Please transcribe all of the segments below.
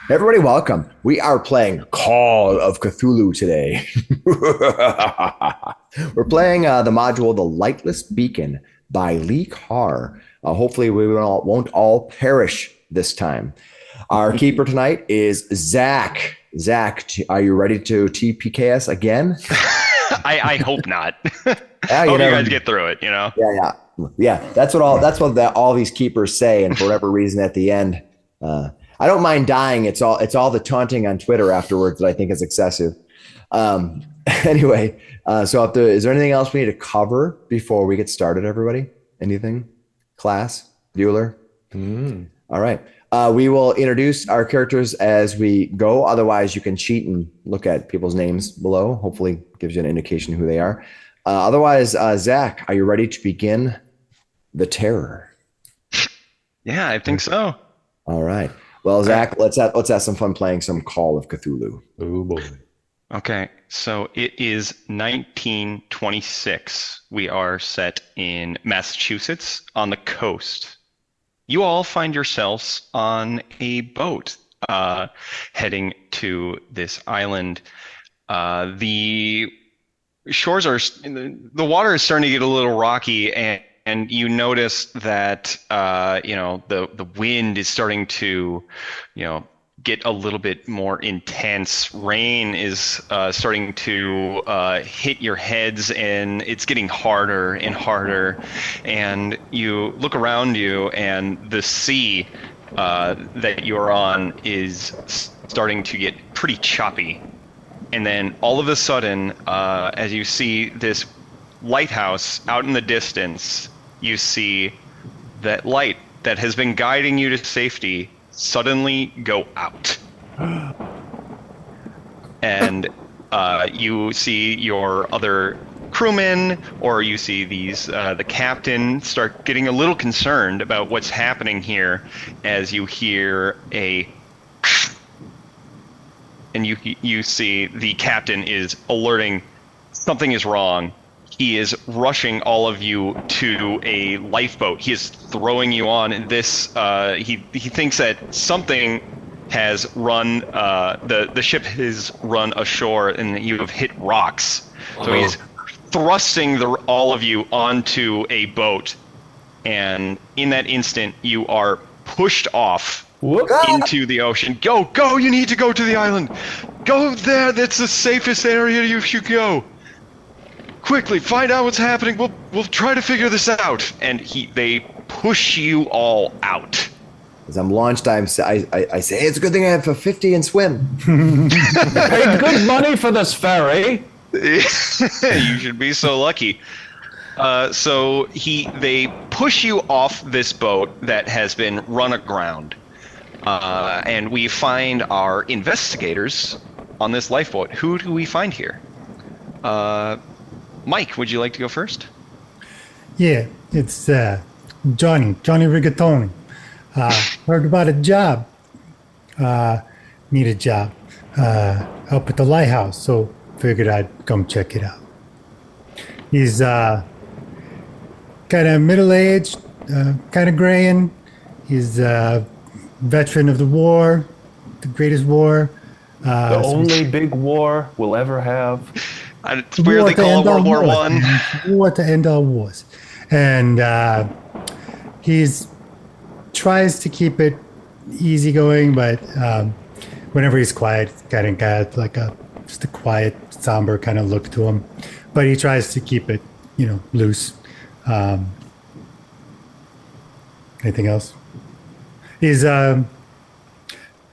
Everybody, welcome. We are playing Call of Cthulhu today. We're playing the module The Lightless Beacon by Leigh Carr. Hopefully, we won't all perish this time. Our keeper tonight is Zach. Zach, are you ready to TPK us again? I hope not. Yeah, Hope you guys get through it, Yeah. That's what all these keepers say, and for whatever reason, at the end, I don't mind dying. It's all the taunting on Twitter afterwards that I think is excessive. Anyway, is there anything else we need to cover before we get started? Everybody, anything? Class, Bueller. All right. We will introduce our characters as we go. Otherwise, you can cheat and look at people's names below. Hopefully, gives you an indication who they are. Otherwise, Zach, are you ready to begin the terror? Yeah, I think so. All right. Well, Zach, let's have some fun playing some Call of Cthulhu. Oh boy. Okay, so it is 1926. We are set in Massachusetts on the coast. You all find yourselves on a boat heading to this island. The water is starting to get a little rocky, and you notice that the wind is starting to get a little bit more intense. Rain is starting to hit your heads, and it's getting harder and harder. And you look around you, and the sea that you're on is starting to get pretty choppy. And then all of a sudden, as you see this lighthouse out in the distance, you see that light that has been guiding you to safety suddenly go out. And you see your other crewmen, or you see the captain start getting a little concerned about what's happening here as you hear and you see the captain is alerting something is wrong. He is rushing all of you to a lifeboat. He is throwing you on this. He thinks that something has run. The ship has run ashore, and you have hit rocks. So he's thrusting all of you onto a boat, and in that instant, you are pushed off into the ocean. Go! You need to go to the island. Go there. That's the safest area you should go. Quickly, find out what's happening. We'll try to figure this out. And they push you all out. As I'm launched, I say, hey, it's a good thing I have a 50 and swim. Paid good money for this ferry. You should be so lucky. So they push you off this boat that has been run aground. And we find our investigators on this lifeboat. Who do we find here? Mike, would you like to go first? Yeah, it's Johnny Rigatoni. Heard about a job. Need a job up at the lighthouse, so figured I'd come check it out. He's kind of middle-aged, kind of graying. He's a veteran of the war, the greatest war. The only big war we'll ever have. It's weird they call it World War One. War to end all wars. And he's tries to keep it easygoing, but whenever he's quiet, kind of got like just a quiet, somber kind of look to him. But he tries to keep it, loose. Anything else? He's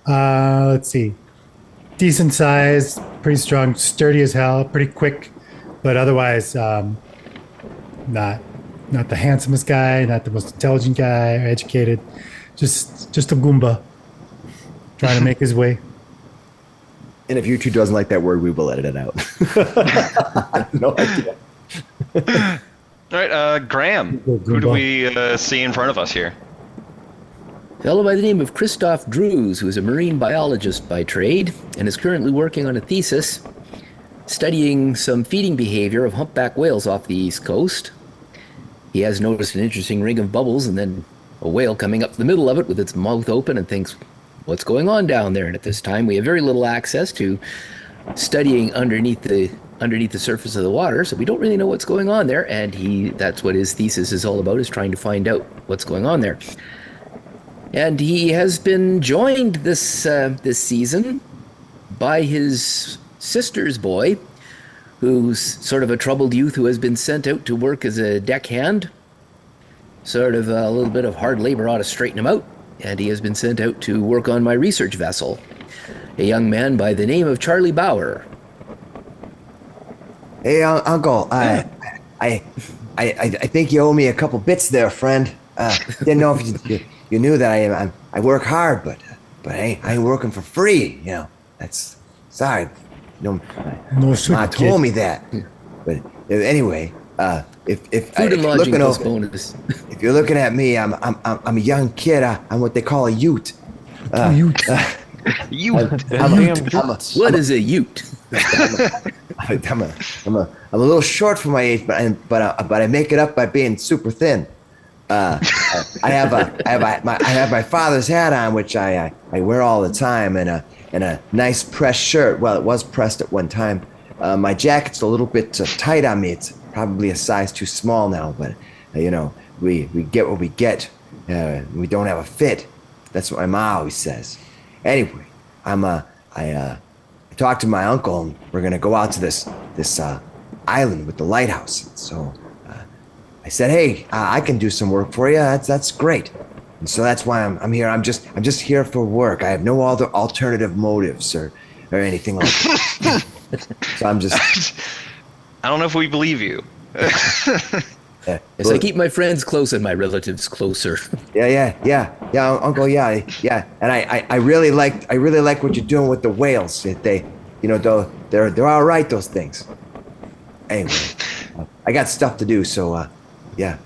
let's see, decent size, pretty strong, sturdy as hell, pretty quick, but otherwise not the handsomest guy, not the most intelligent guy or educated, just a Goomba trying to make his way. And if YouTube doesn't like that word, we will edit it out. No idea. All right, Graham, who do we see in front of us here? A fellow by the name of Christoph Drews, who is a marine biologist by trade and is currently working on a thesis studying some feeding behavior of humpback whales off the east coast. He has noticed an interesting ring of bubbles and then a whale coming up the middle of it with its mouth open and thinks, what's going on down there. And at this time, we have very little access to studying underneath the surface of the water, so we don't really know what's going on there. And that's what his thesis is all about, is trying to find out what's going on there. And he has been joined this season by his sister's boy, who's sort of a troubled youth who has been sent out to work as a deckhand. Sort of a little bit of hard labor ought to straighten him out, and he has been sent out to work on my research vessel. A young man by the name of Charlie Bauer. Hey, Uncle. I think you owe me a couple bits there, friend. Didn't know if you knew that I work hard, but I ain't working for free. You know, that's sorry. No, Ma told me that. But anyway, if Food and lodging looking plus over, bonus. if you're looking at me, I'm a young kid. I'm what they call a ute. What is a ute? I'm a little short for my age, but I make it up by being super thin. I have my father's hat on, which I wear all the time, and a nice pressed shirt. Well, it was pressed at one time. My jacket's a little bit tight on me. It's probably a size too small now, but we get what we get. We don't have a fit. That's what my mom always says. Anyway, I talked to my uncle, and we're gonna go out to this island with the lighthouse. So I said, hey, I can do some work for you. That's great. And so that's why I'm here. I'm just here for work. I have no other alternative motives or anything like that. So I'm just. I don't know if we believe you. Yeah, Yes, I keep my friends close and my relatives closer. Yeah, Uncle, yeah. And I really like what you're doing with the whales. They're all right, those things. Anyway, I got stuff to do, so yeah.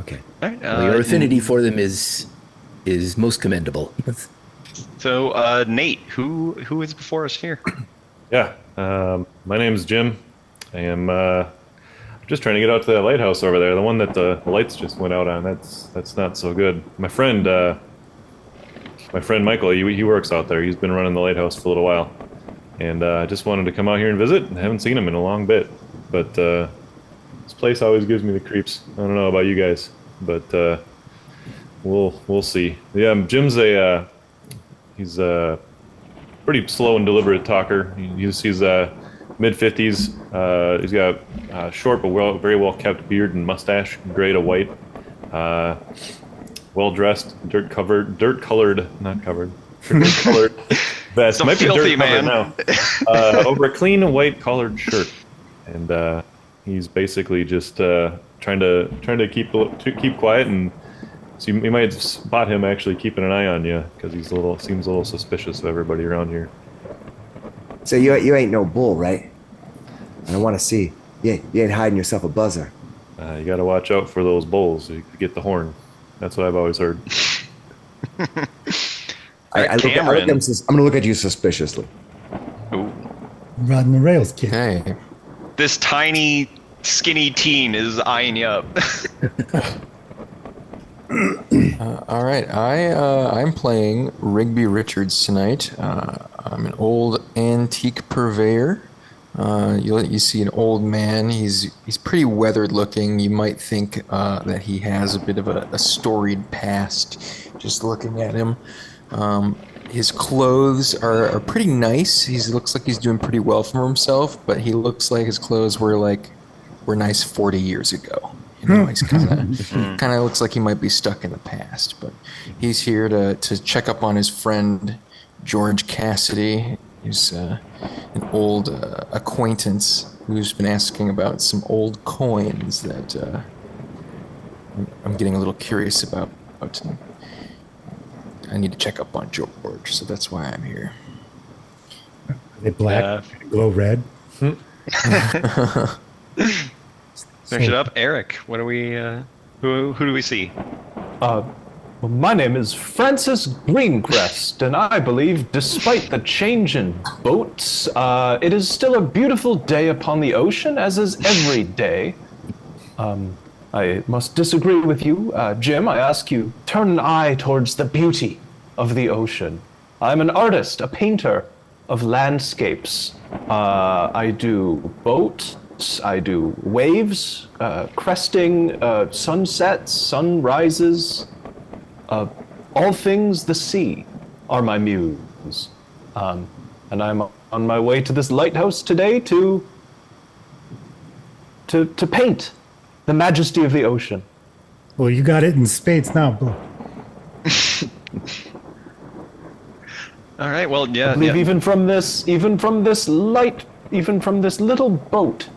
Okay. All right, Well, your affinity for them is most commendable. So Nate, who is before us here? Yeah, my name's Jim. I am just trying to get out to that lighthouse over there, the one that the lights just went out on. That's not so good. My friend Michael, he works out there. He's been running the lighthouse for a little while, and I just wanted to come out here and visit. I haven't seen him in a long bit, but this place always gives me the creeps. I don't know about you guys, but we'll see. Yeah, Jim's he's a pretty slow and deliberate talker. He's mid-50s. He's got short but very well kept beard and mustache, gray to white. Well dressed, dirt colored vest. Some Might be filthy dirt man now. Over a clean white collared shirt, and he's basically just trying to keep quiet, and so you might spot him actually keeping an eye on you because seems a little suspicious of everybody around here. So you ain't no bull, right? I want to see. You ain't hiding yourself a buzzer. You got to watch out for those bulls. You could get the horn. That's what I've always heard. I'm gonna look at you suspiciously. Ooh. Riding the rails, kid. Hey, This tiny, skinny teen is eyeing you up. all right. I'm playing Rigby Richards tonight. I'm an old antique purveyor. You see an old man. He's pretty weathered looking. You might think that he has a bit of a storied past just looking at him. His clothes are pretty nice. He looks like he's doing pretty well for himself, but he looks like his clothes were nice 40 years ago. He's kind of looks like he might be stuck in the past. But he's here to check up on his friend George Cassidy. He's an old acquaintance who's been asking about some old coins that I'm getting a little curious about. I need to check up on George, so that's why I'm here. Are they black? Glow red? Finish it up, Eric. What are we? Who do we see? Well, my name is Francis Greencrest, and I believe, despite the change in boats, it is still a beautiful day upon the ocean, as is every day. I must disagree with you, Jim. I ask you, turn an eye towards the beauty of the ocean. I'm an artist, a painter of landscapes. I do boats, I do waves, cresting, sunsets, sunrises. All things the sea are my muse. And I'm on my way to this lighthouse today to paint the majesty of the ocean. Well, you got it in spades now, bro. All right. Well, yeah. I believe yeah. even from this little boat,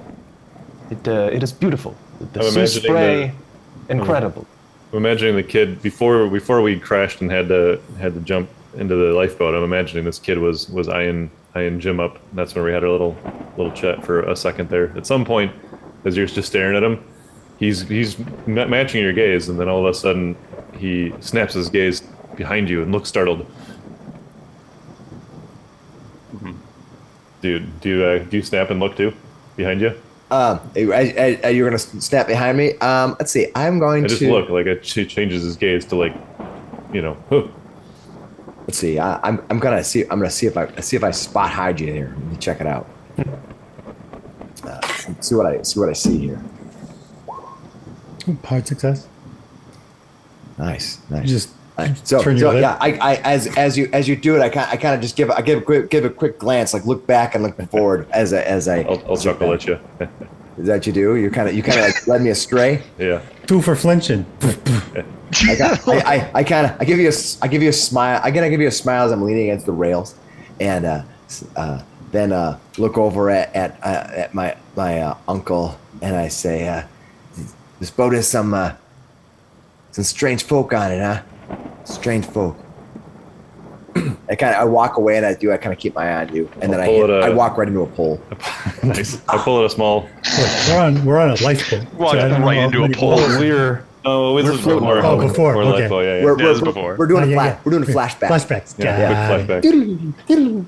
it is beautiful. The I'm sea imagining spray, incredible. I'm imagining the kid before we crashed and had to jump into the lifeboat. I'm imagining this kid was eyeing Jim up. That's where we had our little chat for a second there. At some point, as you're just staring at him, he's matching your gaze, and then all of a sudden he snaps his gaze behind you and looks startled. Dude, do you snap and look too behind you? You're gonna snap behind me. Let's see. I'm going I just to look like it changes his gaze to like, huh. Let's see. I'm gonna see. I'm gonna see if I spot hide you here. Let me check it out. See what I see here. Hard success. Nice. Just So turn your lip. yeah, I as you do it, I kind of just give a quick glance, like look back and look forward as I. I'll chuckle at you. Is that what you do? You kind of like led me astray. Yeah. 2 for flinching. I give you a smile. I give you a smile as I'm leaning against the rails, and then look over at my uncle, and I say, "This boat has some strange folk on it, huh? Strange folk." I walk away, and I kind of keep my eye on you, and then I walk right into a pole. Nice. I pull out a small. Look, we're on a lifeboat. Walk right into a pole. We're Before. Before, More okay. life, yeah. We're before. we're doing Yeah. we're doing a flashback. Flashbacks. Yeah, Got quick it. flashback.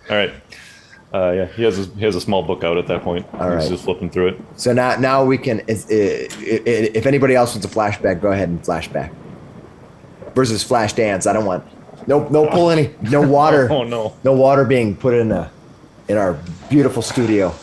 All right. Yeah, he has a small book out at that point. All right. He's just flipping through it. So now we can. If anybody else wants a flashback, go ahead and flashback. Versus flash dance. I don't want no pull any no water. Oh no. No water being put in our beautiful studio.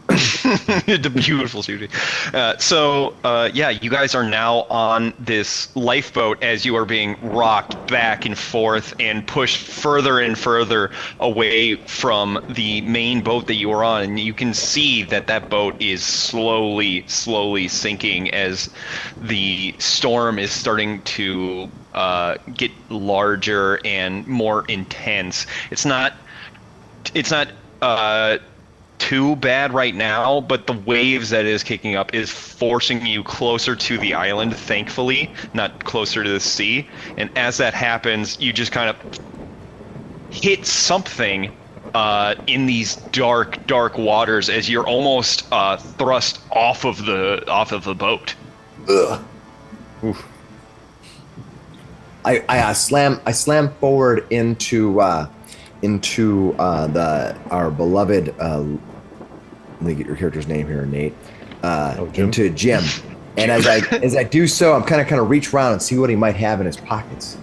The beautiful studio. Yeah, you guys are now on this lifeboat as you are being rocked back and forth and pushed further and further away from the main boat that you were on. And you can see that boat is slowly sinking as the storm is starting to get larger and more intense. It's not too bad right now, but the waves that it is kicking up is forcing you closer to the island, thankfully, not closer to the sea. And as that happens, you just kind of hit something in these dark waters as you're almost thrust off of the boat. Ugh. Oof. I slam forward into our beloved. Let me get your character's name here, Nate. Jim? Into Jim, and as I do so, I'm kind of reach around and see what he might have in his pockets.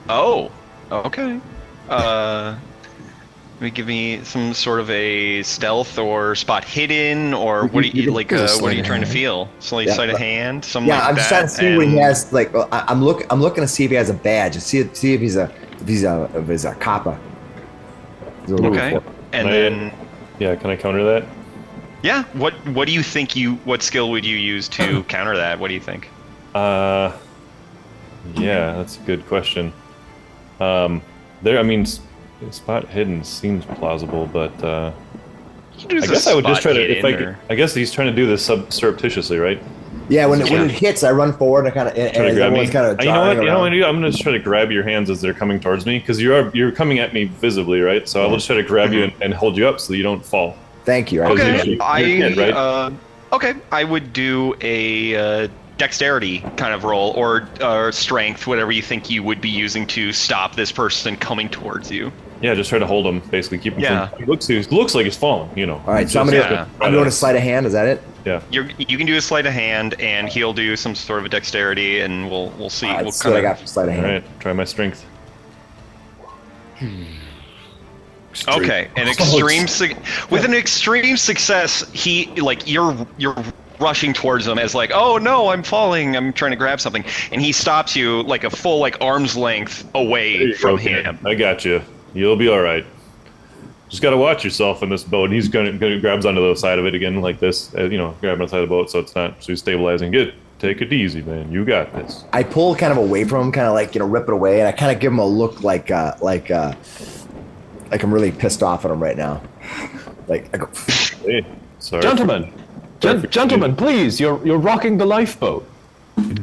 Oh, okay. Give me some sort of a stealth or spot hidden, or what do you like? What are you trying to feel? Sleight of hand, something like that. I'm just trying to see what he has. Like, I'm looking to see if he has a badge, and see if he's a kappa. Okay, and then. Yeah, can I counter that? Yeah. What do you think what skill would you use to counter that? What do you think? Yeah, that's a good question. Spot hidden seems plausible, but I guess I would just try to. I guess he's trying to do this surreptitiously, right? Yeah, when it hits, I run forward and kind of grab me. Kind of You know what? I'm gonna just try to grab your hands as they're coming towards me, because you're coming at me visibly, right? So I'll just try to grab you and hold you up so that you don't fall. Thank you. Okay, right? Okay, I would do a dexterity kind of roll or strength, whatever you think you would be using to stop this person coming towards you. Yeah, just try to hold him, basically keep him. Yeah. From, it looks like he's falling, you know. All right, so I'm doing a sleight of hand. Is that it? Yeah. You can do a sleight of hand, and he'll do some sort of a dexterity, and we'll see. That's what I got for sleight of hand. All right, try my strength. Okay, with an extreme success, you're rushing towards him as like, oh no, I'm falling, I'm trying to grab something, and he stops you like a full arm's length away from him. I got you. You'll be all right. Just gotta watch yourself in this boat. And he's gonna grabs onto the side of it again like this, grabbing on the side of the boat, so it's not so he's stabilizing. Take it easy, man. You got this. I pull kind of away from him, kind of rip it away, and I kind of give him a look like I'm really pissed off at him right now. I go, Hey, sorry. Gentlemen, please, you're rocking the lifeboat.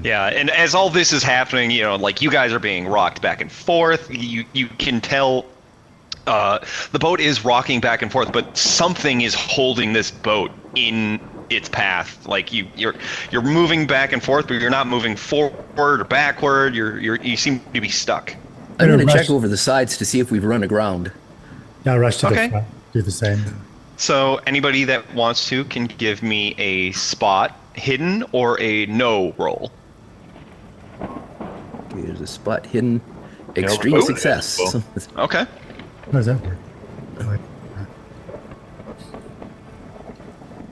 Yeah, and as all this is happening, you guys are being rocked back and forth. You can tell the boat is rocking back and forth, but something is holding this boat in its path. You're moving back and forth, but you're not moving forward or backward. You seem to be stuck. I'm going to check over the sides to see if we've run aground. Yeah, I'll rush to the front. Do the same. So anybody that wants to can give me a spot hidden or a no roll. Okay, there's a spot hidden. Extreme success. Okay. How does that work?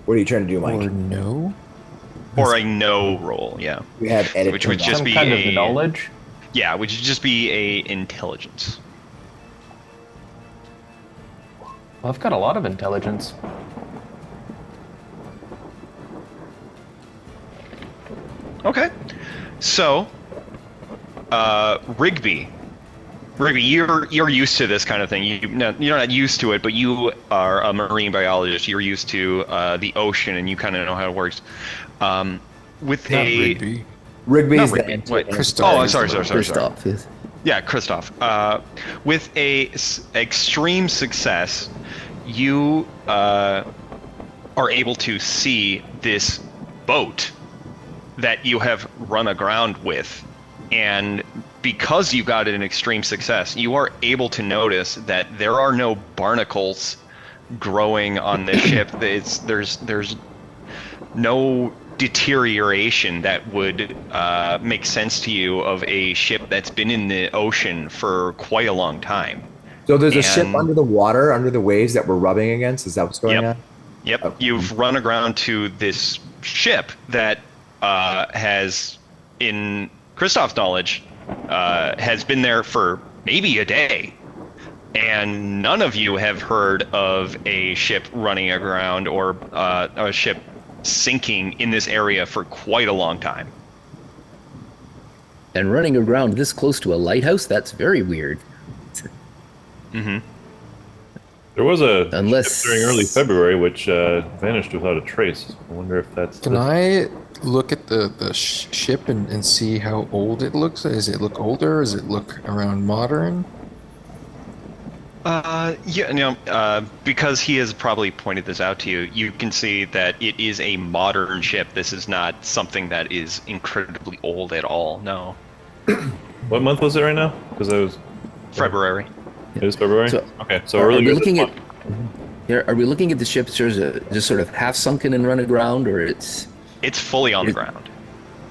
what are you trying to do, Mike? Or no? Or a no roll, yeah. We have edit. Which would just Some be kind a of knowledge. Yeah, which would just be a intelligence. Well, I've got a lot of intelligence. Okay. So, Rigby, you're used to this kind of thing. You're not used to it, but you are a marine biologist. You're used to the ocean, and you kind of know how it works. With Not a Rigby. Rigby is Rigby. the Wait. Christoph. Oh, sorry. Christoph is. Yeah, Christoph. With a extreme success, you are able to see this boat that you have run aground with, and because you got an extreme success, you are able to notice that there are no barnacles growing on this ship. There's no deterioration that would make sense to you of a ship that's been in the ocean for quite a long time. So there's a ship under the water, under the waves that we're rubbing against. Is that what's going on? Yep. Okay. You've run aground to this ship that has, in Christoph's knowledge, has been there for maybe a day. And none of you have heard of a ship running aground or a ship sinking in this area for quite a long time. And running aground this close to a lighthouse? That's very weird. Mm-hmm. There was a Unless- ship during early February which vanished without a trace. I wonder if that's. Can I look at the ship and see how old it looks? Does it look older? Does it look around modern? Because he has probably pointed this out to you, you can see that it is a modern ship. This is not something that is incredibly old at all. No. What month was it right now? Because I was. February. It is February. So, Okay, so Are earlier we this looking at? month. Yeah, are we looking at the ship just sort of half sunken and run aground, or it's? It's fully on the ground.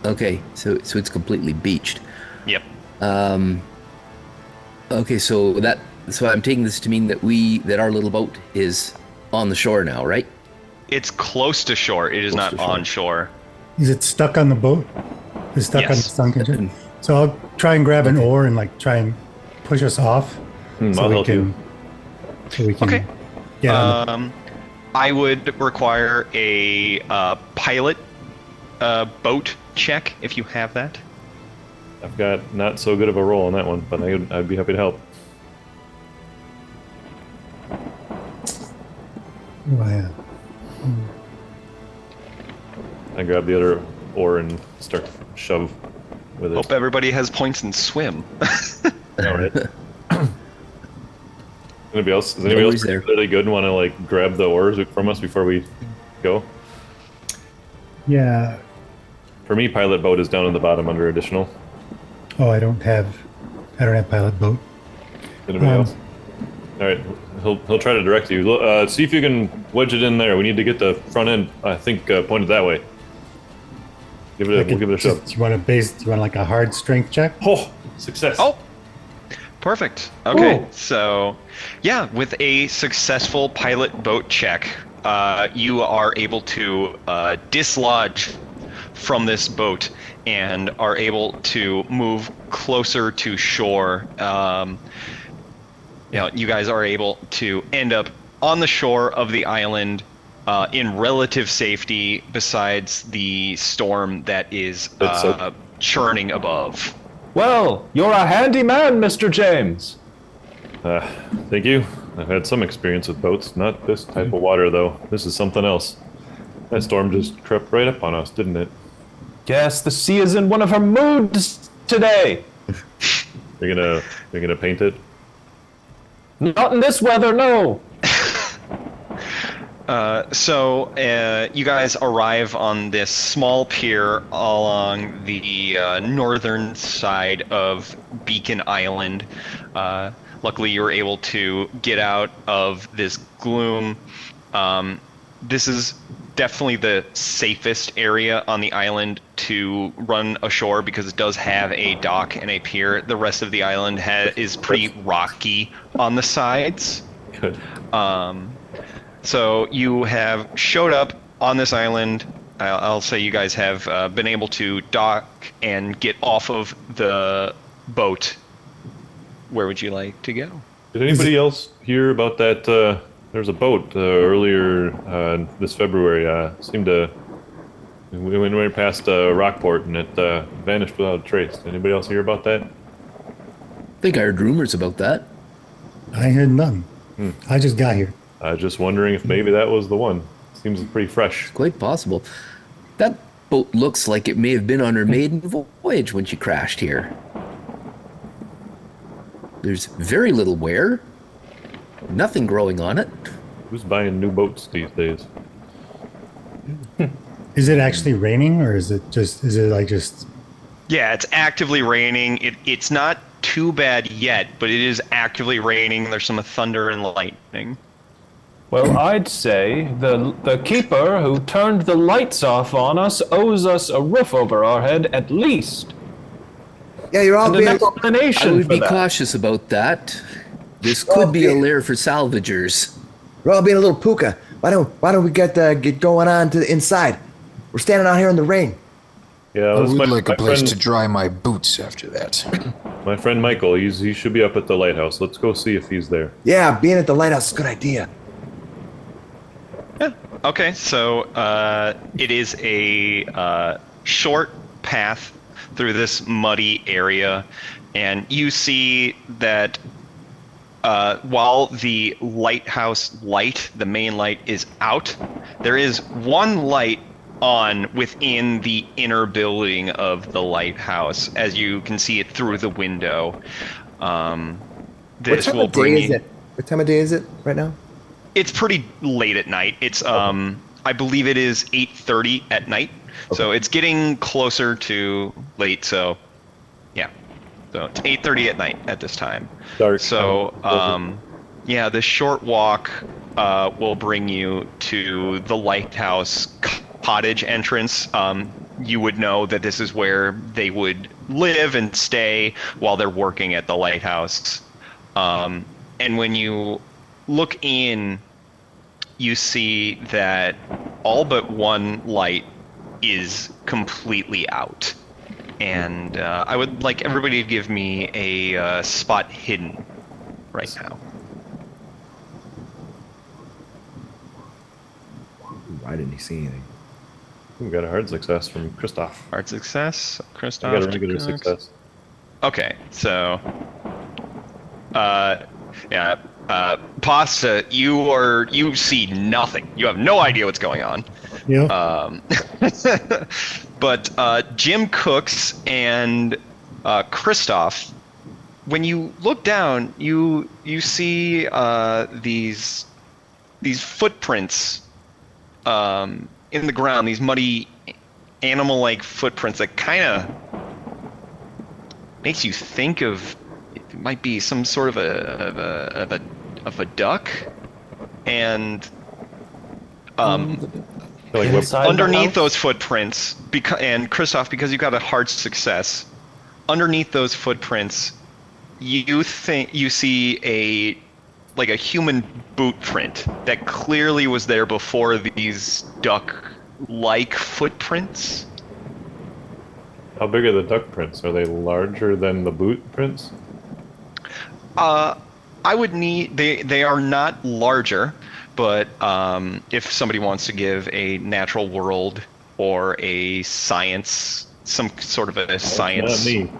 Okay, so it's completely beached. Yep. Okay, so I'm taking this to mean that our little boat is on the shore now, right? It's close to shore. It is Close not to shore. on shore. Is it stuck on the boat? Is it stuck on the Yes. sunken ship? So I'll try and grab an oar and try and push us off. I'll help you. So we can Okay. get on I would require a pilot boat check if you have that. I've got not so good of a roll on that one, but I'd be happy to help. the. Oh, yeah. I grab the other oar and start shove with it. Hope everybody has points in swim. All right. Anybody else? Is anybody No else worries there. really good and want to grab the oars from us before we go? Yeah. For me, pilot boat is down at the bottom under additional. Oh, I don't have pilot boat. Anybody else? All right, he'll try to direct you. See if you can wedge it in there. We need to get the front end, I think, pointed that way. We'll give it a shove. Do you want like a hard strength check? Oh, success! Oh, Perfect. Okay, Cool. so yeah, with a successful pilot boat check, you are able to dislodge from this boat and are able to move closer to shore. You guys are able to end up on the shore of the island in relative safety, besides the storm that is churning above. Well, you're a handy man, Mr. James. Thank you. I've had some experience with boats. Not this type of water, though. This is something else. That storm just crept right up on us, didn't it? Yes, the sea is in one of her moods today. You're gonna paint it? Not in this weather, no. So you guys arrive on this small pier along the northern side of Beacon Island. Luckily, you were able to get out of this gloom. This is definitely the safest area on the island to run ashore because it does have a dock and a pier. The rest of the island is pretty rocky on the sides. Good. So you have showed up on this island. I'll say you guys have been able to dock and get off of the boat. Where would you like to go? Did anybody else hear about that? There was a boat earlier this February. We went right past Rockport and it vanished without a trace. Did anybody else hear about that? I think I heard rumors about that. I heard none. I just got here. I was just wondering if maybe that was the one. Seems pretty fresh. Quite possible. That boat looks like it may have been on her maiden voyage when she crashed here. There's very little wear. Nothing growing on it. Who's buying new boats these days? Is it actually raining, or is it like just? Yeah, it's actively raining. It's not too bad yet, but it is actively raining. There's some thunder and lightning. Well, I'd say the keeper who turned the lights off on us owes us a roof over our head at least. Yeah, you're all And being an explanation I would for be that. cautious about that. This could be a Okay. lair for salvagers. we're all being a little puka. Why don't we get going on to the inside? We're standing out here in the rain. Yeah, I that's would like a place friend, to dry my boots after that. My friend Michael, he should be up at the lighthouse. Let's go see if he's there. Yeah, being at the lighthouse is a good idea. Yeah. Okay, so it is a short path through this muddy area, and you see that while the lighthouse light, the main light, is out, there is one light on within the inner building of the lighthouse, as you can see it through the window. What This time will of day bring is you. it? What time of day is it right now? It's pretty late at night. It's I believe it is 8:30 at night. So it's getting closer to late. So yeah. So it's 8:30 at night at this time. Dark. So yeah, the short walk will bring you to the lighthouse cottage entrance. You would know that this is where they would live and stay while they're working at the lighthouse. And when you look in, you see that all but one light is completely out. And I would like everybody to give me a spot hidden right now. Why didn't he see anything? We got a hard success from Christoph. Hard success, I Christoph. got a regular success. Okay, so, yeah, Pasta, you see nothing. You have no idea what's going on. Yeah. But Jim Cooks and Christoph, when you look down, you see these footprints in the ground, these muddy animal-like footprints that kind of makes you think of it might be some sort of a duck, and Like Inside the underneath house? those footprints, and Christoph, because you got a hard success, underneath those footprints, you see a human boot print that clearly was there before these duck-like footprints. How big are the duck prints? Are they larger than the boot prints? I would need they are not larger, but if somebody wants to give a natural world or a science, some sort of a science. Not me.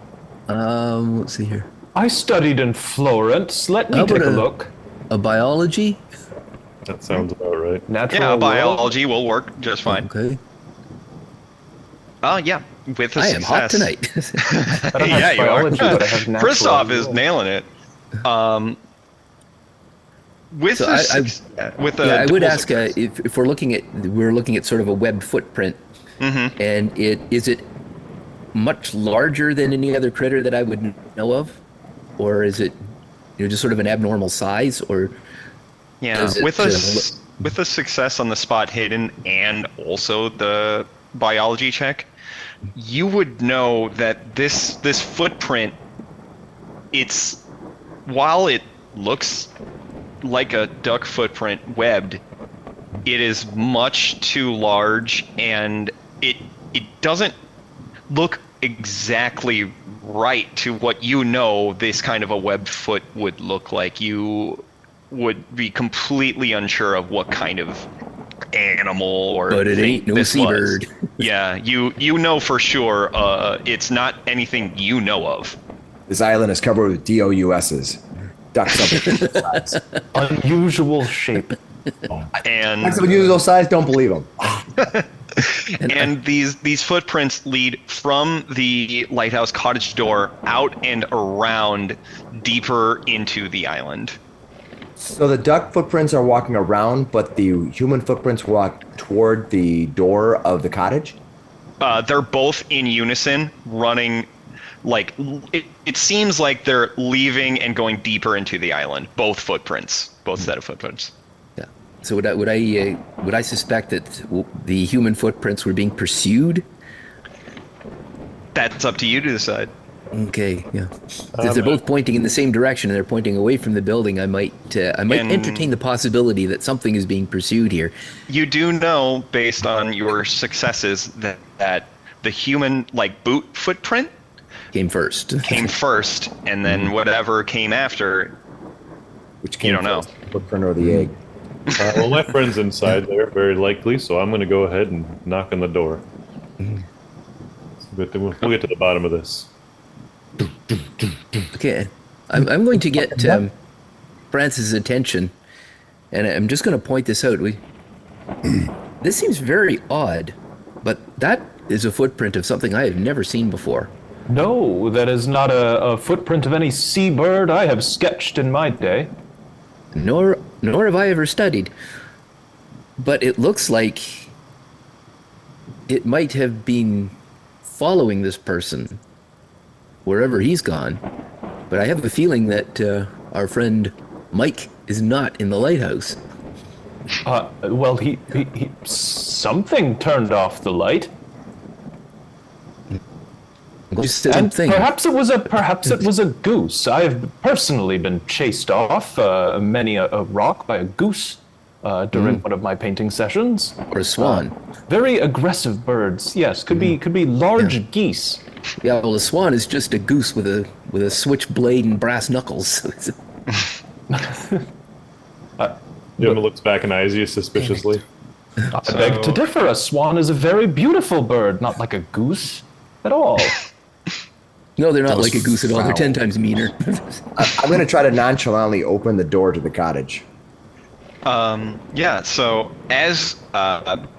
Let's see here. I studied in Florence. Let me How take about a look. A biology? That sounds about right. Natural Yeah, world. biology will work just fine. Okay. Yeah, with a I success. am hot tonight. I don't have Yeah, you are. biology, but I have natural Christoph is world. nailing it. With So with a Yeah, I would double ask success. if we're looking at sort of a web footprint, and is it much larger than any other critter that I would know of, or is it just sort of an abnormal size, or Yeah, is it, with a success on the spot hidden and also the biology check, you would know that this footprint, while it looks like a duck footprint webbed, it is much too large, and it doesn't look exactly right to what you know this kind of a webbed foot would look like. You would be completely unsure of what kind of animal or but it thing ain't no this was. seabird. Yeah, you know for sure it's not anything you know of. This island is covered with DOUSs. Duck something size. Unusual shape. And Ducks of unusual size, don't believe them. and these footprints lead from the lighthouse cottage door out and around deeper into the island. So the duck footprints are walking around, but the human footprints walk toward the door of the cottage? They're both in unison, running like it seems like they're leaving and going deeper into the island. Both set of footprints. Yeah. So would I suspect that the human footprints were being pursued? That's up to you to decide. Okay, yeah. If they're both pointing in the same direction and they're pointing away from the building, I might entertain the possibility that something is being pursued here. You do know, based on your successes, that the human boot footprint Came first. came first, and then whatever came after, Which came you don't know. first, the footprint or the egg? Well, my friend's inside there, very likely, so I'm going to go ahead and knock on the door. We'll get to the bottom of this. Okay, I'm going to get Francis' attention, and I'm just going to point this out. This seems very odd, but that is a footprint of something I have never seen before. No, that is not a footprint of any seabird I have sketched in my day. Nor have I ever studied. But it looks like it might have been following this person wherever he's gone. But I have a feeling that our friend Mike is not in the lighthouse. Well, he something turned off the light. Just And something. perhaps it was a goose. I have personally been chased off many a rock by a goose during one of my painting sessions. Or a swan. Very aggressive birds. Yes, could be large geese. Yeah, well, a swan is just a goose with a switchblade and brass knuckles. Jim looks back and eyes you suspiciously. I beg to differ. A swan is a very beautiful bird, not like a goose at all. No, they're not Those like a goose at all. They're foul. 10 times meaner. I'm going to try to nonchalantly open the door to the cottage. Yeah, so as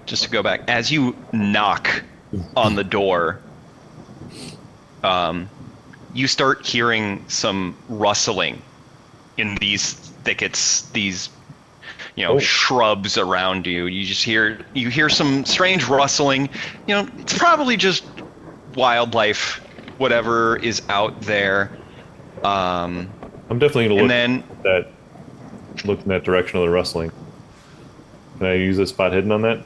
just to go back, as you knock on the door, you start hearing some rustling in these thickets, these shrubs around you. You hear some strange rustling. It's probably just wildlife, whatever is out there. I'm definitely going to look in that direction of the rustling. Can I use a spot hidden on that?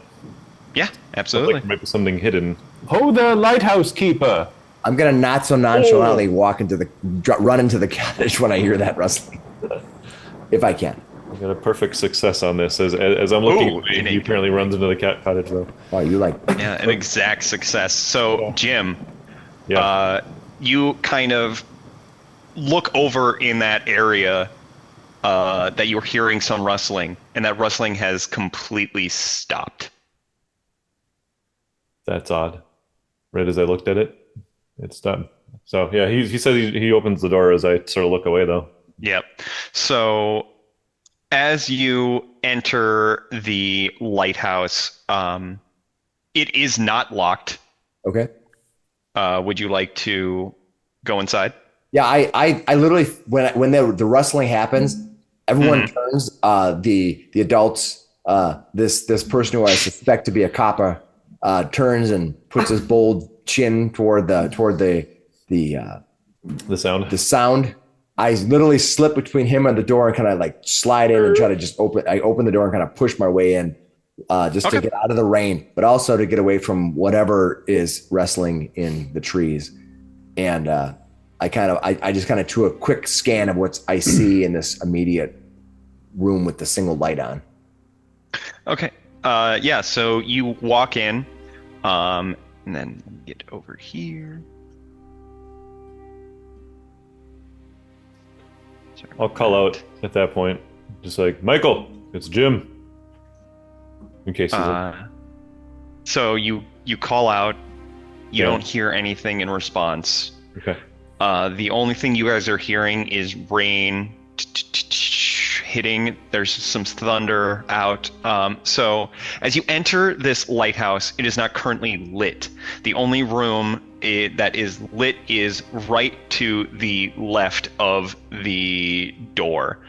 Yeah, Looks absolutely. like there might be something hidden. Ho there, lighthouse keeper! I'm gonna not so nonchalantly run into the cottage when I hear that rustling, if I can. I got a perfect success on this. As I'm looking, Ooh, he apparently runs into the cat cottage though. Oh, you like? Yeah, an exact success. So, Jim, Yeah. you kind of look over in that area that you're hearing some rustling, and that rustling has completely stopped. That's odd. Right as I looked at it, it's done. So yeah, he says he opens the door as I sort of look away though. Yep. So as you enter the lighthouse, it is not locked. Okay. Would you like to go inside? Yeah, I literally when the rustling happens, everyone turns. The adults, this person who I suspect to be a copper, turns and puts his bold chin toward the sound. The sound. I literally slip between him and the door and kind of like slide in and try to just open. I open the door and kind of push my way in, just to get out of the rain, but also to get away from whatever is wrestling in the trees. And I just kind of do a quick scan of what I see in this immediate room with the single light on. Okay. Yeah. So you walk in, and then get over here. Sorry I'll call out at that point, just like, Michael, it's Jim. In case he's So you call out. You Yeah. don't hear anything in response. okay. The only thing you guys are hearing is rain hitting. There's some thunder out. So as you enter this lighthouse, it is not currently lit. The only room that is lit is right to the left of the door.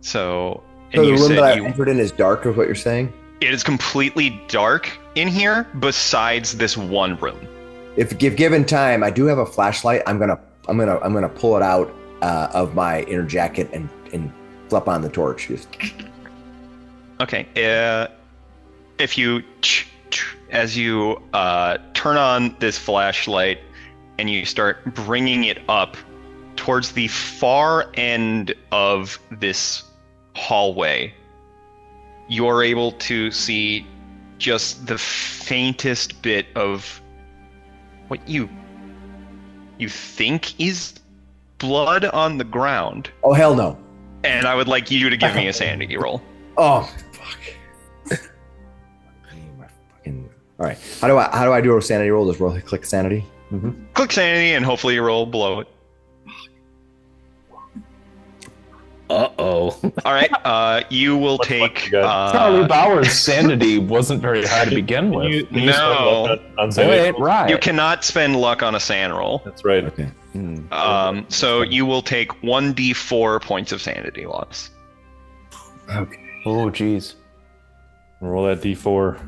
So So the room that I entered in is dark, is what you're saying? it is completely dark in here besides this one room. If given time, I do have a flashlight. I'm gonna pull it out of my inner jacket and flip on the torch. Okay. If you as you turn on this flashlight and you start bringing it up towards the far end of this hallway, you're able to see just the faintest bit of what you think is blood on the ground. Oh, hell no. And I would like you to give me a sanity roll. Oh, fuck. All right. How do I do a sanity roll? Just click sanity. Click sanity and hopefully you roll below it. Uh-oh. All right. You will take. Charlie Bauer's sanity wasn't very high to begin with. Can you No. spend luck on sanity? Wait, right. You cannot spend luck on a sand roll. That's right. Okay. So you will take 1d4 points of sanity loss. Okay. Oh, geez. Roll that d4.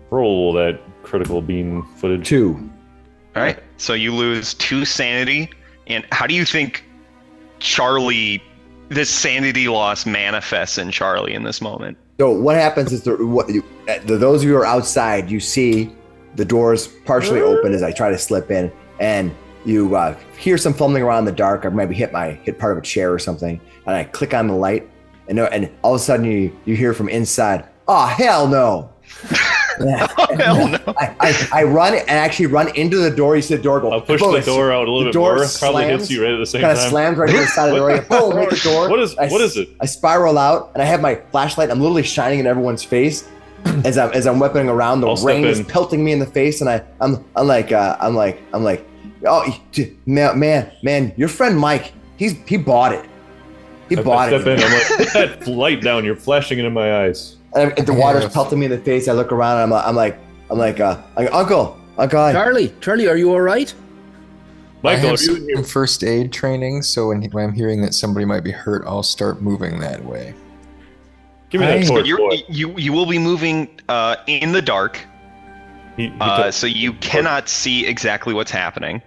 Roll that critical beam footage. 2. All right. So you lose 2 sanity. And how do you think this sanity loss manifests in Charlie in this moment? So what happens is those of you who are outside, you see the doors partially open as I try to slip in, and you hear some fumbling around in the dark. I maybe hit part of a chair or something, and I click on the light, and all of a sudden you hear from inside, "Oh, hell no!" Oh, hell no. I run and actually run into the door. You see the door go. I'll push the door out a little bit more. Probably hits you right at the same time. Kind of slams right to the side of the door. Boom, hit the door. What is it? I spiral out, and I have my flashlight. I'm literally shining in everyone's face as I'm weaponing around. The rain is pelting me in the face, and I'm like, oh man, your friend Mike, he bought it. He bought it. Step in. I'm like, put that light down. You're flashing it in my eyes. And the water's pelting me in the face. I look around, and I'm like, Uncle. Charlie, are you all right? Michael, I are have you in here? some first aid training, so when I'm hearing that somebody might be hurt, I'll start moving that way. Give me that torch, boy. You will be moving in the dark, He took- so you cannot see exactly what's happening.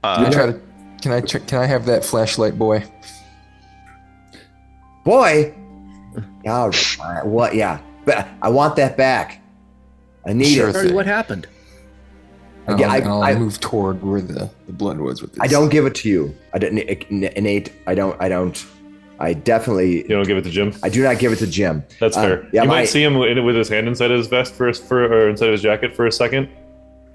Can I have that flashlight, boy? boy. Oh, what? Yeah, but I want that back. I need Sure it. Charlie, what happened? And Yeah, I'll move toward where the blood was with this. I don't give it to you. I didn't innate. I definitely. You don't give it to Jim. I do not give it to Jim. That's fair. Yeah, you might see him with his hand inside his vest or inside his jacket for a second,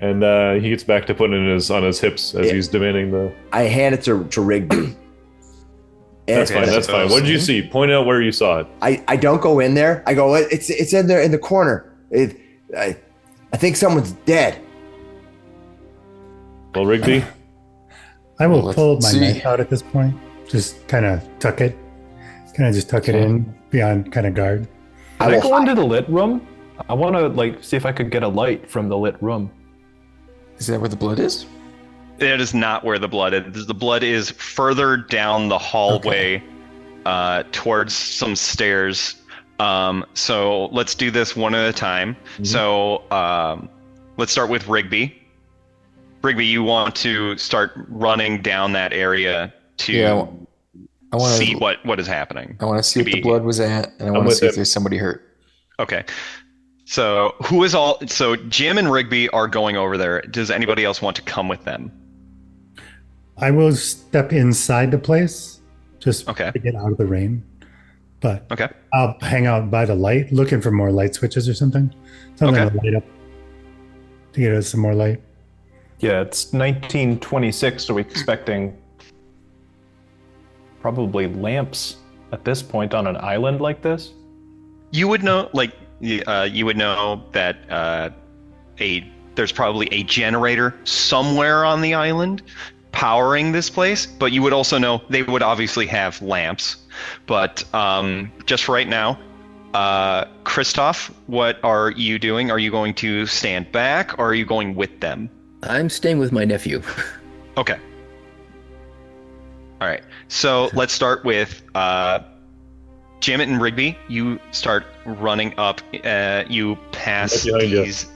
and he gets back to putting it on his hips as he's demanding the. I hand it to Rigby. That's fine. That's fine. What did you see? Point out where you saw it. I don't go in there. I go. It's in there in the corner. I think someone's dead. Well, Rigby. I will Let's pull my see. knife out at this point. Just kind of tuck it. Kind of just tuck it in beyond kind of guard. Can I go into the lit room? I want to see if I could get a light from the lit room. Is that where the blood is? That is not where the blood is. The blood is further down the hallway towards some stairs. So let's do this one at a time. Mm-hmm. So let's start with Rigby. Rigby, you want to start running down that area to I want see what is happening. I want to see if the blood was at, and I want to see if there's somebody hurt. Okay. So So Jim and Rigby are going over there. Does anybody else want to come with them? I will step inside the place just Okay. to get out of the rain. But Okay. I'll hang out by the light, looking for more light switches or something. Something Okay. to light up to get us some more light. Yeah, it's 1926, so we're expecting probably lamps at this point on an island like this. You would know, you would know that there's probably a generator somewhere on the island powering this place, but you would also know they would obviously have lamps. But just right now, Christoph, what are you doing? Are you going to stand back, or are you going with them? I'm staying with my nephew. Okay. All right. So let's start with Jim and Rigby. You start running up. You pass Right behind you. these.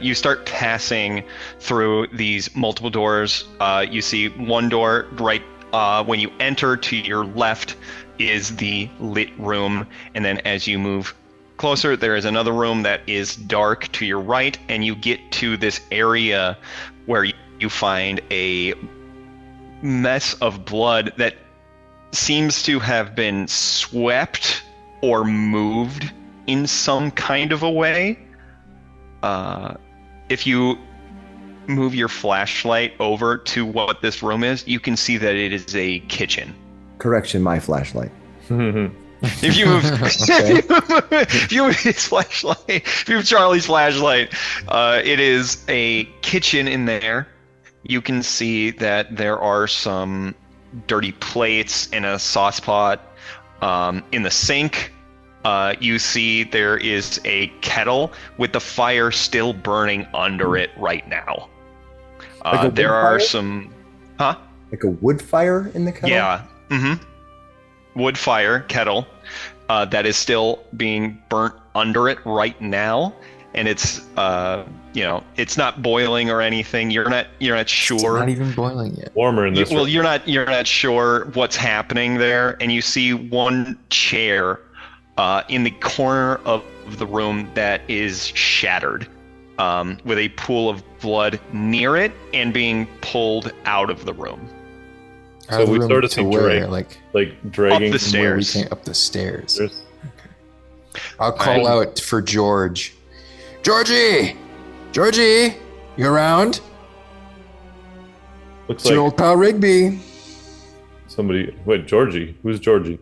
You start passing through these multiple doors. You see one door right when you enter. To your left is the lit room, and then as you move closer, there is another room that is dark to your right, and you get to this area where you find a mess of blood that seems to have been swept or moved in some kind of a way. If you move your flashlight over to what this room is, you can see that it is a kitchen. Correction, my flashlight. If you move, if you move his flashlight, if you move Charlie's flashlight, it is a kitchen in there. You can see that there are some dirty plates in a sauce pot. In the sink, you see there is a kettle with the fire still burning under it right now. Like a wood there are fire? some, Like a wood fire in the kettle? Yeah. Mm-hmm. Wood fire kettle that is still being burnt under it right now, and it's it's not boiling or anything. You're not It's sure. not even boiling yet. Warmer in this room. You're not sure what's happening there, and you see one chair in the corner of the room that is shattered, with a pool of blood near it and being pulled out of the room. Out of the we room sort of to see where? Drake. Like dragging Up the where we stairs. came up the stairs. There's- I'll call out for George. Georgie, you around? Looks It's your like old pal Rigby. somebody. Wait, Georgie. Who's Georgie?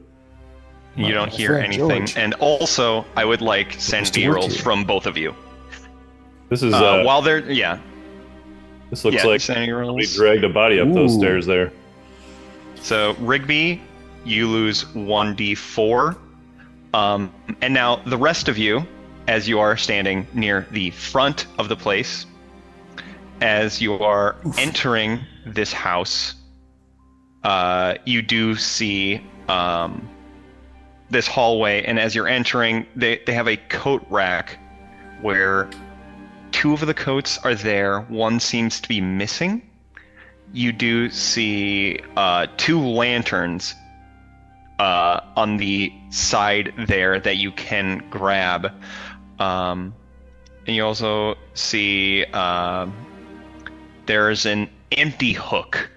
You don't my hear friend, anything. George. And also, I would like sanity work rolls here. from both of you. This is While they're, this looks like sanity we rolls. dragged a body up those Ooh. stairs there. So, Rigby, you lose 1d4. And now, the rest of you, as you are standing near the front of the place, as you are entering this house, you do see this hallway, and as you're entering, they have a coat rack where two of the coats are there. One seems to be missing. You do see two lanterns on the side there that you can grab. And you also see there's an empty hook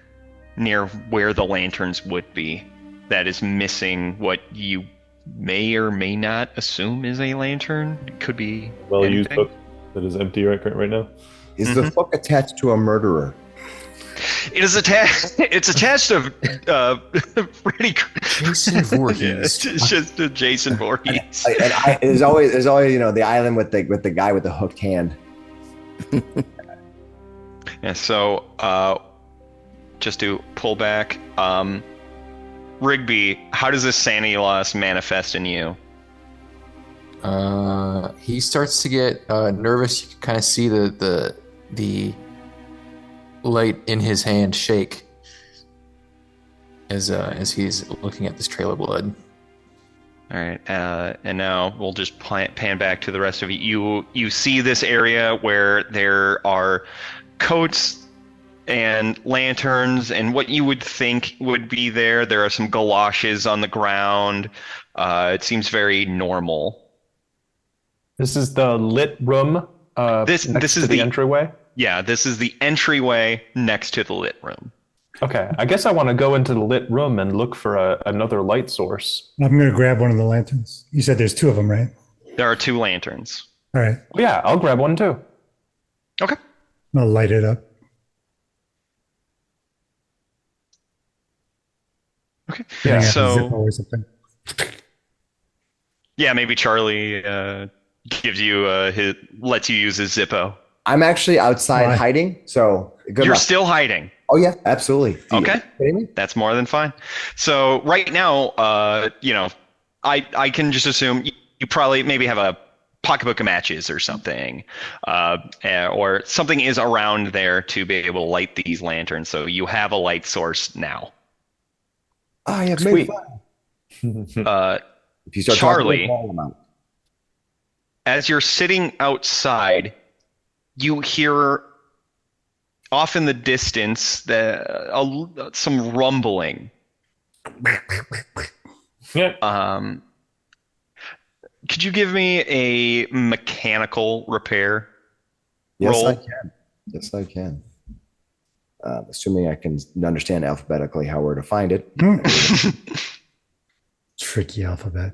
near where the lanterns would be that is missing what you may or may not assume is a lantern. It could be Well-used anything. hook that is empty right now. Is the hook attached to a murderer? It is attached. It's attached to Freddy. Jason Voorhees. It's just to Jason Voorhees. There's always the island with the guy with the hooked hand. Yeah. So just to pull back, Rigby, how does this sanity loss manifest in you? He starts to get nervous. You can kind of see the light in his hand shake as he's looking at this trail of blood. All right, and now we'll just pan back to the rest of you. You see this area where there are coats and lanterns and what you would think would be there. There are some galoshes on the ground. It seems very normal. This is the lit room. This next is to the entryway. Yeah, this is the entryway next to the lit room. Okay, I guess I want to go into the lit room and look for another light source. I'm going to grab one of the lanterns. You said there's two of them, right? There are 2 lanterns. All right. Oh, yeah, I'll grab one too. Okay. I'll light it up. Okay. Yeah, Zippo So or something. yeah, maybe Charlie gives you lets you use his Zippo. I'm actually outside Why? hiding, so good You're luck. still hiding. Oh yeah, absolutely. Okay. Are you kidding me? That's more than fine. So right now, I can just assume you probably maybe have a pocketbook of matches or something, or something is around there to be able to light these lanterns. So you have a light source now. I have Sweet. made fun. If you start Charlie. talking about amount. As you're sitting outside, you hear off in the distance some rumbling. Yeah. Could you give me a mechanical repair Yes, roll? I can. Yes, I can. Assuming I can understand alphabetically how we're to find it. Tricky alphabet.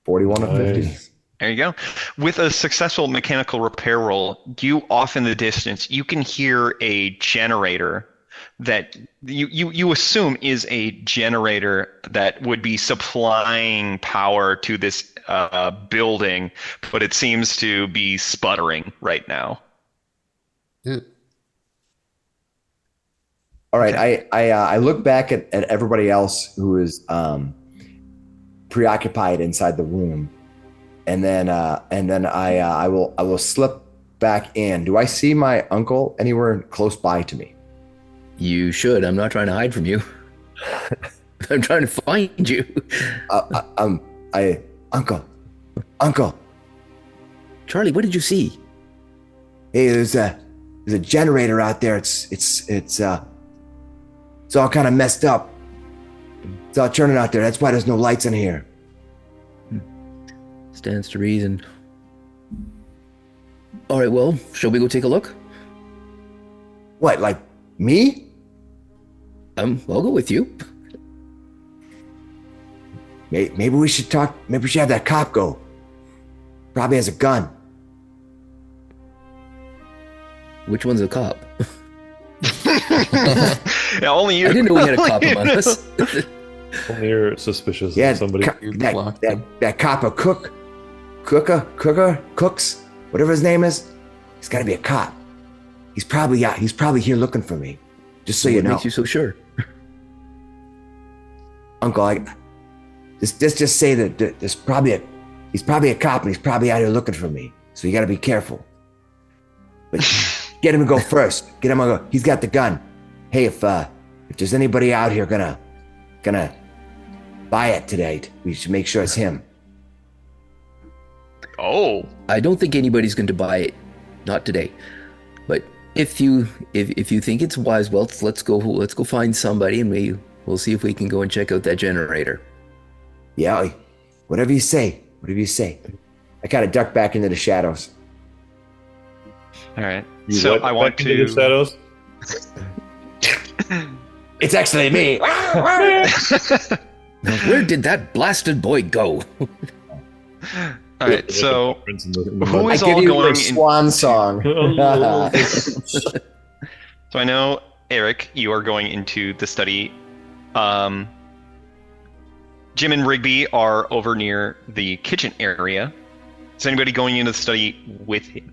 41 of 50. Nice. There you go. With a successful mechanical repair roll, you off in the distance, you can hear a generator that you assume is a generator that would be supplying power to this building, but it seems to be sputtering right now. All right, I look back at everybody else who is preoccupied inside the room, and then I will slip back in. Do I see my uncle anywhere close by to me? You should. I'm not trying to hide from you. I'm trying to find you. Uncle. Charlie, what did you see? Hey, there's a generator out there. It's all kind of messed up. It's all turning out there. That's why there's no lights in here. Stands to reason. All right, well, shall we go take a look? What, like me? I'll go with you. Maybe we should talk. Maybe we should have that cop go. Probably has a gun. Which one's a cop? Yeah, only you. I didn't know we had a cop among us. Only you're suspicious Yeah, of somebody. that cop, a cooks, whatever his name is. He's got to be a cop. He's probably out. He's probably here looking for me. Just so you What know, makes you so sure? Uncle. Just say that there's he's probably a cop and he's probably out here looking for me. So you got to be careful. But get him to go first. Get him to go. He's got the gun. Hey, if there's anybody out here gonna buy it today, we should make sure it's him. Oh, I don't think anybody's going to buy it. Not today. But if you think it's wise, well, let's go find somebody and we'll see if we can go and check out that generator. Yeah, whatever you say. I kind of duck back into the shadows. All right. You So what I want back into the to. shadows. It's actually me. Now, where did that blasted boy go? All right. So who I is give all you your going in? swan song. So I know, Eric, you are going into the study. Jim and Rigby are over near the kitchen area. Is anybody going into the study with him?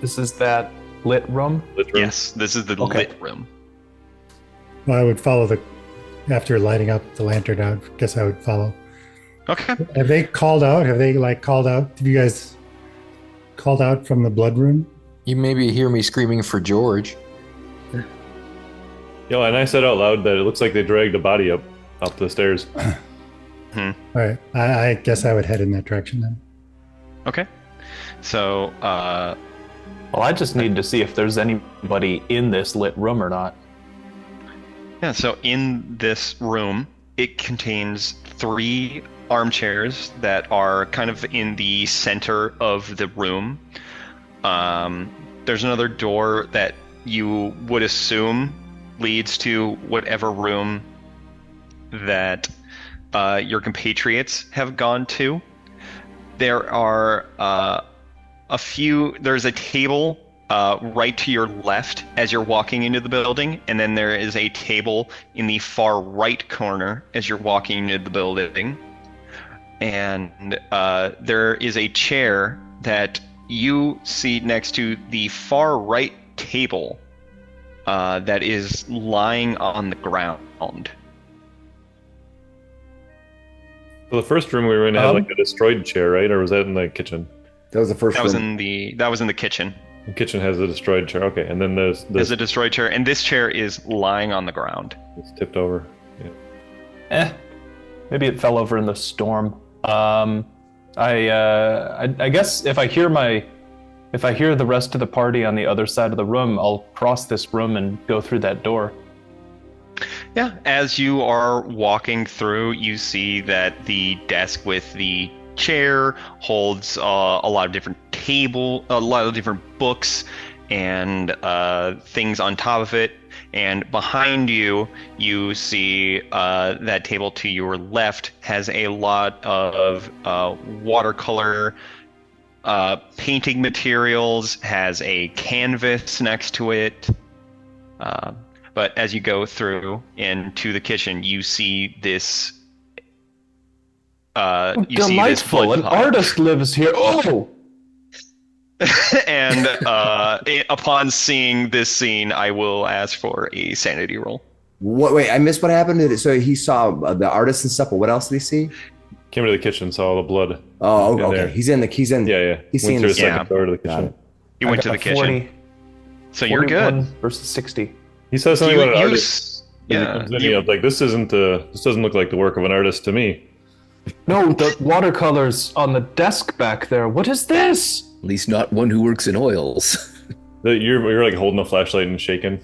This is that lit room. Yes, this is the Okay. lit room. Well, I would follow after lighting up the lantern. I guess I would follow. Okay. Have they called out? Have they called out? Have you guys called out from the blood room? You maybe hear me screaming for George. Yo, and I said out loud that it looks like they dragged a body up the stairs. All right. I guess I would head in that direction then. Okay. So, Well, I just need to see if there's anybody in this lit room or not. yeah, so in this room, it contains 3 armchairs that are kind of in the center of the room. There's another door that you would assume leads to whatever room that your compatriots have gone to. There are there's a table right to your left as you're walking into the building, and then there is a table in the far right corner as you're walking into the building. And there is a chair that you see next to the far right table that is lying on the ground. So the first room we were in had like a destroyed chair, right? Or was that in the kitchen? That was the first That was room. in the kitchen. The kitchen has a destroyed chair. Okay, and then there's There's a destroyed chair, and this chair is lying on the ground. it's tipped over. Yeah. Maybe it fell over in the storm. I guess if I hear the rest of the party on the other side of the room, I'll cross this room and go through that door. Yeah, as you are walking through, you see that the desk with the chair holds a lot of different books and things on top of it. And behind you, you see that table to your left has a lot of watercolor painting materials, has a canvas next to it. But as you go through into the kitchen, you see this. Delightful! An artist lives here. Oh! And upon seeing this scene, I will ask for a sanity roll. What? Wait, I missed what happened. So he saw the artist and stuff, but what else did he see? Came to the kitchen, saw all the blood. Oh, in okay. there. He's in. He's in. Yeah. He's Went seeing through a the second door to the Got kitchen. it. You went to the kitchen, so you're good. 41 versus 60. He says something about an artist. Yeah, Like this doesn't look like the work of an artist to me. No, the watercolors on the desk back there. What is this? At least not one who works in oils. You're like holding a flashlight and shaking,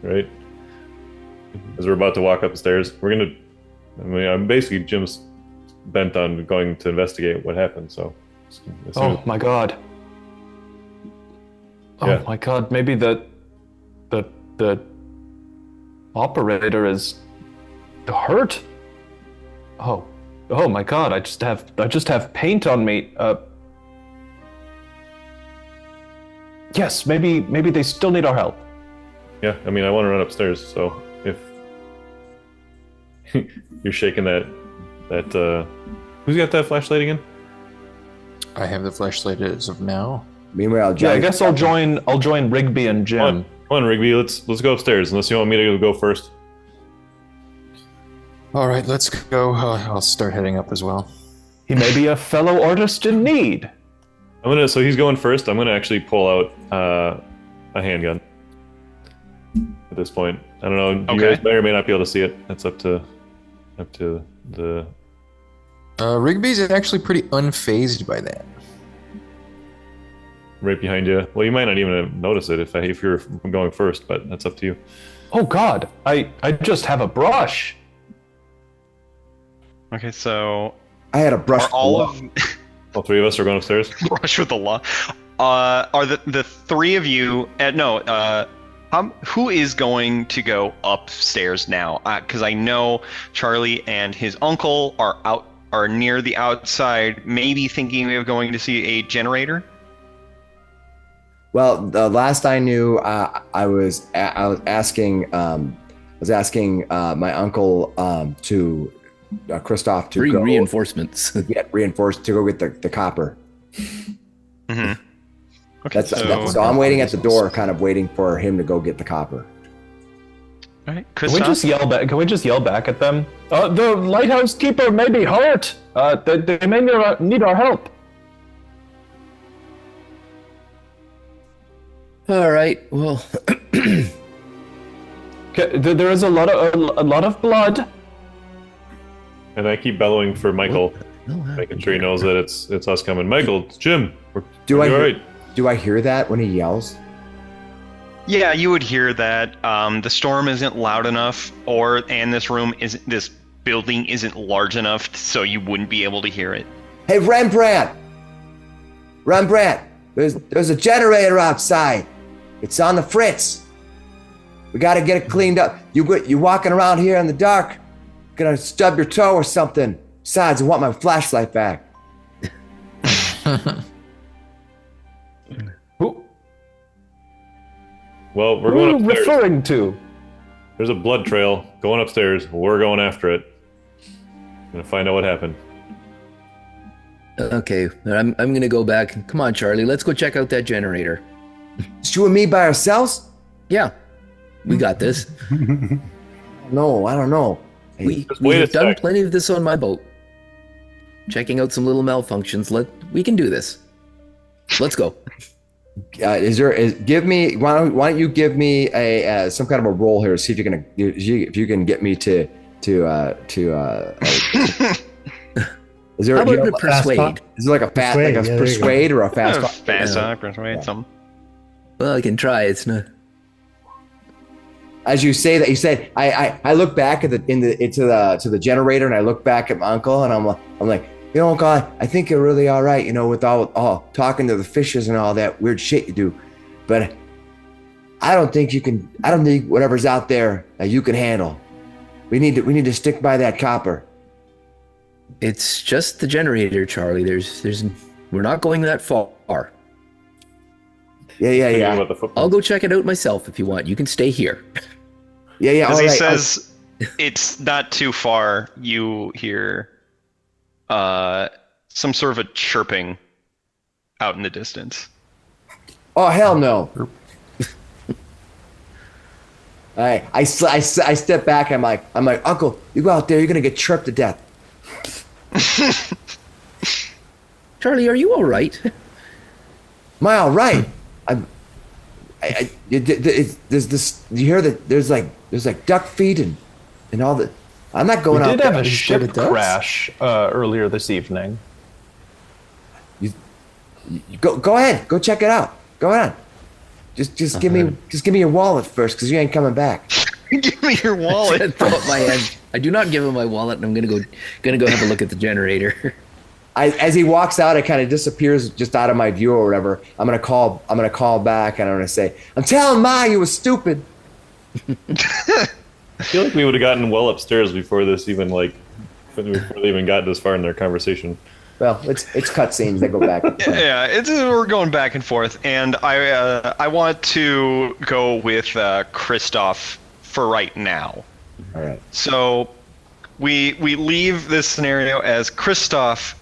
right? As we're about to walk upstairs, I'm basically Jim's bent on going to investigate what happened. So, as soon Oh as- my god. Oh Yeah. my god, maybe the operator is hurt. Oh my god, I just have paint on me. Yes, maybe they still need our help. yeah, I mean, I want to run upstairs. So if you're shaking that, who's got that flashlight again? I have the flashlight as of now. Meanwhile, Yeah, Jack, I guess I'll join Rigby and Jim. Come on, Rigby. Let's go upstairs. Unless you want me to go first. All right, let's go. I'll start heading up as well. He may be a fellow artist in need. So he's going first. I'm gonna actually pull out a handgun. At this point, I don't know. You Okay. guys may or may not be able to see it. That's up to the. Rigby's actually pretty unfazed by that. Right behind you. Well, you might not even notice it if you're going first, but that's up to you. Oh god, I just have a brush. Okay, so I had a brush. are all of All three of us are going upstairs. Brush with the law. Are the three of you? Who is going to go upstairs now? Because I know Charlie and his uncle are near the outside, maybe thinking of going to see a generator. Well, the last I knew, I was asking my uncle to Christoph to Bring go reinforcements. get reinforced to go get the copper. Mm-hmm. Okay, So I'm waiting at the door, kind of waiting for him to go get the copper. All right, Can we Christoph? just yell back? Can we just yell back at them? The lighthouse keeper may be hurt. They may need our help. All right. Well, There is a lot of blood. And I keep bellowing for Michael, making sure he knows that it's us coming. Michael, it's Jim. Do We're I all hear, right? do I hear that when he yells? Yeah, you would hear that. The storm isn't loud enough, and this building isn't large enough, so you wouldn't be able to hear it. Hey, Rembrandt, there's a generator outside. It's on the fritz. We got to get it cleaned up. You walking around here in the dark, gonna stub your toe or something. Besides, I want my flashlight back. Who Well, we're are going you upstairs. referring to? There's a blood trail going upstairs. We're going after it. Gonna find out what happened. okay. I'm gonna go back. Come on, Charlie. Let's go check out that generator. Just you and me by ourselves? Yeah, we got this. No, I don't know. Hey, We wait a have done sec. plenty of this on my boat. Checking out some little malfunctions. We can do this. Let's go. why don't you give me a some kind of a roll here? See if you can get me to. Is there How about a fast persuade? talk? is there like a fast Persuade, like a yeah, there you go. persuade or a fast talk? Fast talk, persuade, something. Well, I can try. It's not. As you say that, you said I look back at to the generator, and I look back at my uncle, and I'm like, you know, God, I think you're really all right, you know, with all talking to the fishes and all that weird shit you do, but I don't think whatever's out there that you can handle. We need to stick by that copper. It's just the generator, Charlie. We're not going that far. Yeah. Thinking about the football. I'll go check it out myself if you want. You can stay here. Yeah. As all he right. says, it's not too far. You hear some sort of a chirping out in the distance. Oh hell no! I step back. I'm like, Uncle, you go out there, you're gonna get chirped to death. Charlie, are you all right? Am I all right? There's this. You hear that? There's like duck feet and all that. I'm not We going out did there. have a Are you scared ship of ducks? crash earlier this evening. You go ahead. Go check it out. Go on. Just give me your wallet first, because you ain't coming back. Give me your wallet. Throw up my hand. I do not give him my wallet, and I'm gonna go have a look at the generator. As he walks out, it kind of disappears just out of my view or whatever. I'm gonna call back, and I'm gonna say, I'm telling Ma you was stupid. I feel like we would have gotten well upstairs before this even before they even got this far in their conversation. Well, it's cutscenes. They go back. And forth. Yeah, we're going back and forth, and I want to go with Christoph for right now. All right. So we leave this scenario as Christoph.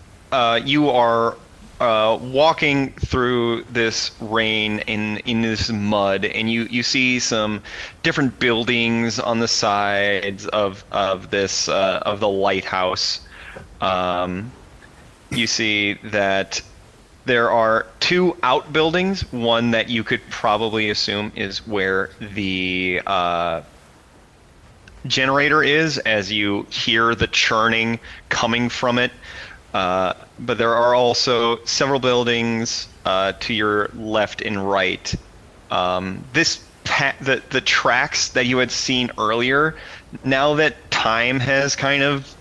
You are walking through this rain in this mud, and you see some different buildings on the sides of the lighthouse. You see that there are two outbuildings. One that you could probably assume is where the generator is, as you hear the churning coming from it. But there are also several buildings to your left and right. The tracks that you had seen earlier, now that time has kind of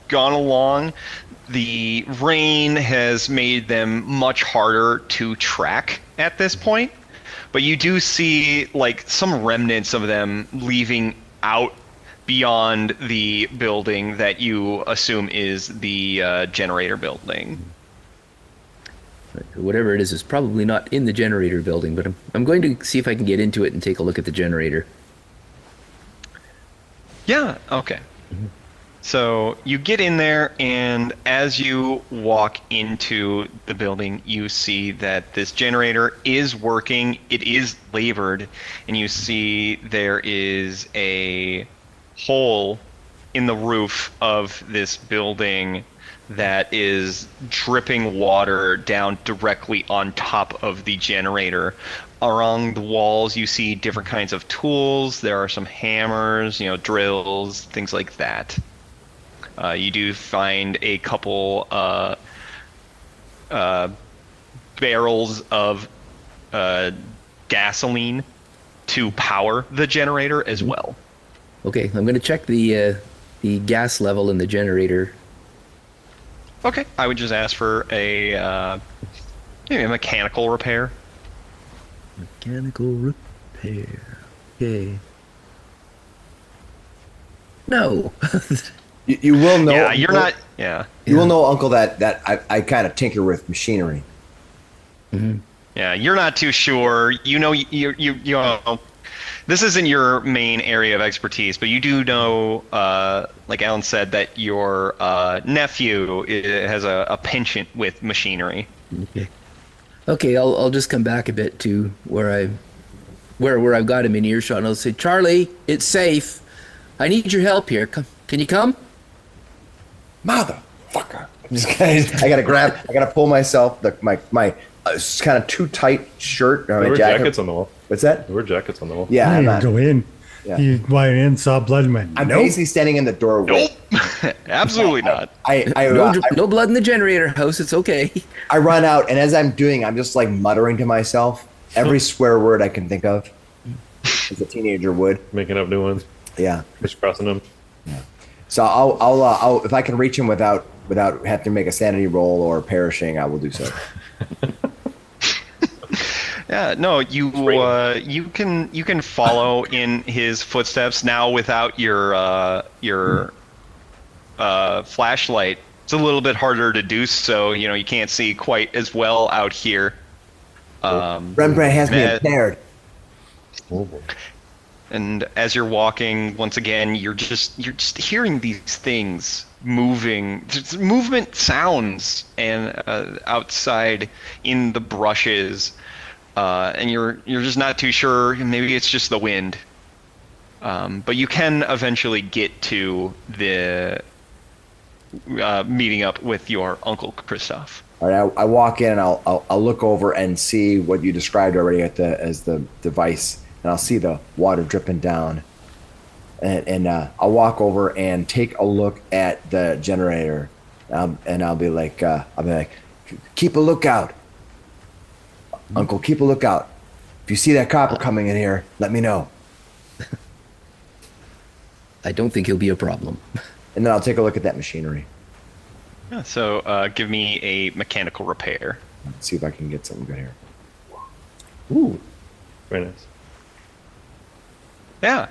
gone along, the rain has made them much harder to track at this point. But you do see like some remnants of them leaving out beyond the building that you assume is the generator building. Whatever it is probably not in the generator building, but I'm going to see if I can get into it and take a look at the generator. Yeah, okay. So you get in there, and as you walk into the building, you see that this generator is working. It is labored, and you see there is a hole in the roof of this building that is dripping water down directly on top of the generator. Along the walls, you see different kinds of tools. There are some hammers, drills, things like that. You do find a couple barrels of gasoline to power the generator as well. Okay, I'm going to check the gas level in the generator. Okay, I would just ask for maybe a mechanical repair. Mechanical repair. Okay. No. You will know. Yeah, you're not. Yeah. You will know, Uncle, that I kind of tinker with machinery. Mm-hmm. Yeah, you're not too sure. You know, this isn't your main area of expertise, but you do know, like Alan said, that your nephew has a penchant with machinery. Okay, I'll just come back a bit to where I've got him in earshot, and I'll say, Charlie, it's safe. I need your help here. Can you come? Motherfucker! I gotta pull myself. My kind of too tight shirt. There were jackets on the wall. What's that? There were jackets on the wall. Yeah, I'm not. Go in. Yeah. You went in, saw blood, and went, I'm nope. basically standing in the doorway. Nope, absolutely not. No blood in the generator house. It's okay. I run out, and as I'm doing, I'm just like muttering to myself every swear word I can think of, as a teenager would. Making up new ones. Yeah. Just crossing them. Yeah. So I'll if I can reach him without having to make a sanity roll or perishing, I will do so. Yeah, no, you can follow in his footsteps now without your flashlight. It's a little bit harder to do so. You can't see quite as well out here. Rembrandt has me impaired. And as you're walking, once again, you're just hearing these things moving, movement sounds, and outside in the brushes. And you're just not too sure. Maybe it's just the wind. But you can eventually get to the meeting up with your Uncle Christoph. All right, I walk in and I'll look over and see what you described already as the device, and I'll see the water dripping down. And I'll walk over and take a look at the generator, and I'll be like, keep a lookout. Uncle, keep a lookout. If you see that copper coming in here, let me know. I don't think he'll be a problem. And then I'll take a look at that machinery. Yeah, so give me a mechanical repair. Let's see if I can get something good here. Ooh. Very nice. Yeah.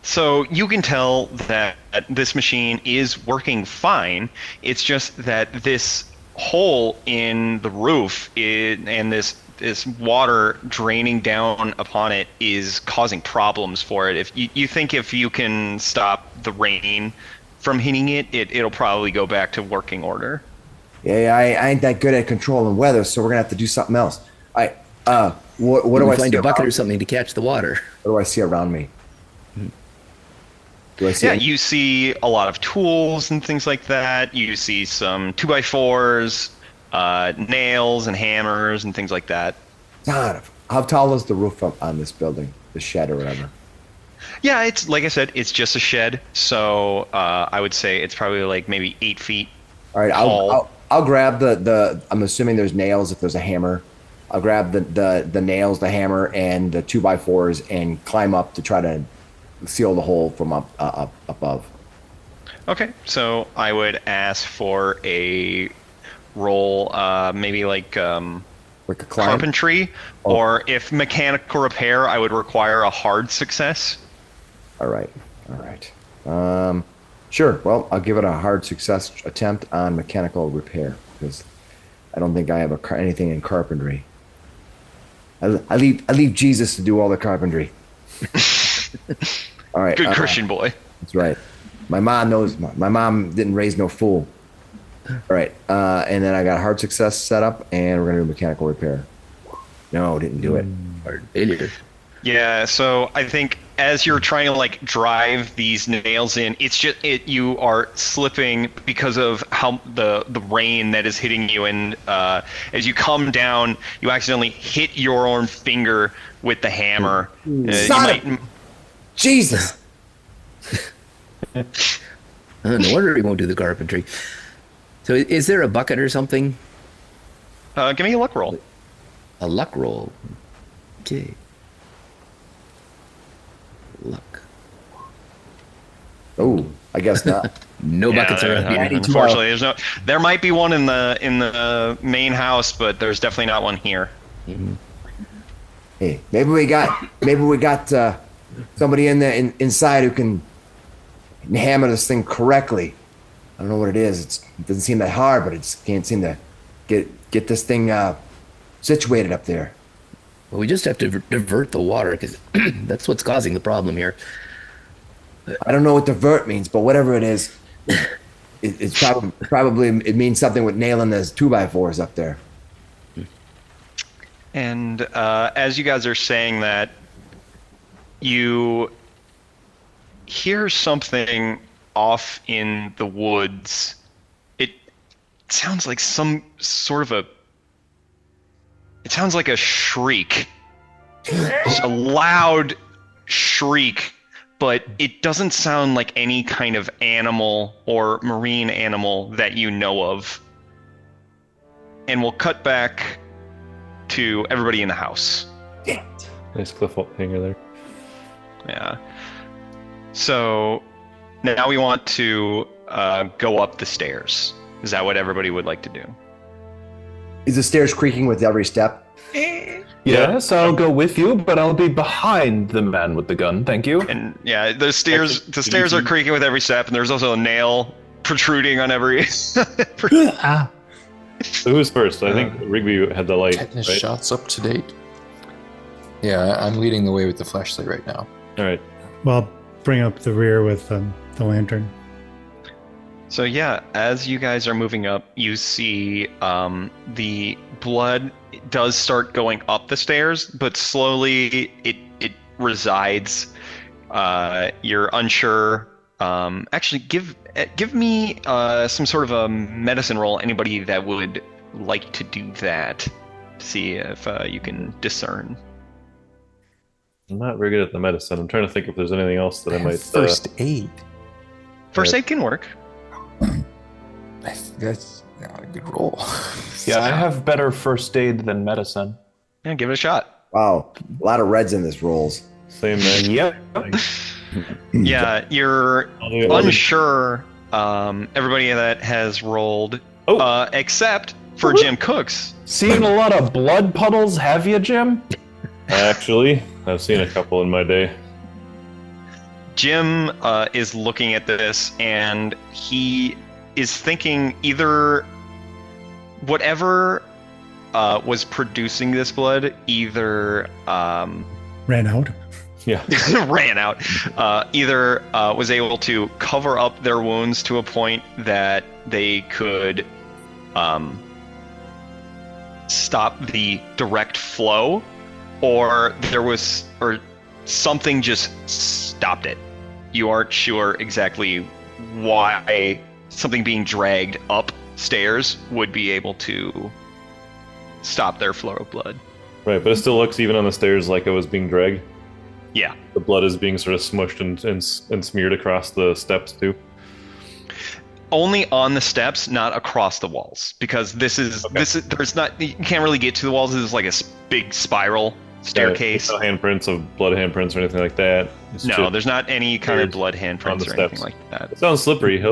So you can tell that this machine is working fine. It's just that this hole in the roof and this water draining down upon it is causing problems for it. If you think if you can stop the rain from hitting it, it'll probably go back to working order. Yeah, I ain't that good at controlling weather, so we're gonna have to do something else. What do I Find see a bucket around or something to catch the water. What do I see around me? Do I see? Yeah, you see a lot of tools and things like that. You see some 2x4s, nails and hammers and things like that. God, how tall is the roof on this building, the shed or whatever? Yeah, it's like I said, it's just a shed, so I would say it's probably like maybe 8 feet. All right, I'll grab the. I'm assuming there's nails if there's a hammer. I'll grab the nails, the hammer, and the 2x4s and climb up to try to seal the hole from up above. Okay, so I would ask for a roll, maybe like Like a climb? carpentry, Oh. or if mechanical repair, I would require a hard success. All right. Sure. Well, I'll give it a hard success attempt on mechanical repair because I don't think I have anything in carpentry. I leave Jesus to do all the carpentry. All right. Good Christian boy. That's right. My mom knows. My mom didn't raise no fool. All right. And then I got a hard success set up, and we're gonna do mechanical repair. No, didn't do it. Hard failure. Yeah, so I think as you're trying to like drive these nails in, you are slipping because of how the rain that is hitting you, and as you come down, you accidentally hit your own finger with the hammer. Jesus. No wonder he won't do the carpentry. So is there a bucket or something? Give me a luck roll. A luck roll. Okay. Luck. Oh, I guess not. No buckets Yeah, around here. unfortunately, there's no. There might be one in the main house, but there's definitely not one here. Hey, maybe we got somebody inside who can hammer this thing correctly. I don't know what it is. It doesn't seem that hard, but it just can't seem to get this thing situated up there. Well, we just have to divert the water because that's what's causing the problem here. I don't know what divert means, but whatever it is, it's probably it means something with nailing those 2x4s up there. And as you guys are saying that, you hear something off in the woods. It sounds like some sort of it sounds like a shriek. It's a loud shriek, but it doesn't sound like any kind of animal or marine animal that you know of. And we'll cut back to everybody in the house. Nice cliffhanger there. Yeah. So now we want to go up the stairs. Is that what everybody would like to do? Is the stairs creaking with every step? Yes, I'll go with you, but I'll be behind the man with the gun. Thank you. And yeah, the stairs are creaking with every step, and there's also a nail protruding on every. Ah, So who's first? I think Rigby had the light, Tetanus right? shots up to date. Yeah, I'm leading the way with the flashlight right now. All right. well, bring up the rear with the lantern. So yeah, as you guys are moving up, you see the blood does start going up the stairs, but slowly it resides. You're unsure. Actually, give me some sort of a medicine roll. Anybody that would like to do that, to see if you can discern. I'm not very good at the medicine. I'm trying to think if there's anything else that I might. First aid. First aid can work. That's not a good roll. Yeah, I have better first aid than medicine. Yeah, give it a shot. Wow, a lot of reds in this rolls. Same man. Yep. Yeah, you're I'll do- unsure. Everybody that has rolled, Oh. except for Jim Cooks. Seen a lot of blood puddles, have you, Jim? Actually, I've seen a couple in my day. Jim is looking at this, and he is thinking either whatever was producing this blood either Ran out. Yeah. ran out, either was able to cover up their wounds to a point that they could stop the direct flow, or something just stopped it. You aren't sure exactly why something being dragged upstairs would be able to stop their flow of blood. Right, but it still looks even on the stairs like it was being dragged. Yeah. The blood is being sort of smushed and smeared across the steps too. Only on the steps, not across the walls, because this is there's not, you can't really get to the walls. This is like a big spiral staircase. No handprints of blood handprints or anything like that. It's No, just- there's not any kind of Stairs blood on handprints the or anything steps. like that. It sounds slippery. He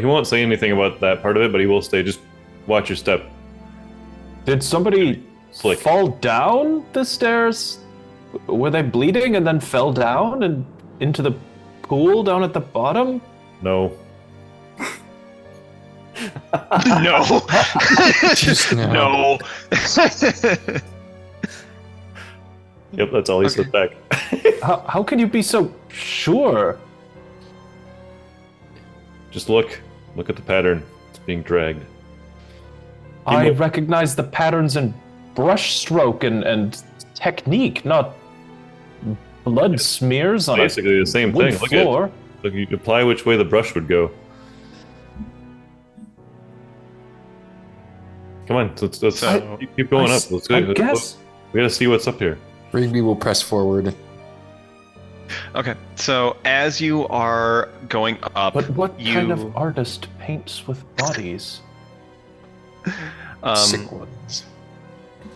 won't say anything about that part of it, but he will say, just watch your step. Did somebody Slick. fall down the stairs? Were they bleeding and then fell down and into the pool down at the bottom? No. No. Just no. No. Yep, that's all he said back. How can you be so sure? Just look at the pattern. It's being dragged. I recognize the patterns in brush stroke and technique, not blood smears on Basically the same a wood thing. Look floor. Look, you apply which way the brush would go. Come on, let's keep going up. Let's go. I guess. We gotta see what's up here. Rigby will press forward. Okay, so as you are going up, But what you kind of artist paints with bodies? Sick ones.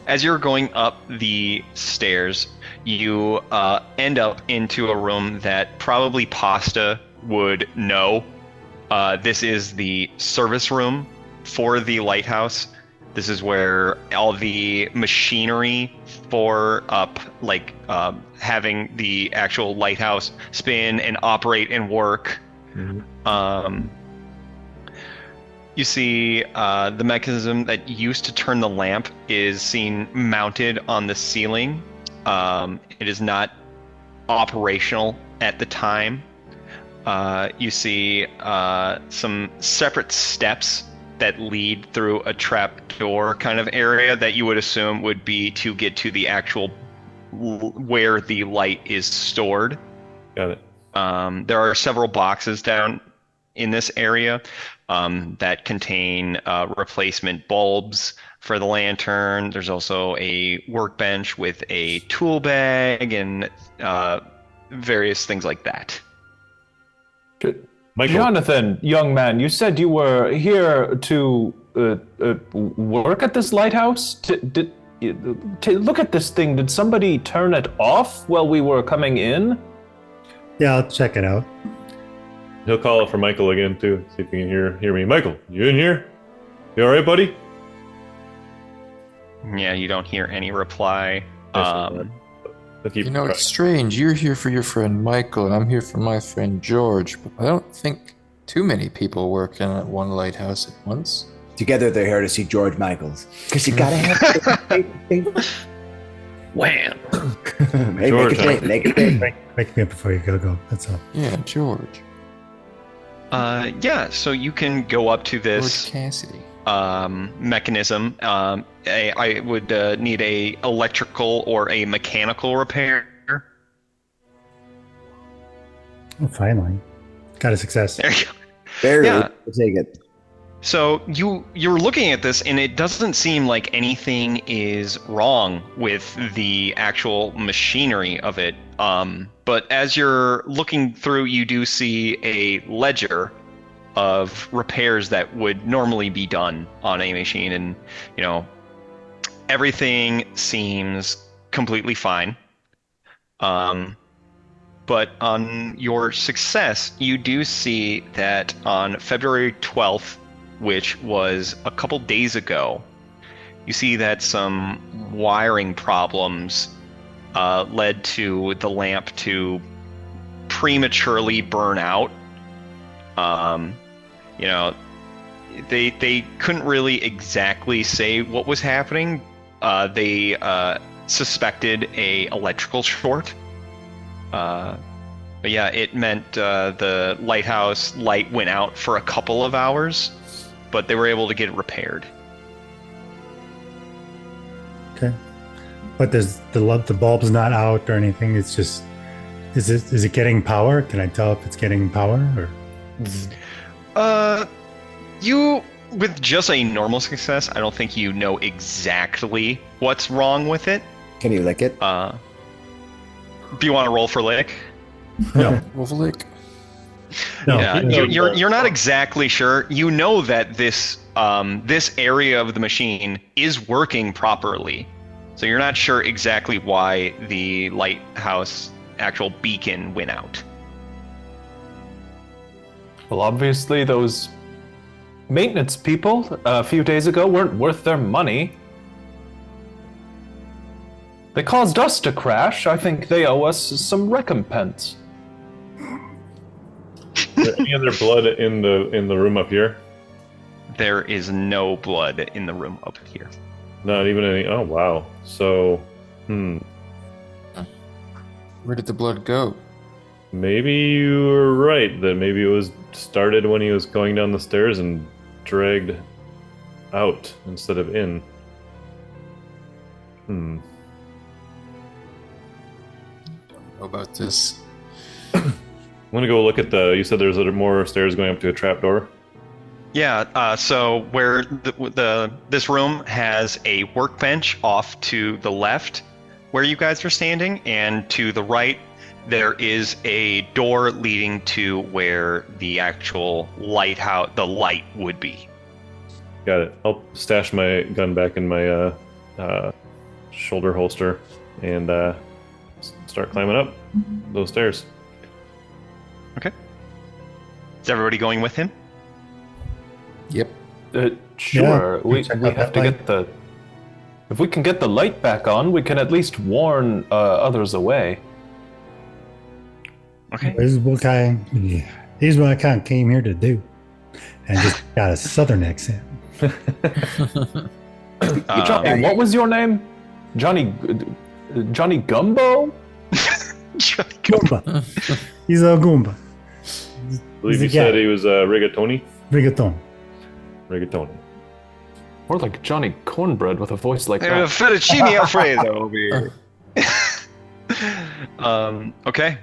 as you're going up the stairs, you end up into a room that probably Pasta would know. This is the service room for the lighthouse. This is where all the machinery for having the actual lighthouse spin and operate and work. Mm-hmm. You see the mechanism that used to turn the lamp is seen mounted on the ceiling. It is not operational at the time. You see some separate steps that lead through a trap door kind of area that you would assume would be to get to the actual where the light is stored. Got it. There are several boxes down in this area that contain replacement bulbs for the lantern. There's also a workbench with a tool bag and various things like that. Michael. Jonathan, young man, you said you were here to work at this lighthouse? To look at this thing. Did somebody turn it off while we were coming in? Yeah, I'll check it out. He'll call out for Michael again too. See if he can hear me. Michael, you in here? You all right, buddy? Yeah, you don't hear any reply. I'll keep You know, trying. it's strange. You're here for your friend Michael, and I'm here for my friend George. But I don't think too many people work in at one lighthouse at once. Together they're here to see George Michaels. Because you gotta have Wham! Hey, George, make it clean. Make it clean. Wake me up before you go. That's all. Yeah, George. Yeah, so you can go up to George this Cassidy. mechanism. I would need a electrical or a mechanical repair. Oh, finally. Got a success. There you go. Barely. Yeah. We'll take it. So you're looking at this, and it doesn't seem like anything is wrong with the actual machinery of it. But as you're looking through, you do see a ledger of repairs that would normally be done on a machine, and everything seems completely fine. But on your success, you do see that on February 12th, which was a couple days ago, you see that some wiring problems led to the lamp to prematurely burn out. They couldn't really exactly say what was happening. They suspected a electrical short. But yeah, it meant the lighthouse light went out for a couple of hours, but they were able to get it repaired. Okay. But the bulb's not out or anything. It's just, is it getting power? Can I tell if it's getting power or? You, with just a normal success, I don't think you know exactly what's wrong with it. Can you lick it? Do you want to roll for lick? No. Wolflick. No. Yeah, you're not exactly sure. You know that this area of the machine is working properly. So you're not sure exactly why the lighthouse actual beacon went out. Well, obviously those maintenance people a few days ago weren't worth their money. They caused us to crash. I think they owe us some recompense. Is there any other blood in the room up here? There is no blood in the room up here. Not even any. Oh wow. So, Where did the blood go? maybe you were right that maybe it was started when he was going down the stairs and dragged out instead of in. Don't know about this. I'm gonna go look at the. You said there's more stairs going up to a trapdoor. Yeah, so where this room has a workbench off to the left where you guys are standing, and to the right there is a door leading to where the actual lighthouse, the light would be. Got it. I'll stash my gun back in my shoulder holster and start climbing up those stairs. Okay. Is everybody going with him? Yep. Sure. Yeah, we check we out have that to light. get the. If we can get the light back on, we can at least warn others away. Okay. This is what I kind of came here to do, and just got a southern accent. Johnny, what was your name? Johnny Gumbo? Goomba. He's a Goomba. I believe He's you a said guy. he was rigatoni. Reggaeton. Rigatoni. Or like Johnny Cornbread with a voice like that. Fettuccine Alfredo over here. Okay.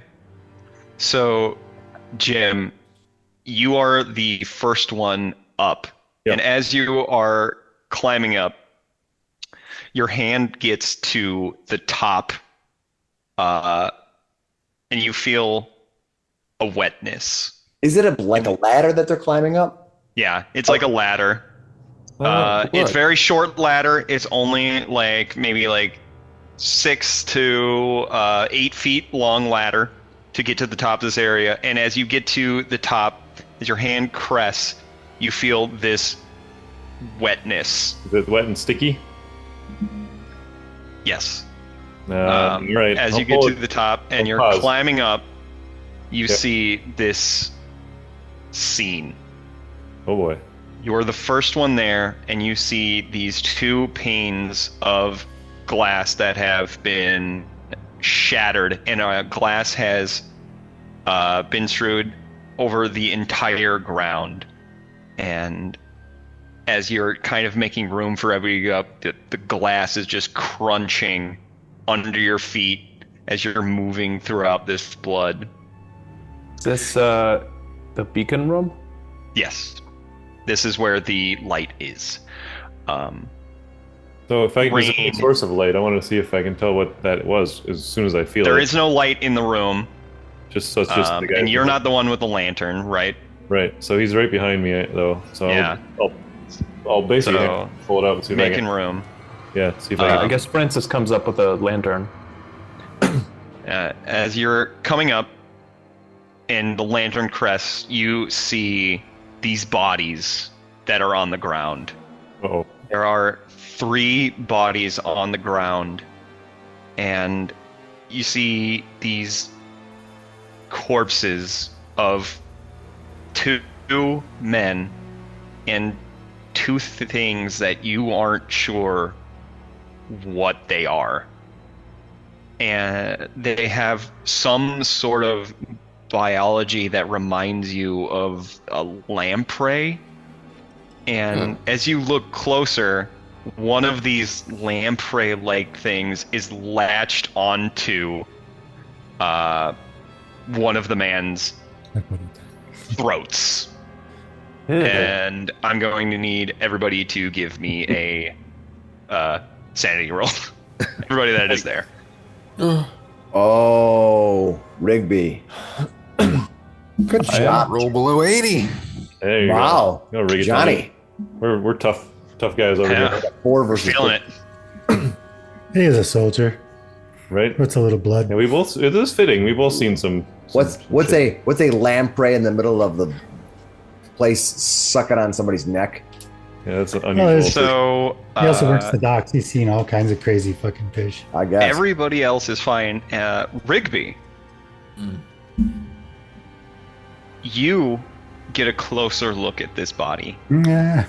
So, Jim, you are the first one up. Yep. And as you are climbing up, your hand gets to the top, and you feel a wetness. Is it like a ladder that they're climbing up? Yeah, it's like a ladder. It's very short ladder. It's only maybe 6 to 8 feet long ladder to get to the top of this area. And as you get to the top, as your hand crests, you feel this wetness. Is it wet and sticky? Yes. Right. As I'll you get pull to it. the top and I'll you're pause. climbing up, you Yep. see this scene. Oh boy. You're the first one there, and you see these 2 panes of glass that have been shattered, and glass has been strewed over the entire ground. And as you're kind of making room for everybody up, the glass is just crunching under your feet as you're moving throughout this blood. Is this the beacon room? Yes. This is where the light is. So if I was Rain. a source of light, I want to see if I can tell what that was as soon as I feel There it. is no light in the room, Just so it's just the guy. and you're not the one with the lantern, right? Right. So he's right behind me though. So Yeah. I'll basically So, pull it up and see if I Making can. room. Yeah. See if I I can. guess Francis comes up with a lantern. As you're coming up and the lantern crests, you see these bodies that are on the ground. Uh-oh. There are 3 bodies on the ground, and you see these corpses of 2 men and 2 things that you aren't sure what they are. And they have some sort of biology that reminds you of a lamprey. And as you look closer, one of these lamprey-like things is latched onto one of the man's throats. And I'm going to need everybody to give me a sanity roll. Everybody that is there. Oh, Rigby. Good job. Roll below 80. There you Wow. go. Rig it, Johnny. We're tough guys over Yeah. here. 4 versus Feeling it. He is a soldier. right? What's a little blood? Yeah, we both. It is fitting. We've all seen some. What's a lamprey in the middle of the place sucking on somebody's neck? Yeah, that's Well, unusual. So He also works the docks. He's seen all kinds of crazy fucking fish. I guess. everybody else is fine. Rigby, you get a closer look at this body, Yeah.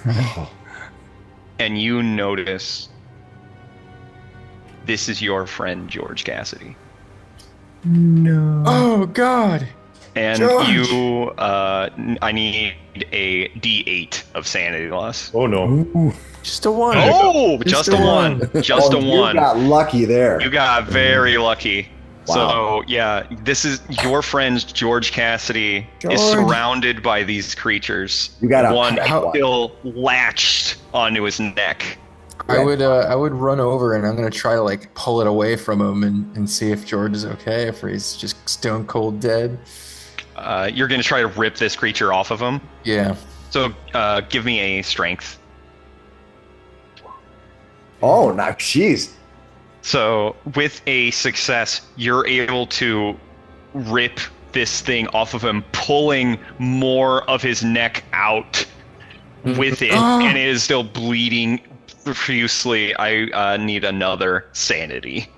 and you notice this is your friend George Cassidy. No. Oh God. And George! you, I need a D8 of sanity loss. Oh no! Ooh. Just a one. Oh, just a one. Just a You one. got lucky there. You got very lucky. Wow. So, yeah, this is your friend George Cassidy is George. surrounded by these creatures. You got a- one how- still latched onto his neck. I would run over and I'm gonna try to like pull it away from him and see if George is okay, if he's just stone cold dead. You're going to try to rip this creature off of him. Yeah. So, give me a strength. Oh, now, jeez. So, with a success, you're able to rip this thing off of him, pulling more of his neck out with it, and it is still bleeding profusely. I need another sanity.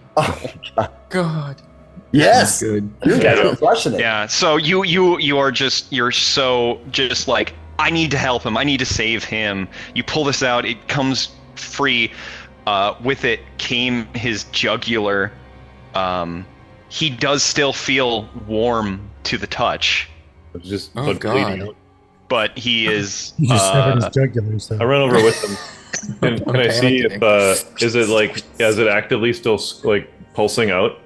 God. Yes. Good. You guys are crushing it. Yeah. So you're so just like, I need to help him. I need to save him. You pull this out. It comes free. With it came his jugular. He does still feel warm to the touch, It's just Oh, blood bleeding God. out. but he is. He just severed his jugular. So. I run over with him. Can I see if is it actively still like pulsing out?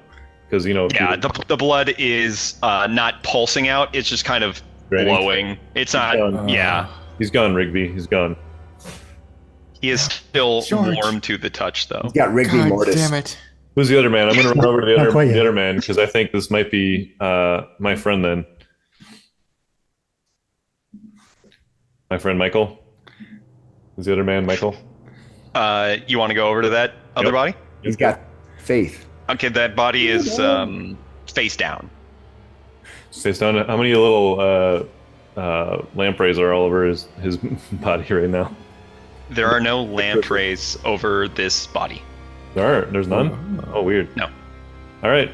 Because Yeah, the blood is not pulsing out. It's just kind of Draining. glowing. It's not. gone. Yeah, he's gone, Rigby. He's gone. he is still George. warm to the touch, though. You got Rigby God Mortis. damn it. Who's the other man? I'm gonna run over to the Not quite yet. other man because I think this might be my friend then. My friend Michael. Is the other man Michael? You want to go over to that other Yep. body? He's got faith. Okay, that body is face down. Face down. How many little lampreys are all over his body right now? There are no lampreys over this body. There's none. Oh, weird. No. All right.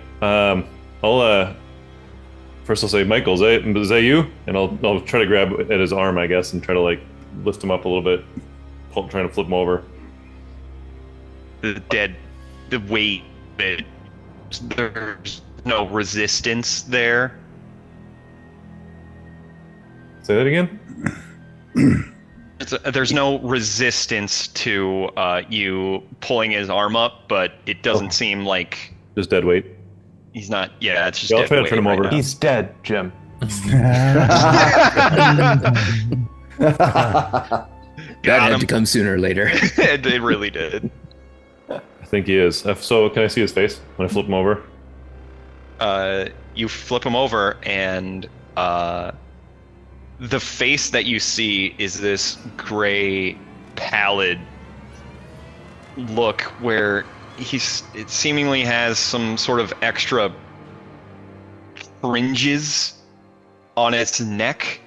I'll first I'll say, Michael, is that you? And I'll try to grab at his arm, I guess, and try to like lift him up a little bit, trying to flip him over. The weight, there's no resistance there. Say that again. There's no resistance to you pulling his arm up, but it doesn't seem like Just dead weight. he's not. Yeah, it's just. Yeah, I'll dead try to weight turn him right over. now. He's dead, Jim. That Got had him. to come sooner or later. It really did. I think he is. So can I see his face when I flip him over? You flip him over, and the face that you see is this gray, pallid look where it seemingly has some sort of extra fringes on its neck,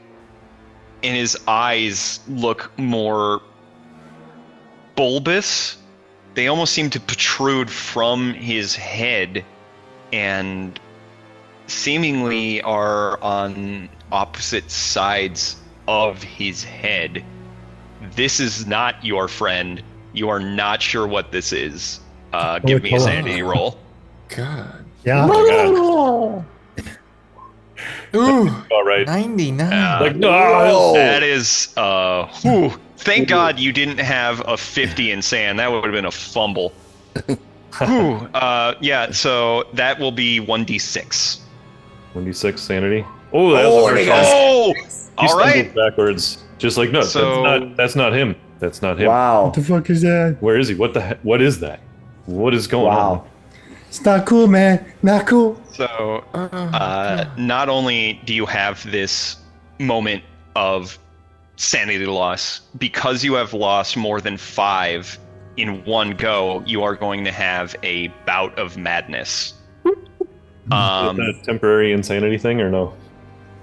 and his eyes look more bulbous. They almost seem to protrude from his head and seemingly are on opposite sides of his head. This is not your friend. You are not sure what this is. Give me a sanity roll. God. Yeah. Oh, God. Ooh. All right. 99. Like no. That is, whew. Thank God you didn't have a 50 in sand. That would have been a fumble. Whew. Yeah, so that will be 1d6. 1d6 sanity. Oh, that was a Oh! He All stumbled right. backwards. Just like no, So- that's not him. That's not him. Wow. What the fuck is that? Where is he? What the heck? What is that? What is going on? Wow. It's not cool, man. Not cool. So, not only do you have this moment of sanity loss, because you have lost more than 5, in one go, you are going to have a bout of madness. Is that a temporary insanity thing or no?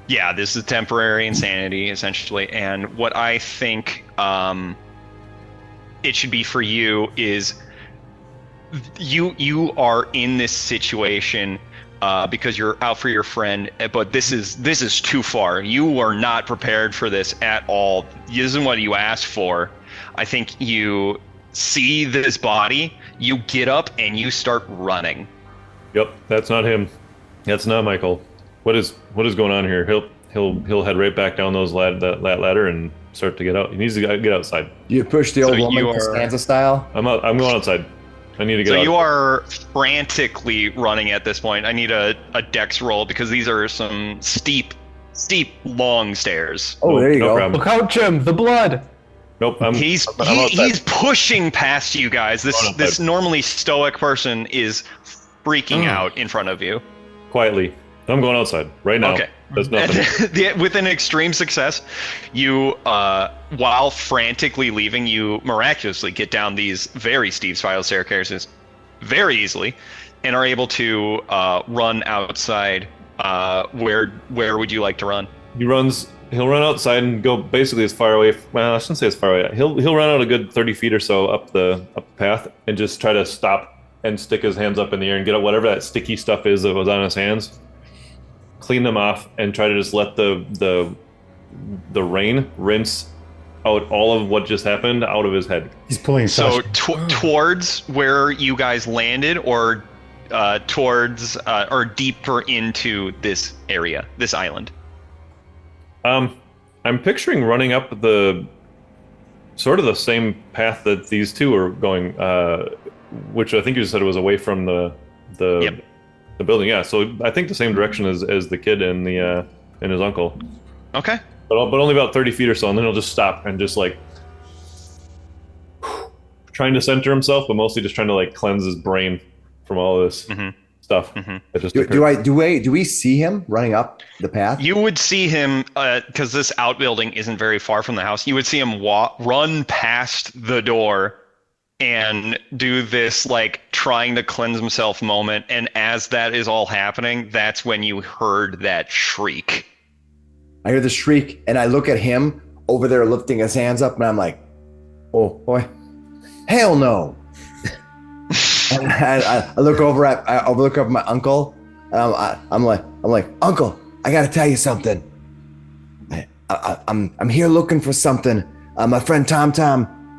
Yeah, this is temporary insanity, essentially. And what I think it should be for you is you are in this situation because you're out for your friend, but this is too far. You are not prepared for this at all. This isn't what you asked for. I think you see this body, you get up and you start running. Yep, that's not him. That's not Michael. What is going on here? He'll head right back down that ladder and start to get out. He needs to get outside. You push the old woman Costanza style. I'm going outside. I need to get out. So you are frantically running at this point. I need a dex roll because these are some steep, long stairs. Oh, there you go. Problem. Look out, Jim! The blood. Nope. He's pushing past you guys. This normally stoic person is freaking out in front of you. Quietly. I'm going outside right now. Okay. That's nothing. With an extreme success, you, while frantically leaving, you miraculously get down these very steep spiral staircases very easily, and are able to run outside. Where would you like to run? He'll run outside and go basically as far away. Well, I shouldn't say as far away. He'll run out a good 30 feet or so up the path and just try to stop and stick his hands up in the air and get out whatever that sticky stuff is that was on his hands. Clean them off and try to just let the rain rinse out all of what just happened out of his head. He's pulling. So towards where you guys landed, or towards or deeper into this area, this island. I'm picturing running up the sort of the same path that these two are going, which I think you said it was away from the building. Yeah, so I think the same direction as the kid and his uncle. Okay. But only about 30 feet or so, and then he'll just stop and just like trying to center himself, but mostly just trying to like cleanse his brain from all this stuff. That just Do we see him running up the path? You would see him because this outbuilding isn't very far from the house. You would see him run past the door and do this like trying to cleanse himself moment. And as that is all happening, that's when you heard that shriek. I hear the shriek, and I look at him over there lifting his hands up, and I'm like, "Oh boy, hell no!" And I look over at my uncle. I'm like, "Uncle, I gotta tell you something. I'm here looking for something. My friend Tom,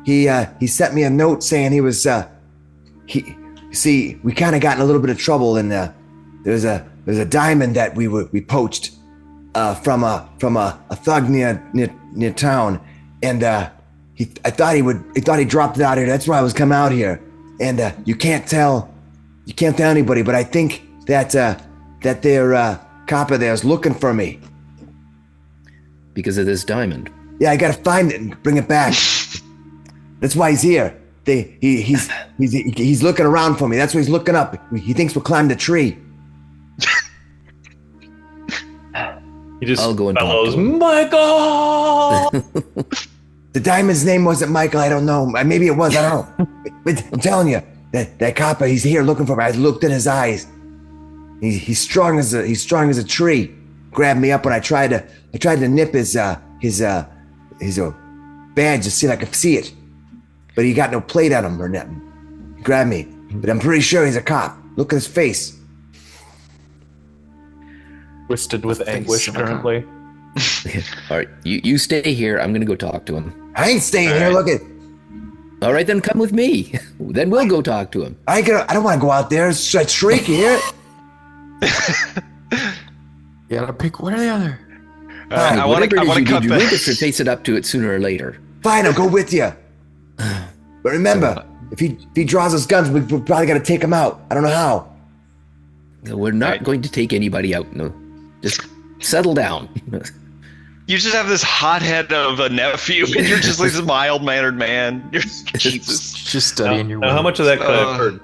he sent me a note saying he was we kind of got in a little bit of trouble, and there's a diamond that we poached from a thug near town, and I thought he dropped it out here. That's why I was coming out here, and you can't tell anybody, but I think that their copper there is looking for me Because of this diamond. Yeah, I gotta find it and bring it back. That's why he's here. He's looking around for me. That's why he's looking up. He thinks we'll climb the tree. He just I'll go and bellows, talk to him. Michael! The diamond's name wasn't Michael. I don't know. Maybe it was. I don't know. But I'm telling you, that copper, he's here looking for me. I looked in his eyes. He's strong as a tree. Grabbed me up when I tried to nip his badge to see if I could see it, but he got no plate on him or nothing. He grabbed me, but I'm pretty sure he's a cop. Look at his face. Twisted with anguish currently. All right, you stay here. I'm gonna go talk to him. I ain't staying here. Look at. All right, then come with me. Then we'll go talk to him. I don't want to go out there. It's a shriek here. You gotta pick one or the other. I want to cut you the. will get to face it up to it sooner or later. Fine, I'll go with you. But remember, if he draws his guns, we're probably got to take him out. I don't know how. No, we're not going to take anybody out. No, just settle down. You just have this hothead of a nephew, and you're just like this mild-mannered man. You're Jesus. Just studying your Now, how much of that could I have heard?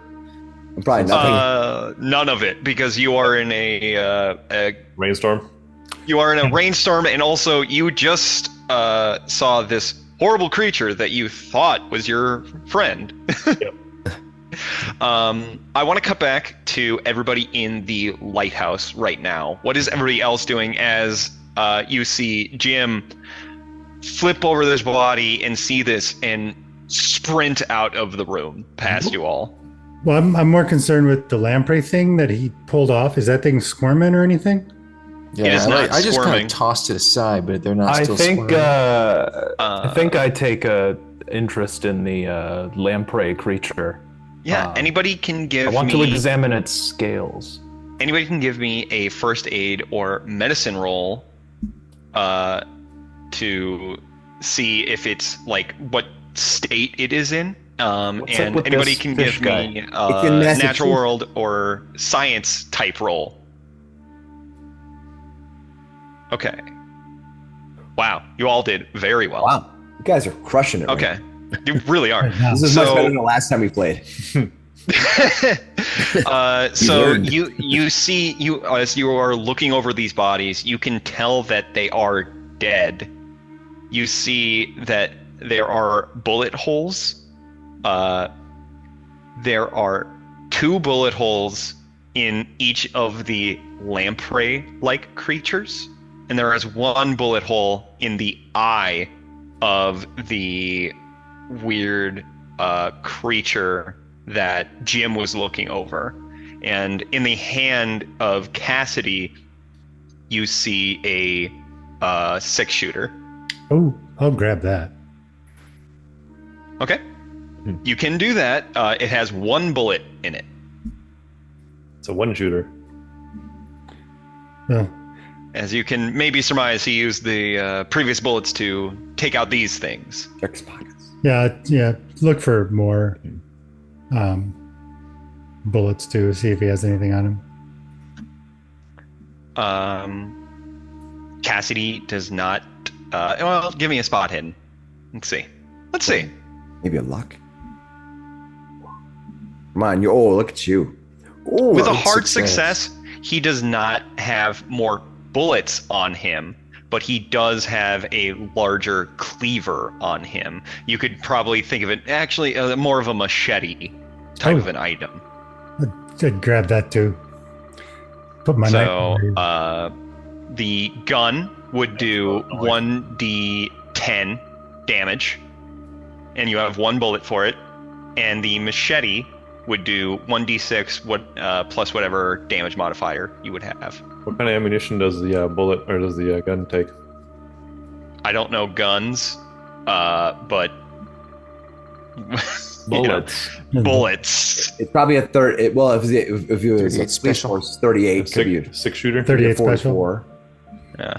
Probably nothing. None of it, because you are in a Rainstorm? you are in a rainstorm, and also you just saw this horrible creature that you thought was your friend. Yep. I want to cut back to everybody in the lighthouse right now. What is everybody else doing as you see Jim flip over this body and see this and sprint out of the room past you all? Well, I'm more concerned with the lamprey thing that he pulled off. Is that thing squirming or anything? Yeah, It is not I just kind squirming. of tossed it aside, but they're not I still think squirming. I think I take a interest in the lamprey creature. Yeah, anybody can give I want to me examine its scales. anybody can give me a first aid or medicine roll to see if it's like what state it is in. What's up And with anybody this can fish give guy? me It's in natural Massachusetts. world or science type roll. Okay. Wow, you all did very well. Wow, you guys are crushing it. right Okay, you really are. Right now. This is So- much better than the last time we played. So learned. you see as you are looking over these bodies, you can tell that they are dead. You see that there are bullet holes. There are 2 bullet holes in each of the lamprey-like creatures, and there is 1 bullet hole in the eye of the weird creature that Jim was looking over. And in the hand of Cassidy, you see a 6-shooter. Oh, I'll grab that. Okay. You can do that. It has 1 bullet in it. It's a one-shooter. Oh, As you can maybe surmise, he used the previous bullets to take out these things. Check his pockets. yeah. Look for more bullets too. See if he has anything on him. Cassidy does not. Well, give me a spot hidden. Let's see. Maybe a luck. Come on, you. Oh, look at you. Oh, With a good hard success, he does not have more bullets on him, but he does have a larger cleaver on him. You could probably think of it actually more of a machete type of an item. I'd grab that too. Put my So knife. the gun would do 1d10 damage, and you have 1 bullet for it. And the machete would do 1d6 plus whatever damage modifier you would have. What kind of ammunition does the bullet or does the gun take? I don't know guns, but Bullets. bullets. It's probably a third. Well, if you was 38 a police special. force, 38 could be a 6-shooter. 38 special. 44. Yeah.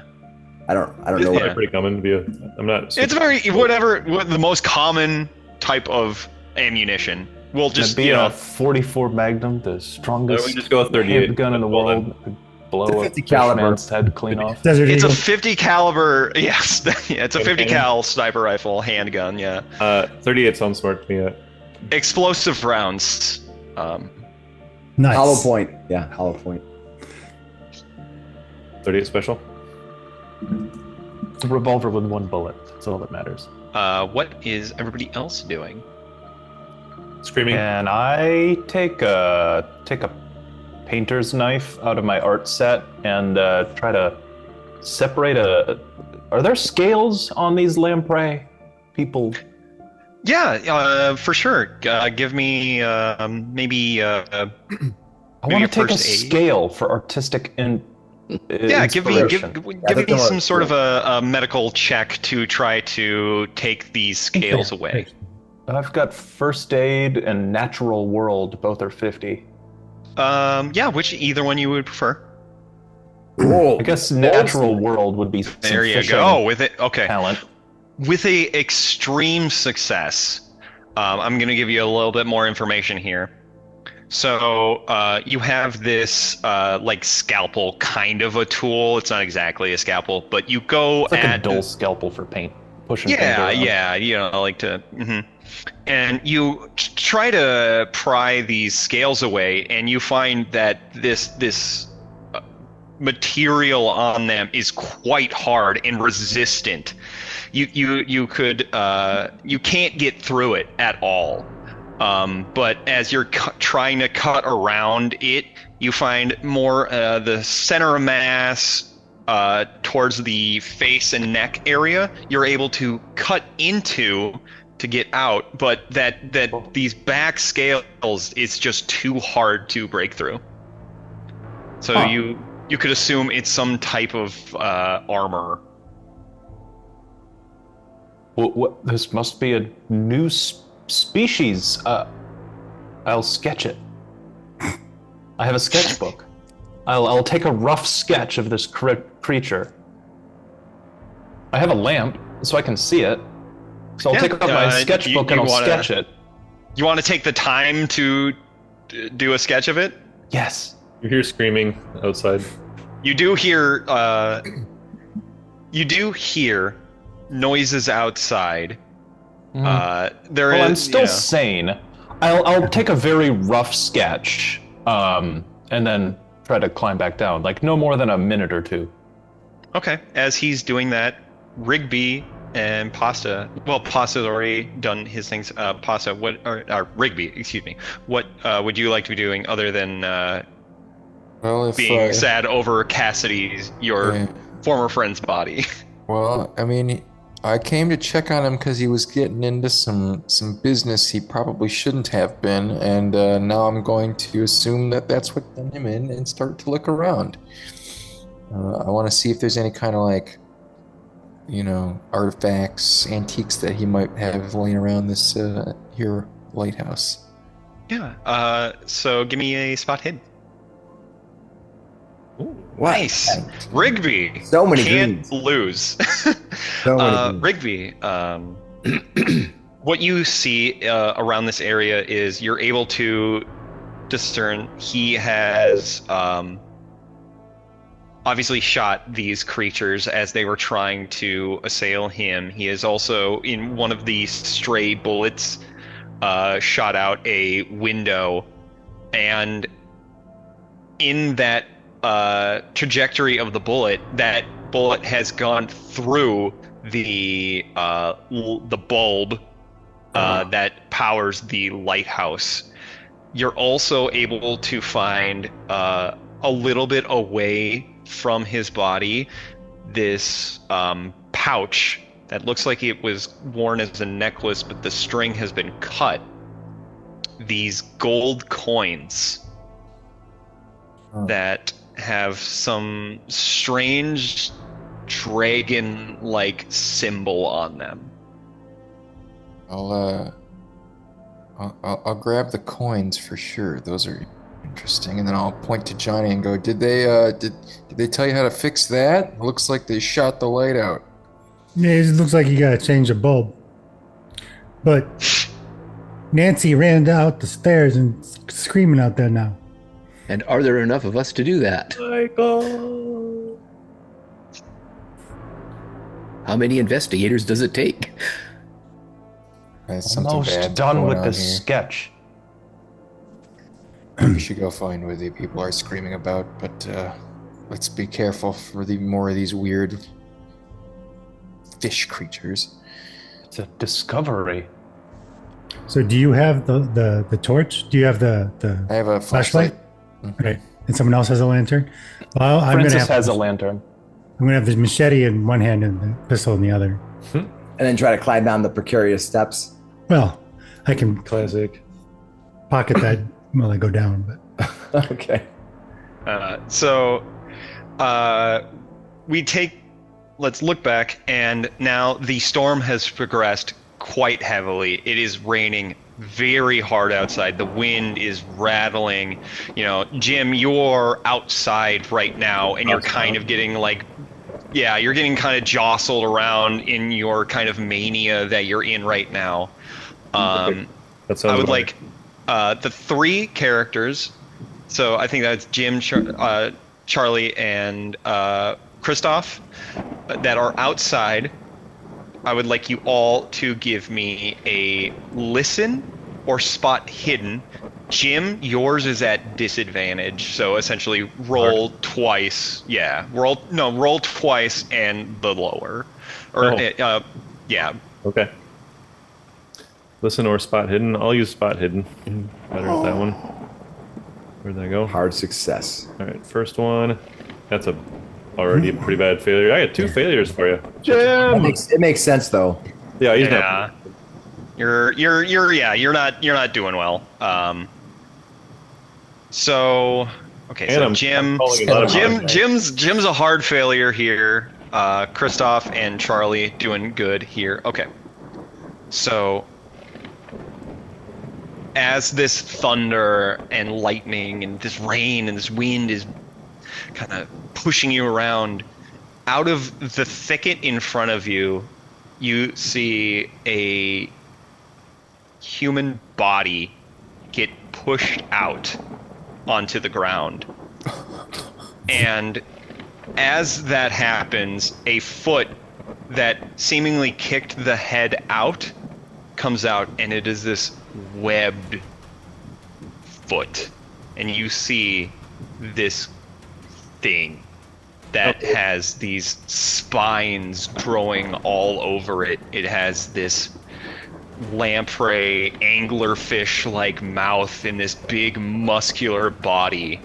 I don't know. Yeah. What, Pretty common to be a. I'm not. It's the most common type of ammunition. We'll Just just be a 44 Magnum, the strongest we just go with 38. handgun in the Well, world. Blow It's a a 50 fish caliber. man's head clean off. Desert It's a Eagle. 50 caliber. Yes, yeah, it's a 50 Okay. cal sniper rifle handgun. Yeah, 38 sounds smart to me. explosive rounds. Nice. hollow point. Yeah, hollow point. 38 special. A revolver with 1 bullet. That's all that matters. What is everybody else doing? Screaming. And I take a painter's knife out of my art set and try to separate Are there scales on these lamprey people? Yeah, for sure. Give me maybe. I Maybe want a to take a first aid? scale for artistic Yeah, give me inspiration. give me some sort of a medical check to try to take these scales away. I've got first aid and natural world. Both are 50. Yeah, which either one you would prefer? Oh, I guess natural world would be some There you fishing go with it. Okay, talent. with a extreme success, I'm going to give you a little bit more information here. So you have this like scalpel kind of a tool. It's not exactly a scalpel, but you go It's like at a dull scalpel for paint. Pushing paint yeah, around. yeah, you know, like to, and you try to pry these scales away, and you find that this material on them is quite hard and resistant you could you can't get through it at all. But as you're trying to cut around it, you find more the center of mass towards the face and neck area. You're able to cut into to get out, but that these back scales, it's just too hard to break through. So you could assume it's some type of armor. What? This must be a new species. I'll sketch it. I have a sketchbook. I'll take a rough sketch of this creature. I have a lamp, so I can see it. So I'll take out my sketchbook and I'll sketch it. You want to take the time to do a sketch of it? Yes. You hear screaming outside. You do hear noises outside. I'm still sane. I'll take a very rough sketch, and then try to climb back down. Like no more than a minute or two. Okay. As he's doing that, Rigby and Pasta. Well, Pasta's already done his things. Pasta, or Rigby, excuse me. What would you like to be doing other than being sad over Cassidy's, your former friend's body? Well, I mean, I came to check on him because he was getting into some business he probably shouldn't have been, and now I'm going to assume that that's what done him in and start to look around. I want to see if there's any kind of like, artifacts, antiques that he might have laying around this here lighthouse. Yeah. So give me a spot hidden. Nice. Rigby. So many can't greens. lose. So many greens. Rigby, what you see around this area is you're able to discern he has obviously shot these creatures as they were trying to assail him. He is also, in one of these stray bullets, shot out a window, and in that trajectory of the bullet, that bullet has gone through the bulb that powers the lighthouse. You're also able to find a little bit away from his body this pouch that looks like it was worn as a necklace, but the string has been cut. These gold coins that have some strange dragon-like symbol on them. I'll grab the coins for sure. Those are interesting, and then I'll point to Johnny and go, "Did they tell you how to fix that? It looks like they shot the light out." Yeah, it looks like you gotta change the bulb. But Nancy ran out the stairs and screaming out there now. And are there enough of us to do that? Michael! How many investigators does it take? There's something Almost bad done going with on this here. sketch. We should go find what the people are screaming about, but let's be careful for more of these weird fish creatures. It's a discovery. So do you have the torch? Do you have the I have a flashlight? flashlight. Okay. And someone else has a lantern? Well, Francis has a lantern. I'm gonna have the machete in one hand and the pistol in the other. And then try to climb down the precarious steps. Well, I can Classic. pocket that while I go down, but Okay. Let's look back, and now the storm has progressed quite heavily. It is raining very hard outside. The wind is rattling. Jim, you're outside right now, and you're kind of getting you're getting kind of jostled around in your kind of mania that you're in right now. That sounds I would about like the three characters. So I think that's Jim, Charlie, and Christoph that are outside. I would like you all to give me a listen or spot hidden. Jim, yours is at disadvantage, so essentially roll twice. Yeah, roll twice and the lower. Or Oh. yeah. Okay. Listen or spot hidden. I'll use spot hidden. Better at that one. Where'd that go? Hard success. All right, first one. That's already a pretty bad failure. I got 2 failures for you. It makes sense though. Yeah, he's Yeah. You're not doing well. So okay, And so I'm calling a lot of Jim's a hard failure here. Christoph and Charlie doing good here. Okay. So as this thunder and lightning and this rain and this wind is kind of pushing you around, out of the thicket in front of you, you see a human body get pushed out onto the ground. And as that happens, a foot that seemingly kicked the head out comes out, and it is this webbed foot. And you see this thing that has these spines growing all over it. It has this lamprey, anglerfish-like mouth and this big muscular body.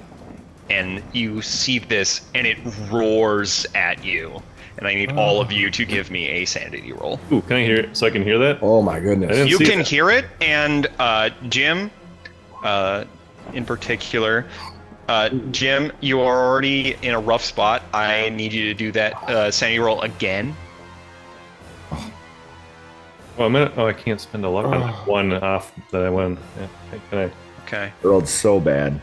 And you see this, and it roars at you. And I need all of you to give me a sanity roll. Ooh, can I hear it so I can hear that? Oh my goodness. I didn't You see can that. hear it, and Jim, in particular, Jim, you are already in a rough spot. I need you to do that sanity roll again. Oh, I can't spend a luck on that one off that I won. Yeah, can I? Okay. Rolled so bad.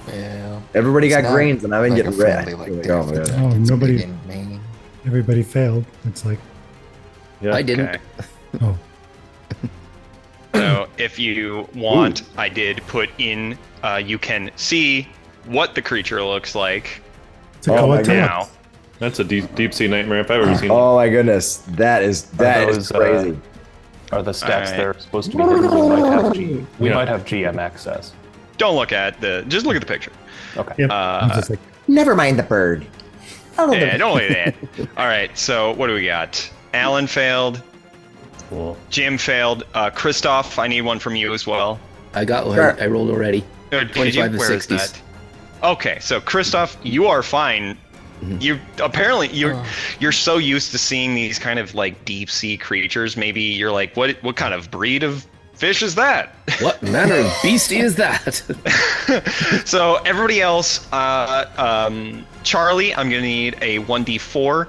Well, Everybody it's got not greens, and I've been like getting a red. friendly like Here we that, go, but yeah. Oh, it's nobody- big in Maine. Everybody failed. It's like, Yeah. I didn't. Okay. oh, So if you want, I did put in. You can see what the creature looks like it's a Oh my cutout. now. That's a deep sea nightmare if I've ever seen Oh my goodness, that is those, crazy. Are the stats Alright. they're supposed to be hidden? We Yeah. might have GM access. Don't look at just look at the picture. Okay. Yep. I'm just like, Never mind the bird. Yeah, don't look at that. All right, so what do we got? Alan failed. Cool. Jim failed. Christoph, I need one from you as well. I got one. Sure. I rolled already. Did 25 to Where is 60s. that? Okay, so Christoph, you are fine. You apparently you're so used to seeing these kind of like deep sea creatures. Maybe you're like, what kind of breed of fish is that? What manner of beastie is that? So everybody else, Charlie, I'm gonna need a 1d4.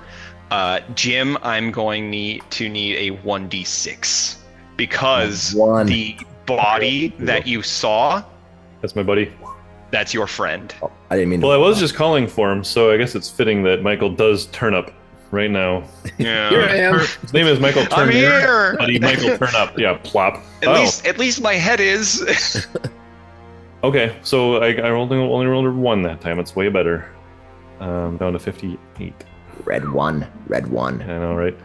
Jim, I'm going to need a 1d6 because One. the body that you saw, That's my buddy. that's your friend. Oh, I didn't mean to. Well, I was just calling for him, so I guess it's fitting that Michael does turn up right now. Yeah. Here I am. His name is Michael Turn. I'm here. Buddy, Michael Turn Up. Yeah, plop. At least my head is. Okay, so I only rolled a 1 that time. It's way better. Down to 58. Red one. I know, right?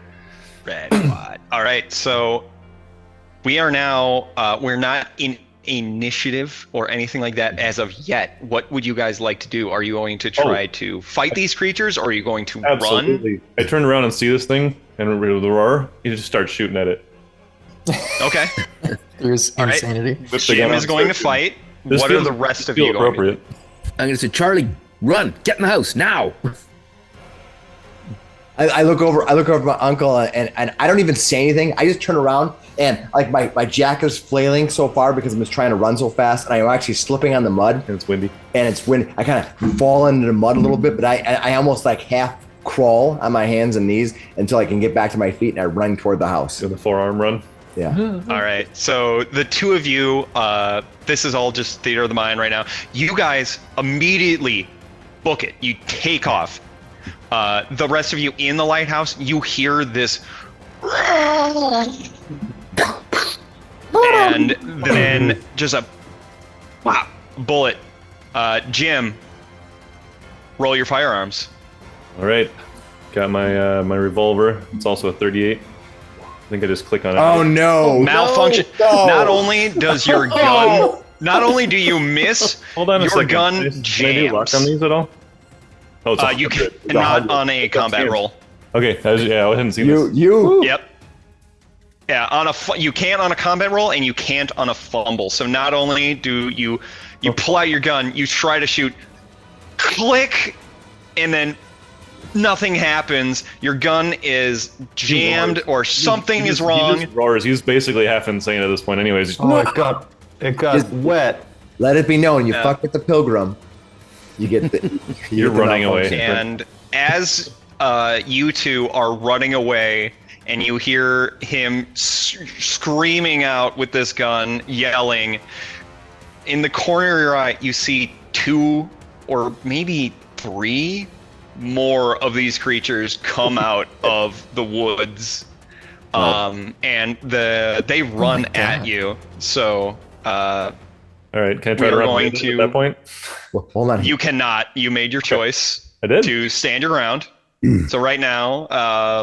Red what? All right, so we are now. We're not in initiative or anything like that as of yet. What would you guys like to do? Are you going to try to fight these creatures, or are you going to run? Absolutely. I turn around and see this thing, and with the roar, you just start shooting at it. Okay. There's All right. insanity. Whip the Jim gun out is and going to start shooting. fight. This What are feels- the rest of feel you going to do? appropriate. I'm gonna say, Charlie, run, get in the house now. I look over at my uncle, and I don't even say anything. I just turn around, and like my jacket is flailing so far because I'm just trying to run so fast, and I'm actually slipping on the mud, And it's windy. and it's when I kind of fall into the mud a little bit, but I almost like half crawl on my hands and knees until I can get back to my feet, and I run toward the house. So the forearm run. Yeah. All right. So the two of you, this is all just theater of the mind right now. You guys immediately book it. You take off. The rest of you in the lighthouse, you hear this, and then just a wow, bullet. Jim, roll your firearms. All right. Got my my revolver. It's also a 38. I think I just click on it. Oh no! Malfunction. No. Not only does your gun, not only do you miss, Hold on a your second. gun Can I do luck jams. on these at all? Oh, it's You 100. cannot on a combat roll. Okay, I hadn't seen this. You. Yep. Yeah, you can't on a combat roll, and you can't on a fumble. So not only do you pull out your gun, you try to shoot, click, and then nothing happens. Your gun is jammed, or something is wrong. He just roars. He's basically half insane at this point, anyways. Oh, it got wet. Let it be known, you fuck with the pilgrim. You get the. You're running away. And as you two are running away, and you hear him screaming out with this gun, yelling, in the corner of your eye, you see 2 or maybe 3 more of these creatures come out of the woods. And they run at you. So all right, can I try we to are run going away to- at that point? Well, hold on. you cannot. You made your choice I did. to stand your ground. So right now,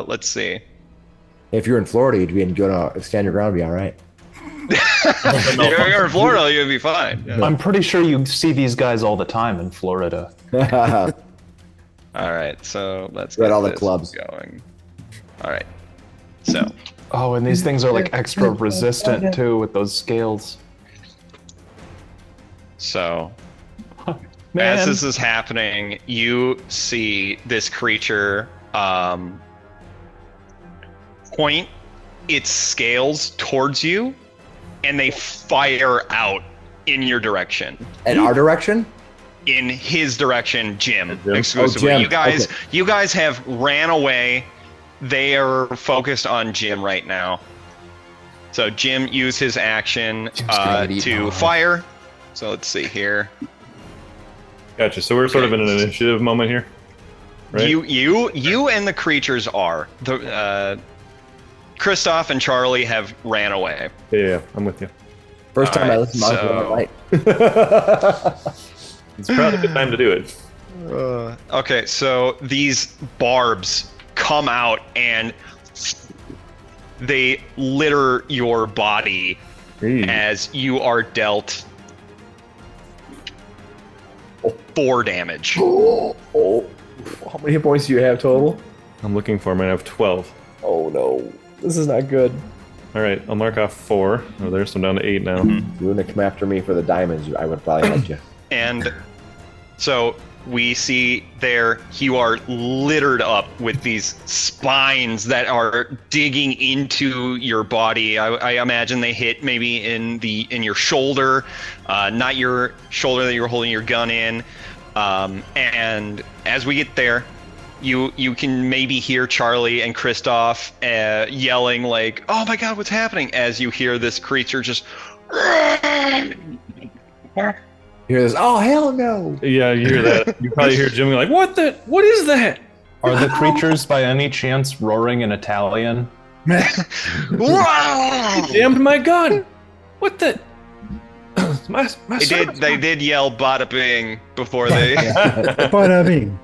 let's see. If you're in Florida, you'd be gonna stand your ground, be all right. You're in Florida, you'd be fine. Yeah. I'm pretty sure you see these guys all the time in Florida. All right, so let's Got get all the this clubs. going. All right, so Oh, and these things are like extra resistant too with those scales. as this is happening, you see this creature point its scales towards you, and they fire out in your direction. In our direction? In his direction, Jim, Jim? exclusively. Oh, Jim. You Okay. guys have ran away. They are focused on Jim right now. So Jim used his action Jim's gonna get eaten to alive. fire. So let's see here. Gotcha. So we're sort of in an initiative moment here, right? You and the creatures are. Kristoff and Charlie have ran away. Yeah, I'm with you. First time I Alright, listened to so- Monster It's probably a good time to do it. Okay, so these barbs come out and they litter your body as you are dealt 4 damage. Oh, how many hit points do you have total? I'm looking for him, and I have 12. Oh no, this is not good. All right, I'll mark off 4. Oh, there's some down to 8 now. If you wouldn't have come after me for the diamonds, I would probably help you. And so we see there you are littered up with these spines that are digging into your body. I imagine they hit maybe in your shoulder, not your shoulder that you're holding your gun in. And as we get there, you can maybe hear Charlie and Kristoff yelling like, "Oh my God, what's happening?" As you hear this creature just. You hear this? Oh hell no! Yeah, you hear that. You probably hear Jimmy like, "What the? What is that?" Are the creatures by any chance roaring in Italian? Jammed my gun. What the? my They did yell "Bada bing" before they. Bada bing.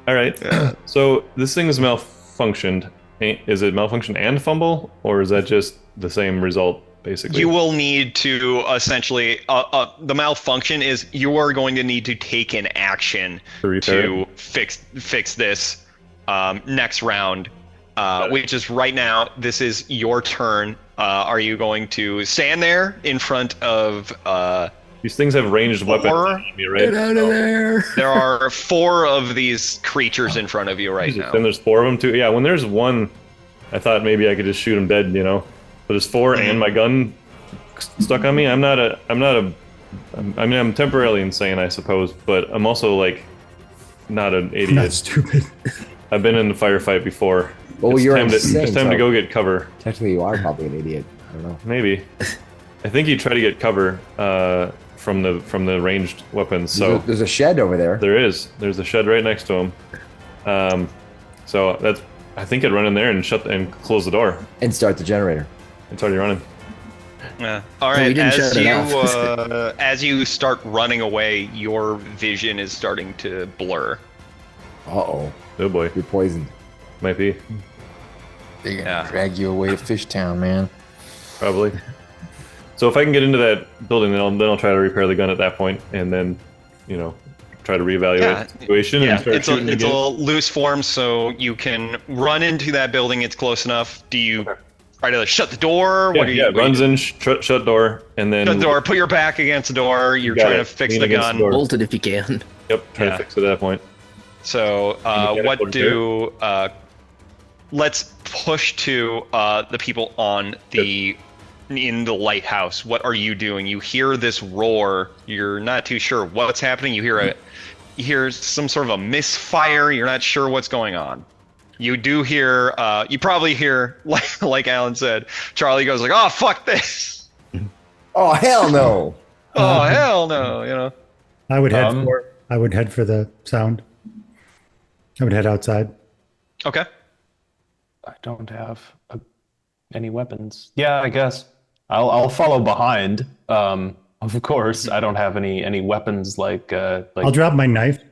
All right. So this thing is malfunctioned. Is it malfunction and fumble, or is that just the same result basically? You will need to essentially. The malfunction is you are going to need to take an action To repair to fix this next round, which is right now. This is your turn. Are you going to stand there in front of? These things have ranged weapons on me, right? Get out of there. There are 4 of these creatures in front of you right now. Then there's 4 of them too. Yeah, when there's one, I thought maybe I could just shoot him dead, you know. But there's 4 and my gun stuck on me. I'm temporarily insane, I suppose, but I'm also like not an idiot. Not stupid. I've been in a firefight before. Well, it's you're time insane, it's time to so- go get cover. Technically, you are probably an idiot. I don't know. Maybe. I think he tried to get cover from the ranged weapons. So There's a shed over there. there's a shed right next to him. So that's I think I'd run in there and close the door. And start the generator. It's already running. Yeah. All we right. didn't As shut it you off. as you start running away, your vision is starting to blur. Uh-oh. Oh boy, You're poisoned. might be They're gonna Yeah. drag you away to Fishtown, man. probably. So if I can get into that building, then I'll try to repair the gun at that point, and then, try to reevaluate the situation and start it's shooting a again. loose form, so you can run into that building. It's close enough. Do you try to shut the door? Runs in, shut door, and then shut the door. Put your back against the door. You're got trying it. to fix Lean the against gun. the door. Bolt it if you can. Yep, try to fix it at that point. So Mechanical let's push to the people on in the lighthouse. What are you doing? You hear this roar. You're not too sure what's happening. You hear some sort of a misfire. You're not sure what's going on. You do hear. You probably hear, like Alan said. Charlie goes like, "Oh fuck this! Oh hell no! Oh hell no!" You know. I would head for the sound. I would head outside. Okay. I don't have any weapons. Yeah, I guess I'll follow behind. Of course, I don't have any weapons like. I'll drop my knife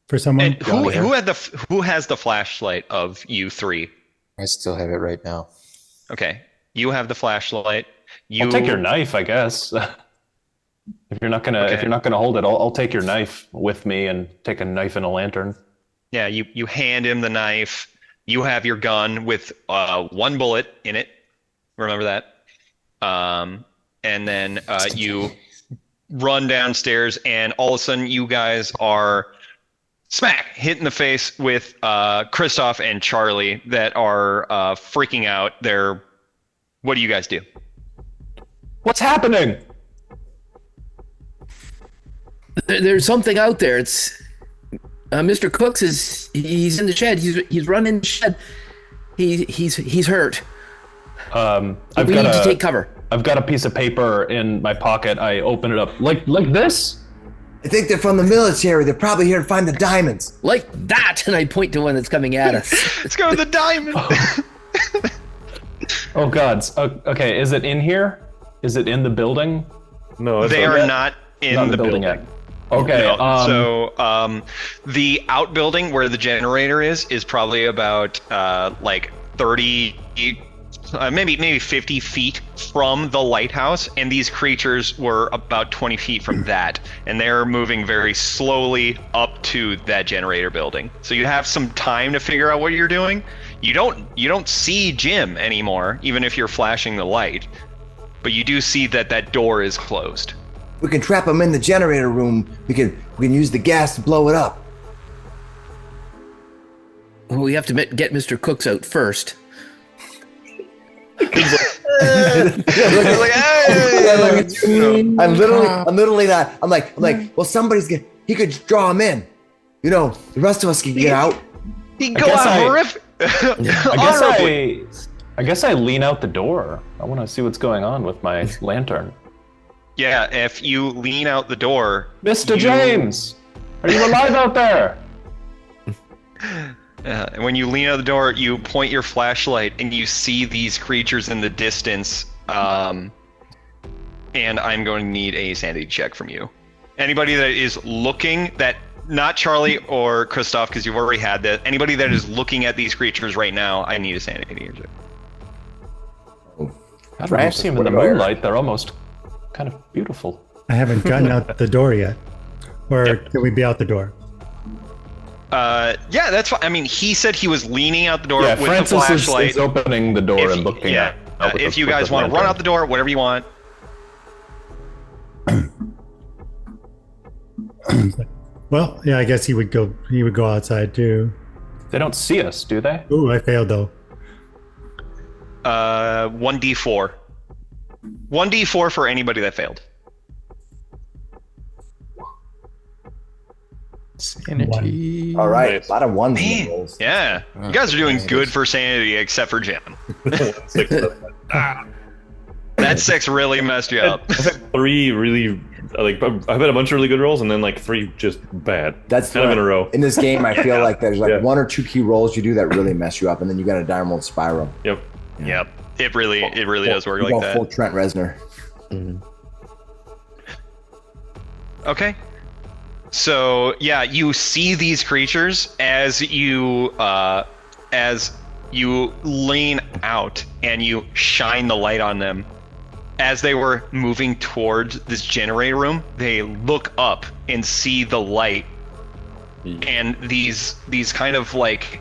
for someone. And who has the flashlight of you three? I still have it right now. Okay, you have the flashlight. I'll take your knife, I guess. If you're not gonna hold it, I'll take your knife with me and take a knife and a lantern. Yeah, you hand him the knife. You have your gun with one bullet in it. Remember that. And then you run downstairs, and all of a sudden you guys are hit in the face with Christoph and Charlie that are freaking out. What do you guys do? What's happening? There's something out there. It's Mr. Cooks he's in the shed. He's run in the shed. He's hurt. We need to take cover. I've got a piece of paper in my pocket. I open it up like this. I think they're from the military. They're probably here to find the diamonds. Like that, and I point to one that's coming at us. Let's go with the diamond. Oh gods. Okay, is it in here? Is it in the building? No, They are not in the building yet. Okay. No. So the outbuilding where the generator is probably about like 30, maybe 50 feet from the lighthouse, and these creatures were about 20 feet from that, and they're moving very slowly up to that generator building. So you have some time to figure out what you're doing. You don't see Jim anymore, even if you're flashing the light, but you do see that door is closed. We can trap them in the generator room. We can use the gas to blow it up. Well, we have to get Mr. Cooks out first. I'm literally not. I'm like, well, he could draw him in. You know, the rest of us can get out. He can go out horrific. I guess I lean out the door. I want to see what's going on with my lantern. Yeah, if you lean out the door, Mr. James, are you alive out there? And when you lean out the door, you point your flashlight and you see these creatures in the distance. And I'm going to need a sanity check from you. Anybody that is looking, not Charlie or Christoph, because you've already had that. Anybody that is looking at these creatures right now, I need a sanity check. I don't know, see them in the moonlight. They're almost kind of beautiful. I haven't gotten out the door yet. Or can we be out the door? Yeah, that's fine. I mean, he said he was leaning out the door with Francis the flashlight. is opening the door and looking at. If you guys want to run out the door, whatever you want. Well, yeah, I guess he would go outside too. They don't see us, do they? Ooh, I failed though. 1d4. 1d4 for anybody that failed. Sanity. All right, Nice. a lot of ones in the Man, rolls. yeah. You guys are doing good for sanity, except for Jim. 6. That 6 really messed you up. I've had 3 really, I've had a bunch of really good rolls, and then 3 just bad. That's kind of in a row. In this game, I feel like there's Yeah. 1 or 2 key rolls you do that really mess you up, and then you got a downward spiral. Yep. Yep. It really does work You like go that. full Trent Reznor. Okay. So yeah, you see these creatures as you lean out and you shine the light on them. As they were moving towards this generator room, they look up and see the light and these kind of like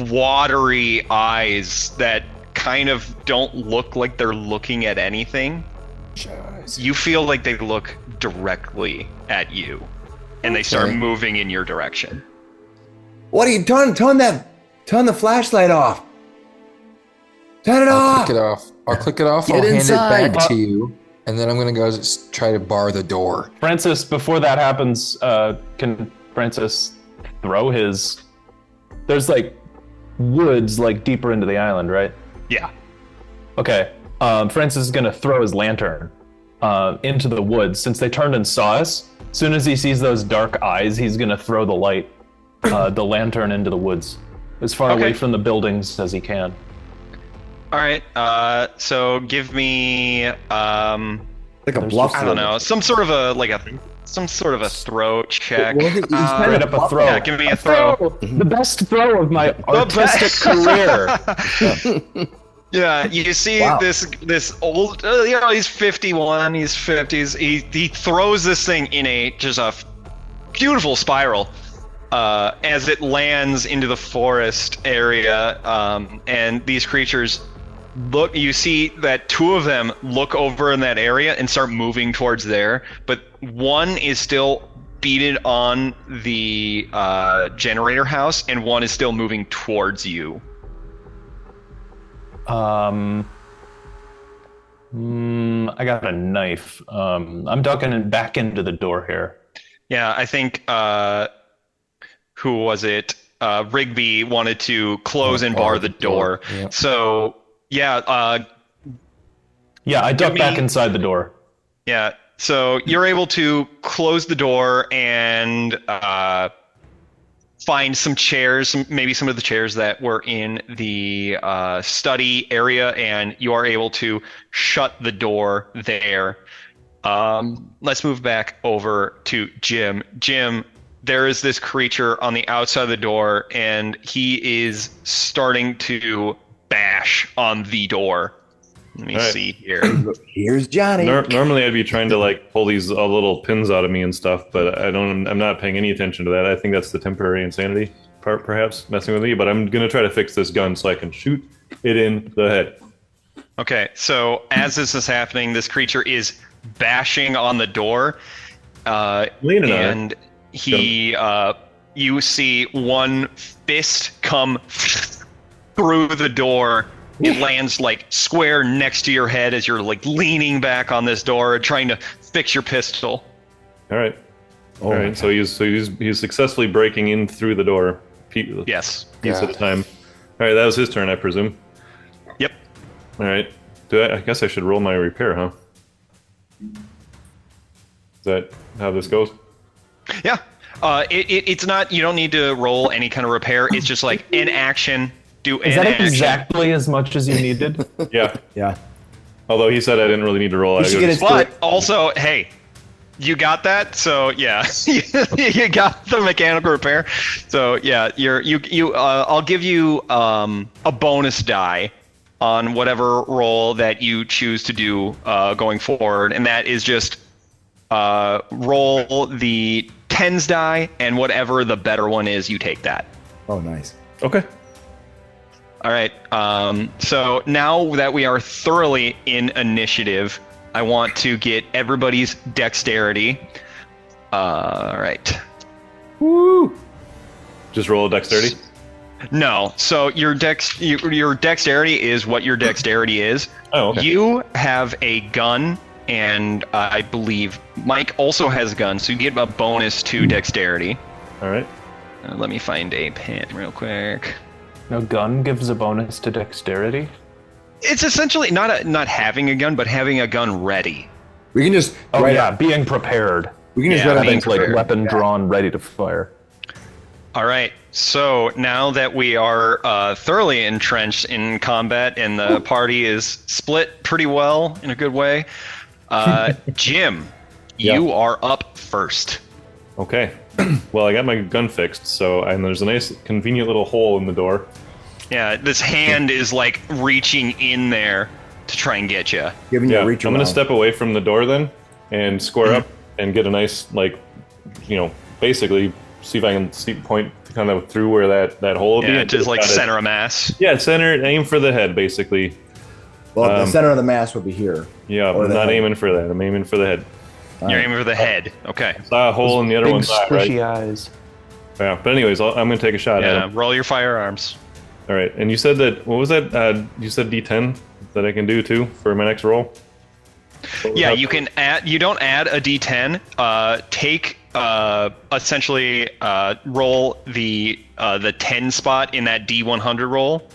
watery eyes that kind of don't look like they're looking at anything. You feel like they look directly at you, and they start moving in your direction. What are you turn the flashlight off? Turn it off. Click it off. I'll click it off. Get I'll inside. hand it back to you, and then I'm gonna go try to bar the door. Francis, before that happens, can Francis throw his... There's like woods like deeper into the island, right? Yeah. Okay. Francis is gonna throw his lantern into the woods. Since they turned and saw us, as soon as he sees those dark eyes, he's gonna throw the light, the lantern into the woods, as far away from the buildings as he can. All right. So give me Like a bluff. I don't know, some sort of a throw check. Well, he's kind Straight of up a throw. Yeah, give me a throw. The best throw of my artistic career. Yeah, you see this old, he's 51, he's 50s. He throws this thing in a beautiful spiral as it lands into the forest area, and these creatures look. You see that two of them look over in that area and start moving towards there, but one is still beaten on the generator house, and one is still moving towards you. I got a knife. I'm ducking it back into the door here. Yeah, I think, who was it? Rigby wanted to close and bar the door. Yep. So, yeah, I duck back inside the door. yeah. So you're able to close the door and find some chairs, maybe some of the chairs that were in the study area, and you are able to shut the door there. Let's move back over to Jim. Jim, there is this creature on the outside of the door, and he is starting to bash on the door. Let me see here. Here's Johnny. Normally, I'd be trying to like pull these little pins out of me and stuff, but I'm not paying any attention to that. I think that's the temporary insanity part, perhaps messing with me. But I'm gonna try to fix this gun so I can shoot it in the head. Okay, so as this is happening, this creature is bashing on the door, Leaning on it. and he, you see one fist come through the door. It lands like square next to your head as you're like leaning back on this door, trying to fix your pistol. All right. All right. So he's successfully breaking in through the door. Yes. Piece at a time. All right. That was his turn, I presume. Yep. All right. I guess I should roll my repair, huh? Is that how this goes? Yeah. It's not. You don't need to roll any kind of repair. It's just like in action. Is that exactly as much as you needed? Yeah. Yeah. Although he said I didn't really need to roll. But also, hey, you got that. So yeah, you got the mechanical repair. So yeah, I'll give you a bonus die on whatever roll that you choose to do going forward, and that is just roll the tens die, and whatever the better one is, you take that. Oh, nice. Okay. All right. So now that we are thoroughly in initiative, I want to get everybody's dexterity. All right. Woo! Just roll a dexterity. No. So your dexterity is what your dexterity is. Oh, okay. You have a gun, and I believe Mike also has a gun, so you get a bonus to dexterity. All right. Let me find a pen real quick. No gun gives a bonus to dexterity? It's essentially not having a gun, but having a gun ready. We can just being prepared. We can just Yeah, run up being and prepared. Weapon drawn, ready to fire. All right. So now that we are thoroughly entrenched in combat and the party is split pretty well in a good way, Jim, you are up first. Okay. Well, I got my gun fixed, and there's a nice, convenient little hole in the door. Yeah, this hand is like reaching in there to try and get you. Giving you a reach I'm around. gonna step away from the door then, and square up and get a nice, basically see if I can point kind of through where that hole would be. Yeah, and just like got it. center a mass. Yeah, center. Aim for the head, basically. Well, the center of the mass would be here. Yeah, Or I'm the not head. aiming for that. I'm aiming for the head. You're aiming for the head. Okay. Saw a hole in the other Big one's eye, right? squishy eyes. Yeah, but anyways, I'm gonna take a shot at Yeah. him. Roll your firearms. All right, and you said that. What was that? You said D10 that I can do too for my next roll. Yeah, you can add. You don't add a D10. Take essentially roll the 10 spot in that D100 roll,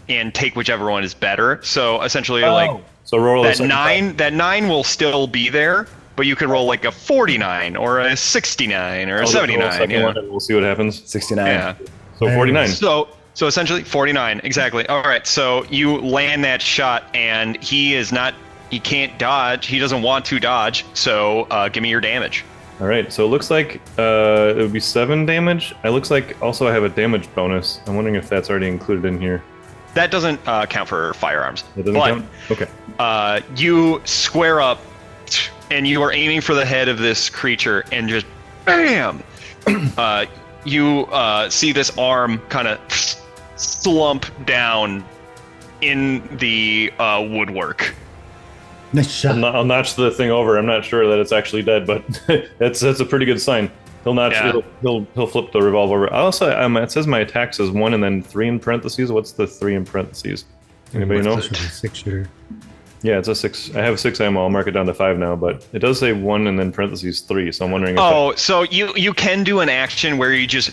and take whichever one is better. So essentially, like So roll that 9. That 9 will still be there, but you could roll like a 49 or a 69 or a 79. Yeah. One and we'll see what happens. 69. Yeah. So 49. So essentially 49 exactly. All right. So you land that shot, and he can't dodge. He doesn't want to dodge. So give me your damage. All right. So it looks like it would be 7 damage. It looks like also I have a damage bonus. I'm wondering if that's already included in here. That doesn't count for firearms. It doesn't count. Okay. You square up, and you are aiming for the head of this creature, and just bam! You see this arm kind of slump down in the woodwork. Nice shot. I'll notch the thing over. I'm not sure that it's actually dead, but that's a pretty good sign. He'll notch. Yeah. He'll flip the revolver over. Also, it says my attacks is 1 and then 3 in parentheses. What's the 3 in parentheses? Anybody know? Should be 6-shooter. Yeah, it's a 6. I have 6 ammo. I'll mark it down to 5 now, but it does say 1 and then parentheses 3. So I'm wondering if So you can do an action where you just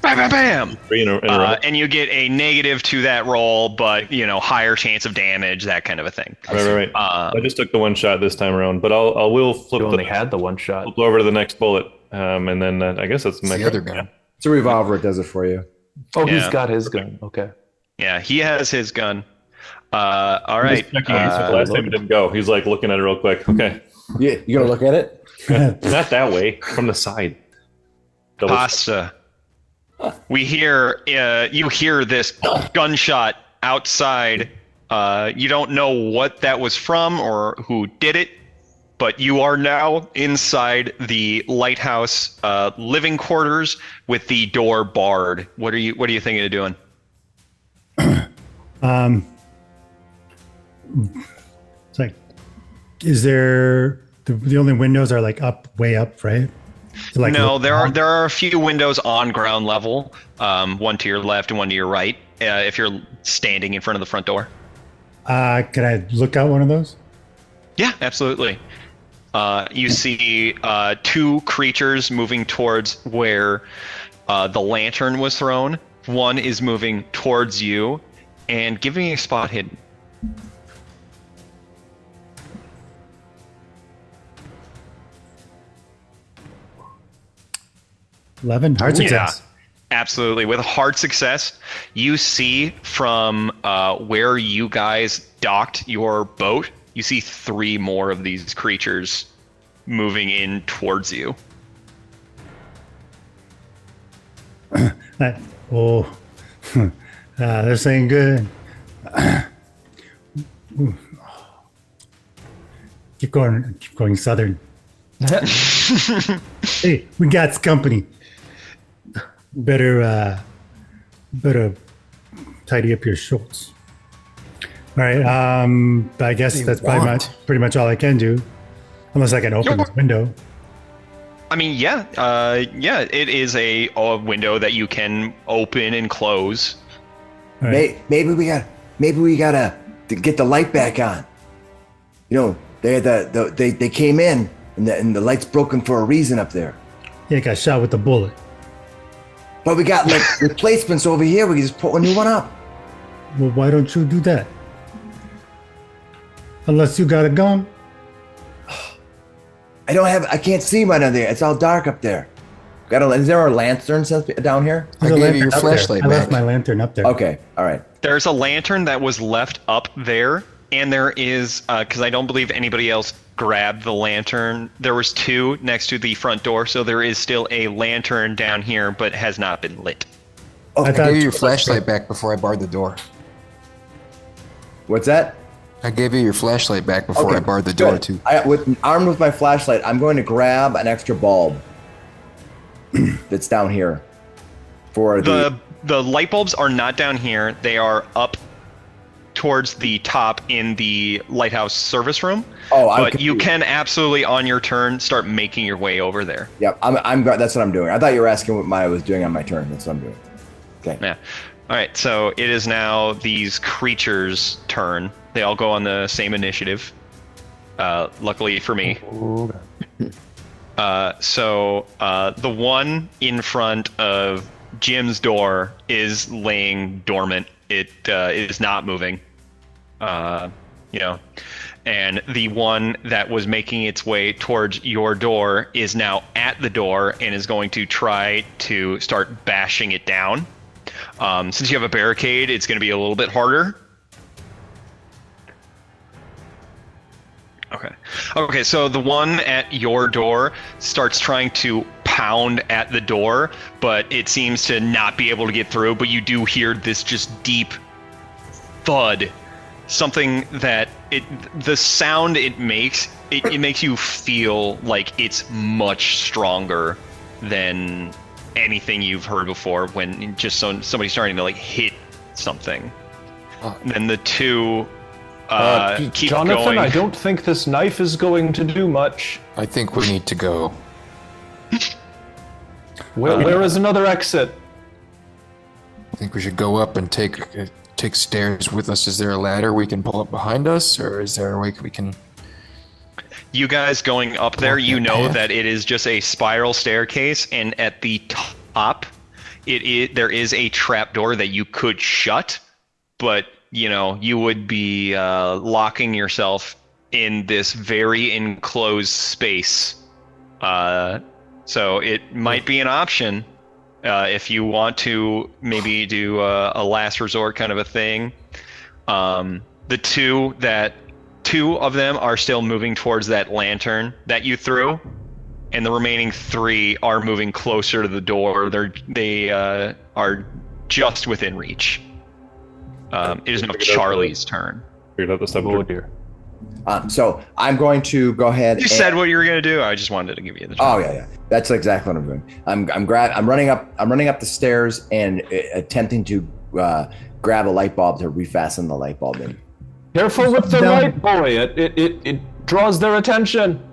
bam, bam, bam, 3 in a row. and you get a negative to that roll, but higher chance of damage, that kind of a thing. Right. I just took the 1 shot this time around, but I will flip You only had the one shot. flip over to the next bullet, and then I guess that's my the other gun. It's a revolver. It does it for you. Oh, Yeah. he's got his gun. Okay. Yeah, he has his gun. All right. Just checking. Last time it didn't go. He's like looking at it real quick. Okay, Yeah, you gonna look at it? not that way. From the side. Double- Pasta. We hear you hear this gunshot outside. You don't know what that was from or who did it, but you are now inside the lighthouse living quarters with the door barred. What are you thinking of doing? It's like, is there the only windows are like way up, right? So like No, there are a few windows on ground level. One to your left and one to your right. If you're standing in front of the front door. Can I look out one of those? Yeah, absolutely. You see 2 creatures moving towards where the lantern was thrown. One is moving towards you, and give me a spot hidden. 11 hard success. Absolutely. With hard success, you see from where you guys docked your boat, you see 3 more of these creatures moving in towards you. They're saying good. Keep going southern. Hey, we got company. Better tidy up your shorts. All right. I guess that's pretty much all I can do, unless I can open this window. I mean, yeah, it is a window that you can open and close. All right. Maybe we gotta get the light back on. They came in and the light's broken for a reason up there. Yeah, got shot with a bullet. But we got like replacements over here. We can just put a new one up. Well, why don't you do that? Unless you got a gun. I can't see right under there. It's all dark up there. Is there a lantern down here? I There's a gave you lantern your up there. flashlight I left back. my lantern up there. Okay, all right. There's a lantern that was left up there, and there is, because I don't believe anybody else grabbed the lantern. There was 2 next to the front door, so there is still a lantern down here, but has not been lit. Okay. I gave you your flashlight back before I barred the door. What's that? I gave you your flashlight back before I barred the door good. too. Armed with my flashlight, I'm going to grab an extra bulb. that's down here for the light bulbs are not down here. They are up towards the top in the lighthouse service room. Oh, but you can absolutely on your turn start making your way over there. Yep, that's what I'm doing. I thought you were asking what I was doing on my turn. That's what I'm doing. Okay. Yeah. All right. So it is now these creatures' turn. They all go on the same initiative. Luckily for me. So the one in front of Jim's door is laying dormant. It is not moving. And the one that was making its way towards your door is now at the door and is going to try to start bashing it down. Since you have a barricade, it's going to be a little bit harder. Okay, so the one at your door starts trying to pound at the door, but it seems to not be able to get through, but you do hear this just deep thud. Something that the sound it makes, it makes you feel like it's much stronger than anything you've heard before when just somebody's starting to like hit something. And then the two keep Jonathan, going. I don't think this knife is going to do much. I think we need to go. Where is another exit? I think we should go up and take stairs with us. Is there a ladder we can pull up behind us, or is there a way we can... You guys going up there, you know path? that it is just a spiral staircase, and at the top, there is a trap door that you could shut, but you would be locking yourself in this very enclosed space. So it might be an option if you want to maybe do a last resort kind of a thing. The two of them are still moving towards that lantern that you threw, and the remaining three are moving closer to the door. They are just within reach. It is now Charlie's turn. Figured out the step. Oh dear. So I'm going to go ahead. You said what you were going to do. I just wanted to give you the. Oh yeah. That's exactly what I'm doing. I'm running up the stairs and attempting to grab a light bulb to refasten the light bulb in. Careful with the light, boy. It draws their attention.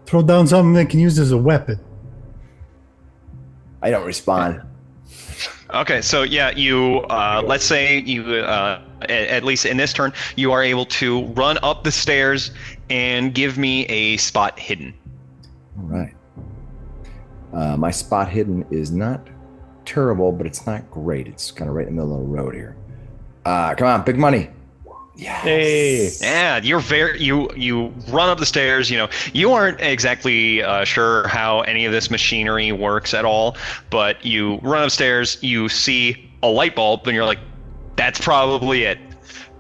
Throw down something they can use as a weapon. I don't respond. Okay, so yeah, you let's say you at least in this turn you are able to run up the stairs and give me a spot hidden. All right. My spot hidden is not terrible, but it's not great. It's kind of right in the middle of the road here. Come on, big money. Yes. Hey. Yeah, you run up the stairs. You aren't exactly sure how any of this machinery works at all, but you run upstairs. You see a light bulb, and you're like, "That's probably it."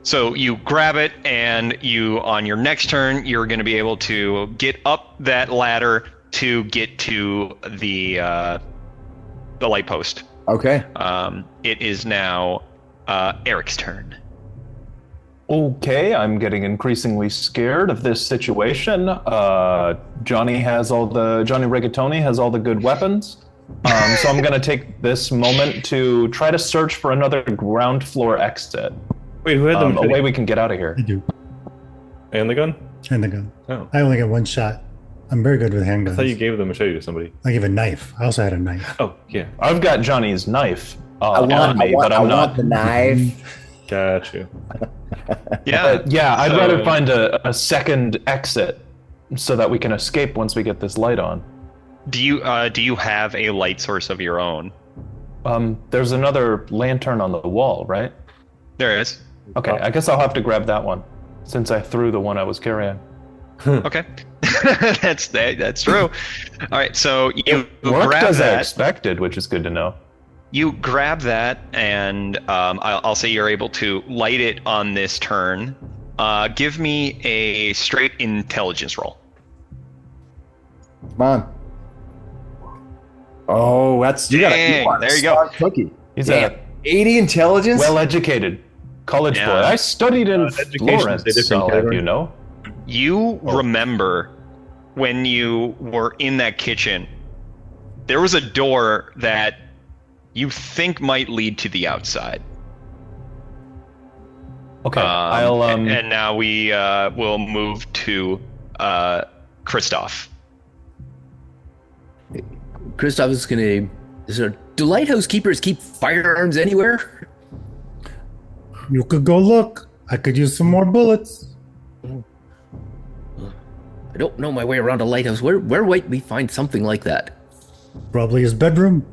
So you grab it, and on your next turn, you're going to be able to get up that ladder to get to the light post. Okay. It is now Eric's turn. Okay, I'm getting increasingly scared of this situation. Johnny Rigatoni has all the good weapons. So I'm going to take this moment to try to search for another ground floor exit. Wait, who had them? A way we can get out of here. I do. And the gun? And the gun. Oh. I only get one shot. I'm very good with handguns. I thought you gave the machete to somebody. I give a knife. I also had a knife. Oh, yeah. I've got Johnny's knife I on me, but I'm not. want the knife. Got you. Yeah. Yeah, I'd rather find a second exit so that we can escape once we get this light on. Do you have a light source of your own? There's another lantern on the wall, right? There is. Okay, I guess I'll have to grab that one since I threw the one I was carrying. Okay. that's true. All right, so you Worked grab as I that. expected, which is good to know. You grab that, and I'll say you're able to light it on this turn. Give me a straight intelligence roll. Come on. Oh, that's Dang, are a there you go. smart cookie. He's Damn. a 80 intelligence. well-educated college Yeah. boy. I studied in education is a Florence, different so category. you know. You remember when you were in that kitchen there was a door that you think might lead to the outside. Okay, I'll and now we will move to Christoph. Christoph is gonna. Do lighthouse keepers keep firearms anywhere? You could go look. I could use some more bullets. I don't know my way around a lighthouse. Where might we find something like that? Probably his bedroom.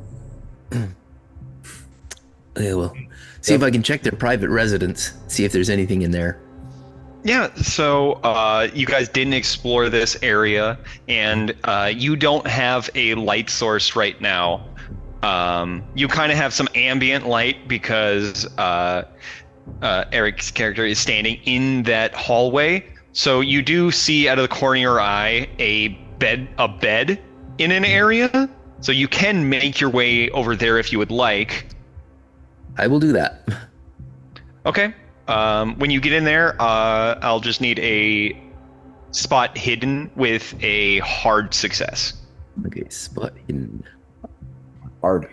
Yeah, well, see if I can check their private residence. See if there's anything in there. Yeah, so you guys didn't explore this area, and you don't have a light source right now. You kind of have some ambient light because Eric's character is standing in that hallway. So you do see out of the corner of your eye a bed in an area. So you can make your way over there if you would like. I will do that. Okay. When you get in there, I'll just need a spot hidden with a hard success. Okay, spot hidden. Hard.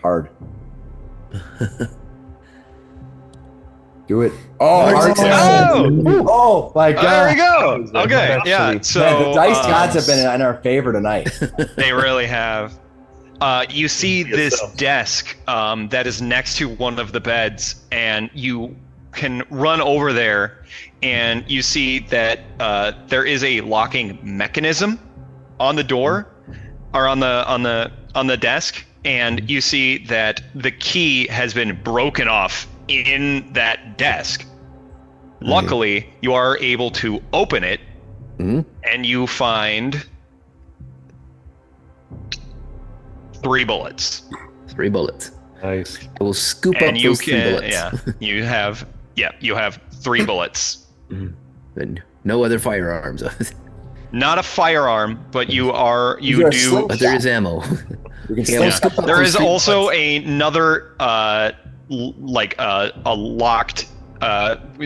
Do it. Oh, hard success. Oh my god. There we go. Okay, yeah. So Man, the dice gods have been in our favor tonight. they really have. You see this desk that is next to one of the beds, and you can run over there, and you see that there is a locking mechanism on the door, or on the desk, and you see that the key has been broken off in that desk. Luckily, you are able to open it, and you find 3 bullets. 3 bullets. Nice. I will scoop And up you those 3 can, bullets. you have 3 bullets. And no other firearms. Not a firearm, but you You're a do. sling- But there is ammo. We can Yeah, I'll sling- scoop up There those is 3 also bullets. another a locked,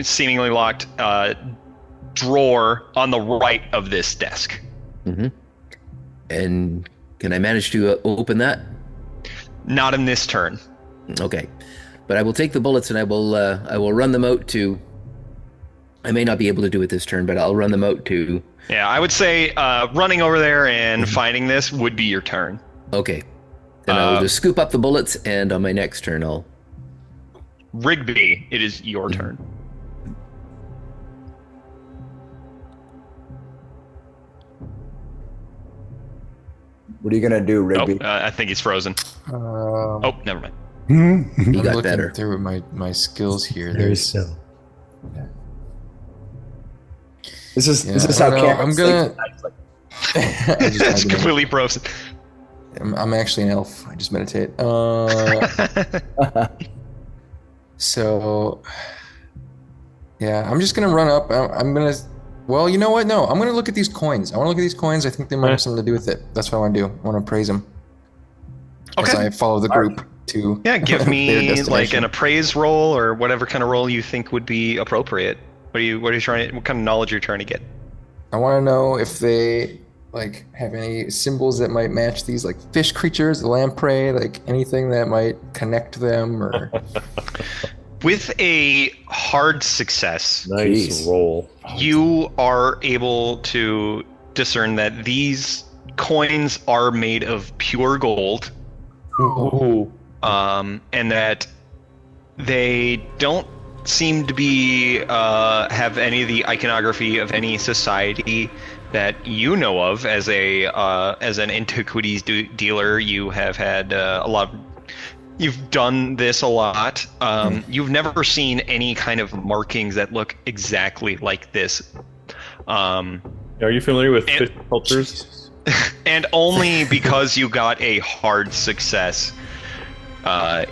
seemingly locked drawer on the right of this desk. And can I manage to open that? Not in this turn. Okay, but I will take the bullets and I will run them out to. I may not be able to do it this turn, but I'll run them out to. Yeah, I would say running over there and finding this would be your turn. Okay, then I will just scoop up the bullets, and on my next turn I'll. Rigby, it is your turn. What are you gonna do, Rigby? I think he's frozen. Oh, never mind. He I'm got looking better. through my skills here. Very There's, still. This is I how don't know. Cameron's I'm like, It's completely frozen. I'm actually an elf. I just meditate. So, yeah, I'm just gonna run up. I'm gonna. Well, you know what? No, I'm gonna look at these coins. I want to look at these coins. I think they might have something to do with it. That's what I want to do. I want to appraise them. As Okay. I follow the group to. Yeah, give their me like destination. an appraise roll or whatever kind of roll you think would be appropriate. What are you trying? What kind of knowledge are you trying to get? I want to know if they like have any symbols that might match these, like fish creatures, lamprey, like anything that might connect them, or. With a hard success, Nice Jeez. roll. you are able to discern that these coins are made of pure gold, Ooh. and that they don't seem to be have any of the iconography of any society that you know of. As an antiquities dealer, you have had a lot of. You've done this a lot. You've never seen any kind of markings that look exactly like this. Are you familiar with fish cultures? And only because you got a hard success,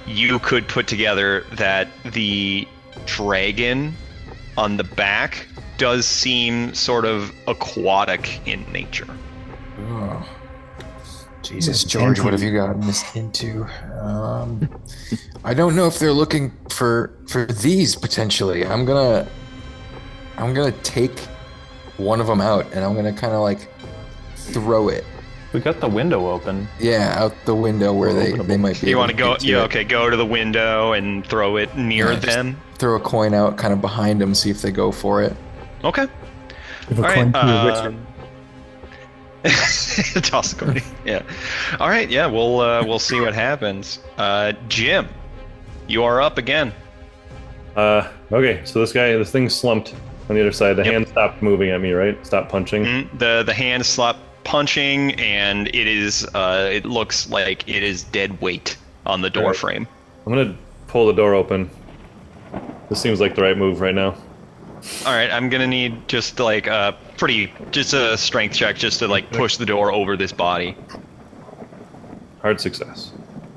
you could put together that the dragon on the back does seem sort of aquatic in nature. Oh. Jesus, George, what have you gotten this into? I don't know if they're looking for these potentially. I'm gonna take one of them out and I'm gonna kind of like throw it We got the window open. Yeah, out the window where they might be. You able want to go? get Yeah, it. okay. Go to the window and throw it near Yeah, just them. Throw a coin out, kind of behind them, see if they go for it. Okay. Give a All coin right. to Richard. Toss the coin. Yeah. All right. Yeah. We'll see what happens. Jim, you are up again. Okay, so this thing slumped on the other side. The Yep. hand stopped moving at me, right? Stopped punching. The hand stopped punching, and it is. It looks like it is dead weight on the door Alright. frame. I'm gonna pull the door open. This seems like the right move right now. All right. I'm gonna need just like just a strength check just to like push the door over this body. Hard success.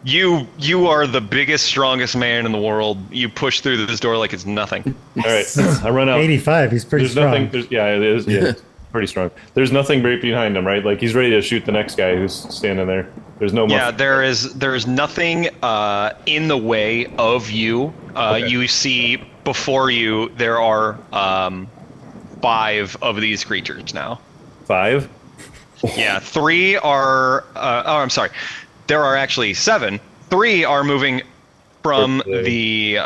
You are the biggest, strongest man in the world. You push through this door like it's nothing. All right, I run out. 85. He's pretty There's strong. nothing. Yeah, it is. Yeah, it's pretty strong. There's nothing right behind him, right? Like he's ready to shoot the next guy who's standing there. There's no. Yeah, there is nothing in the way of you. Okay. You see before you there are 5 of these creatures now. 5. Yeah, 3 are. I'm sorry. There are actually 7. 3 are moving from the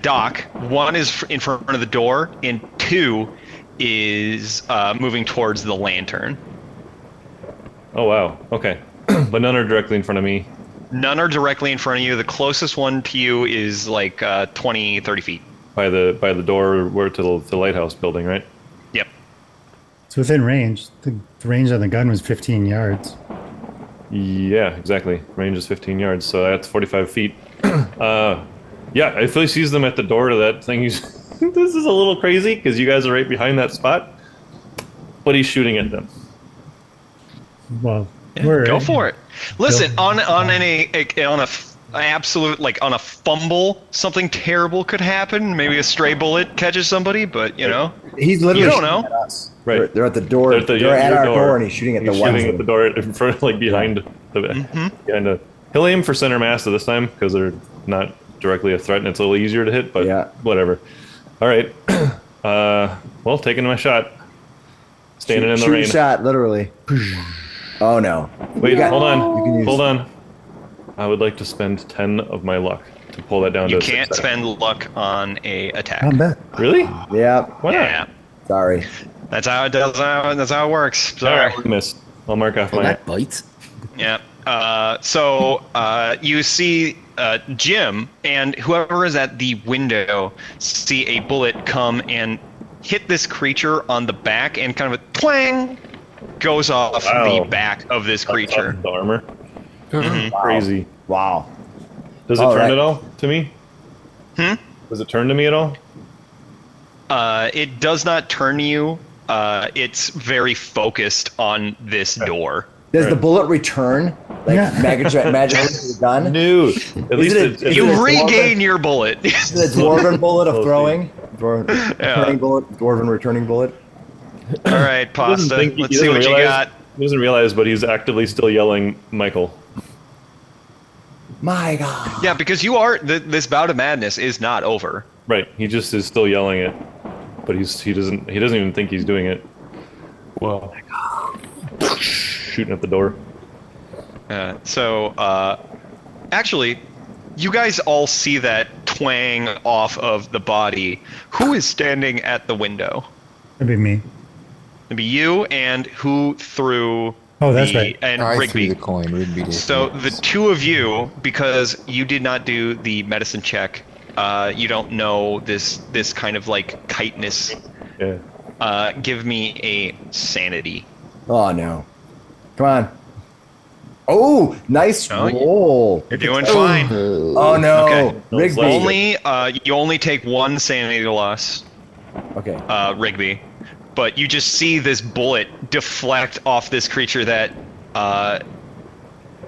dock. 1 is in front of the door, and 2 is moving towards the lantern. Oh wow. Okay, but none are directly in front of me. None are directly in front of you. The closest one to you is like 20, 30 feet. By the door where to the lighthouse building, right? Yep. It's within range. The range on the gun was 15 yards. Yeah, exactly. Range is 15 yards, so that's 45 feet. Yeah, if he sees them at the door to that thing, he's this is a little crazy because you guys are right behind that spot, but he's shooting at them. Well, Go for it. Listen, on a absolute like on a fumble, something terrible could happen. Maybe a stray bullet catches somebody, but you know, He's literally You don't shooting know. at us. Right. They're at the door. They're at our door, and he's shooting at the He's ones. shooting at the door in front, like behind the behind the. He'll aim for center mass this time because they're not directly a threat, and it's a little easier to hit. But Yeah. whatever. All right. Well, taking my shot. Standing in the Shoot rain. shot, literally. Oh no! Wait, hold on. You can use- Hold on. I would like to spend 10 of my luck to pull that down you to a can't 6. spend luck on a attack. I'm bet. Really? Yeah. Why not? Yeah, Sorry. that's how it does. That's how it works. All Sorry. right, missed. I'll mark off Well, my. that bites. Yeah. So you see Jim and whoever is at the window see a bullet come and hit this creature on the back, and kind of a twang goes off Wow. the back of this creature. The armor. Mhm. Crazy. Wow. Does it All turn right. at all to me? Does it turn to me at all? It does not turn you. It's very focused on this door. Does the Right. bullet return like Yeah. magically to the gun? No. At least it- it, is You it a regain your bullet. The dwarven bullet of Close, throwing. Returning bullet. Dwarven returning bullet. All right, he doesn't Pasta. think- he Let's see doesn't what you realize- got. He doesn't realize, but he's actively still yelling, Michael. My God. Yeah, because you are this bout of madness is not over. Right. He just is still yelling it, but he doesn't even think he's doing it. Whoa. Shooting at the door. Actually, you guys all see that twang off of the body. Who is standing at the window? That'd be me. It'd be you, and who threw Oh, that's right. and I threw Rigby. the coin. Rigby did. So the two of you, because you did not do the medicine check, you don't know this kind of like tightness. Yeah. Give me a sanity. Oh no. Come on. Oh, nice Oh, yeah. roll. You're doing fine. Oh no. Okay. Rigby. Only you only take one sanity loss, Okay. Rigby, but you just see this bullet deflect off this creature that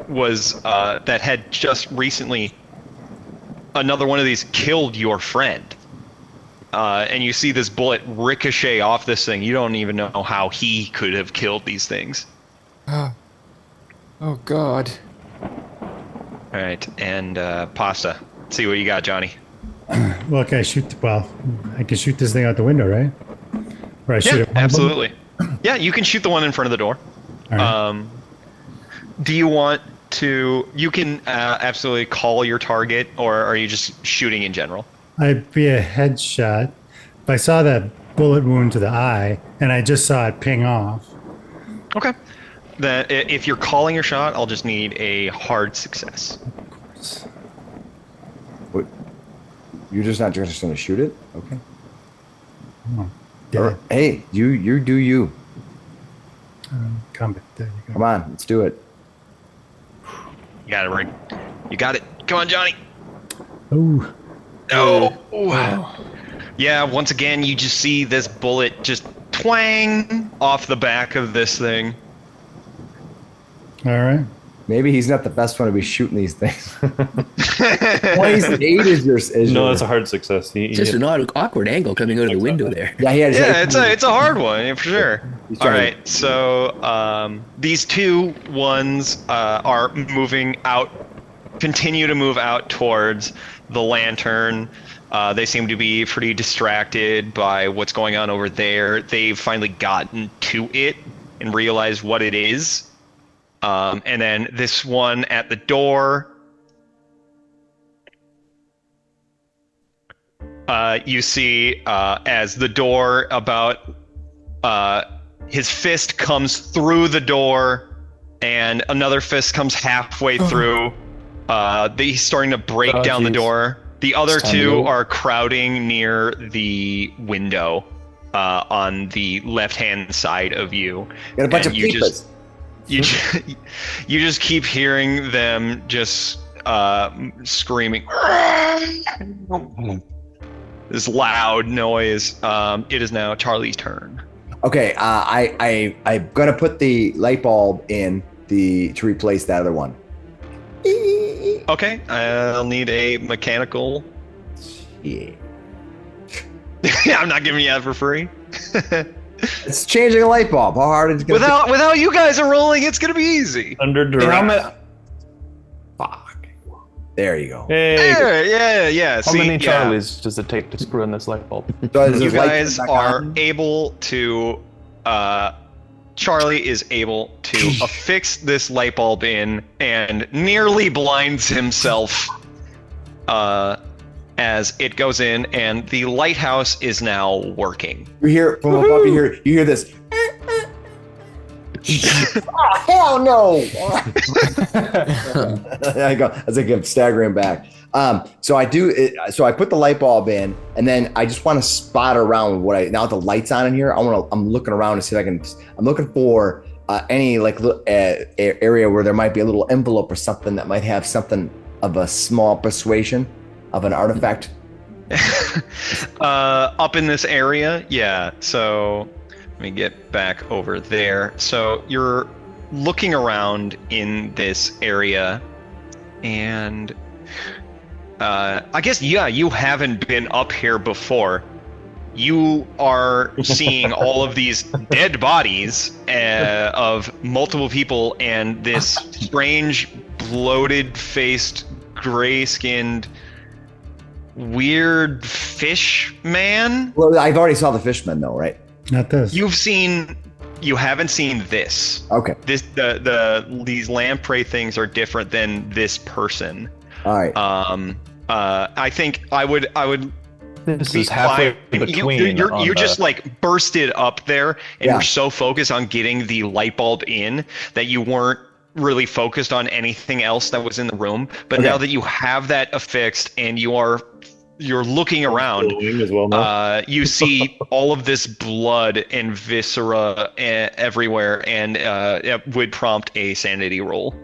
that had just recently another one of these killed your friend. And you see this bullet ricochet off this thing. You don't even know how he could have killed these things. Oh God. All right, and Pasta. See what you got, Johnny. Well, can I shoot? Well, I can shoot this thing out the window, right? Or I shoot Yeah, it. one of them? absolutely. Yeah, you can shoot the one in front of the door. All right. Do you want to? You can absolutely call your target, or are you just shooting in general? I'd be a headshot. If I saw that bullet wound to the eye, and I just saw it ping off. Okay. Then if you're calling your shot, I'll just need a hard success. What? You're just not just going to shoot it? Okay. Oh, dead. Hey, you do you. Combat. There you go. Come on, let's do it. You got it, Rick. You got it. Come on, Johnny. Ooh. Oh. Yeah, once again, you just see this bullet just twang off the back of this thing. All right. Maybe he's not the best one to be shooting these things. 28 is your. No, that's a hard success. It's just an awkward angle coming out of the window there. Yeah, he had. It's a hard one, yeah, for sure. All right, so these two ones are moving out, continue to move out towards the lantern. They seem to be pretty distracted by what's going on over there. They've finally gotten to it and realized what it is. And then this one at the door, you see as the door his fist comes through the door and another fist comes halfway through. He's starting to break down the door. The other two are crowding near the window on the left-hand side of you. Got a bunch of peepers. You just keep hearing them just screaming. This loud noise. It is now Charlie's turn. Okay, I'm gonna put the light bulb in to replace that other one. Okay, I'll need a mechanical. Yeah. I'm not giving you that for free. It's changing a light bulb. How hard is it gonna be? Without you guys are rolling, it's gonna be easy. Under duress. Fuck. There you go. Hey, Yeah. How many Charlies does it take to screw in this light bulb? So You there's light guys back are on? able to. Charlie is able to affix this light bulb in and nearly blinds himself as it goes in, and the lighthouse is now working. You hear from above. You hear this. Oh, hell no! I go as I keep staggering back. So I do it. So I put the light bulb in, and then I just want to spot around now the lights on in here. I'm looking around to see if I can. I'm looking for any area where there might be a little envelope or something that might have something of a small persuasion of an artifact. Up in this area, yeah. So let me get back over there. So you're looking around in this area, and I guess, yeah, you haven't been up here before. You are seeing all of these dead bodies of multiple people and this strange, bloated-faced, gray-skinned, weird fish man. Well, I've already saw the fishman though, right? Not this. You haven't seen this. Okay. These lamprey things are different than this person. All right. I think I would. This is halfway between. You just like bursted up there, and Yeah. were so focused on getting the light bulb in that you weren't really focused on anything else that was in the room. But Okay. now that you have that affixed and you're looking around, as well now. you see all of this blood and viscera everywhere, and it would prompt a sanity roll.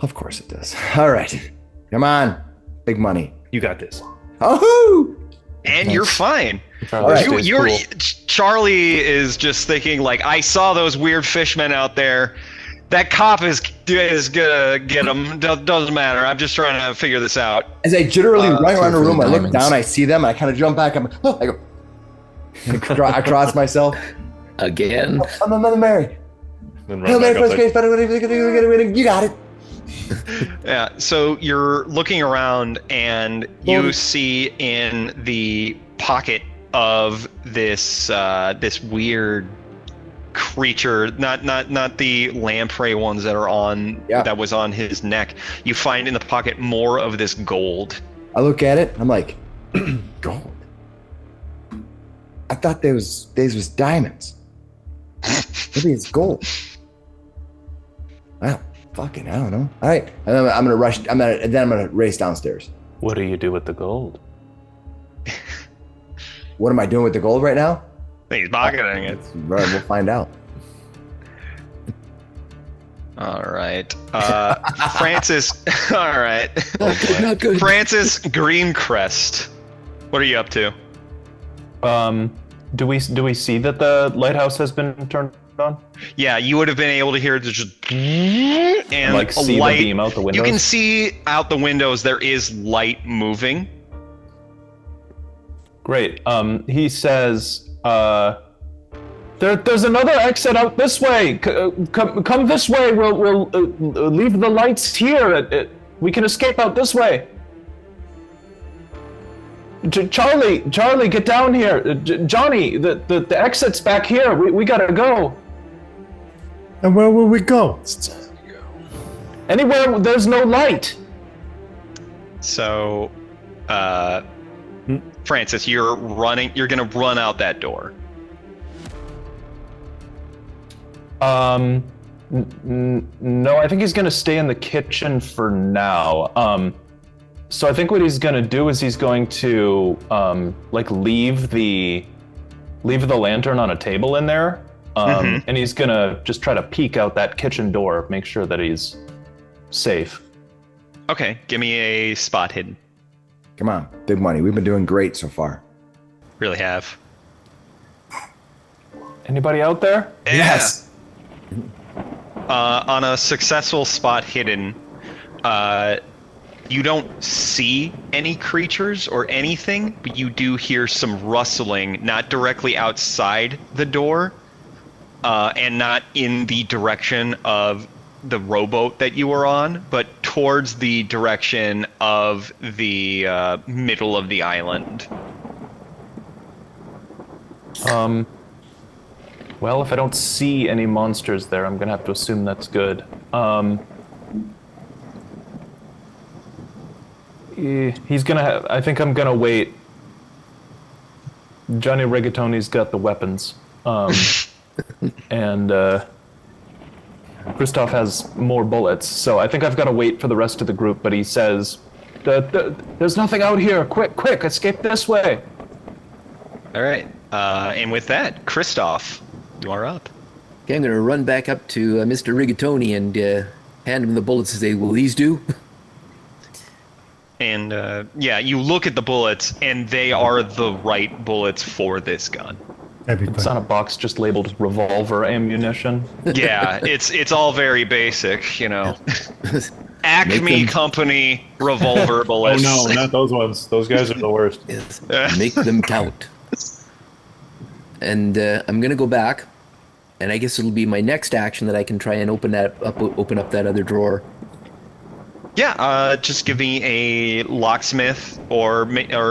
Of course it does. All right. Come on. Big money. You got this. Oh! And you're fine. Charlie You're stays cool. Charlie is just thinking like, I saw those weird fishmen out there. That cop is gonna get them. Doesn't matter. I'm just trying to figure this out. As I jitterily run around the room, I look diamonds. down, I see them, and I kind of jump back. I go. I cross myself. Again. I'm a Mother Mary. Then Hail run Mary, back up first like, grace, you got it. Yeah. So you're looking around and you see in the pocket of this weird creature, not the lamprey ones that are on that was on his neck. You find in the pocket more of this gold. I look at it. I'm like, gold. I thought these was diamonds. Maybe it's gold. Wow, I don't know. All right, and then I'm gonna race downstairs. What do you do with the gold? What am I doing with the gold right now? He's pocketing it. Right, we'll find out. All right. Francis. All right. Not good. Francis Greencrest. What are you up to? Do we see that the lighthouse has been turned on? Yeah, you would have been able to hear just and Like, a see the light. beam out the You windows? can see out the windows there is light moving. Great. He says, there's another exit out this way. Come this way. We'll leave the lights here. We can escape out this way. Charlie, get down here. Johnny, the exit's back here. We gotta go. And where will we go? Anywhere there's no light. So, Francis, you're running. You're gonna run out that door. No, I think he's gonna stay in the kitchen for now. So I think what he's gonna do is he's going to like leave the lantern on a table in there, and he's gonna just try to peek out that kitchen door, make sure that he's safe. Okay, give me a spot hidden. Come on, big money. We've been doing great so far. Really have. Anybody out there? Yes. On a successful spot hidden, you don't see any creatures or anything, but you do hear some rustling, not directly outside the door, and not in the direction of the rowboat that you were on, but towards the direction of the middle of the island. Well, if I don't see any monsters there, I'm gonna have to assume that's good. He's gonna have, I think I'm gonna wait. Johnny Rigatoni's got the weapons. And Christoph has more bullets, so I think I've got to wait for the rest of the group, but he says, there's nothing out here, quick, escape this way. All right, and with that, Christoph, you are up. Okay, I'm going to run back up to Mr. Rigatoni and hand him the bullets and say, will these do? And yeah, you look at the bullets, and they are the right bullets for this gun. That'd be It's fun. on a box just labeled revolver ammunition. Yeah, it's all very basic, you know. Acme them- Company revolver bullets. Oh no, not those ones. Those guys are the worst. Yes. Make them count. And I'm going to go back, and I guess it'll be my next action that I can try and open up that other drawer. Yeah, just give me a locksmith or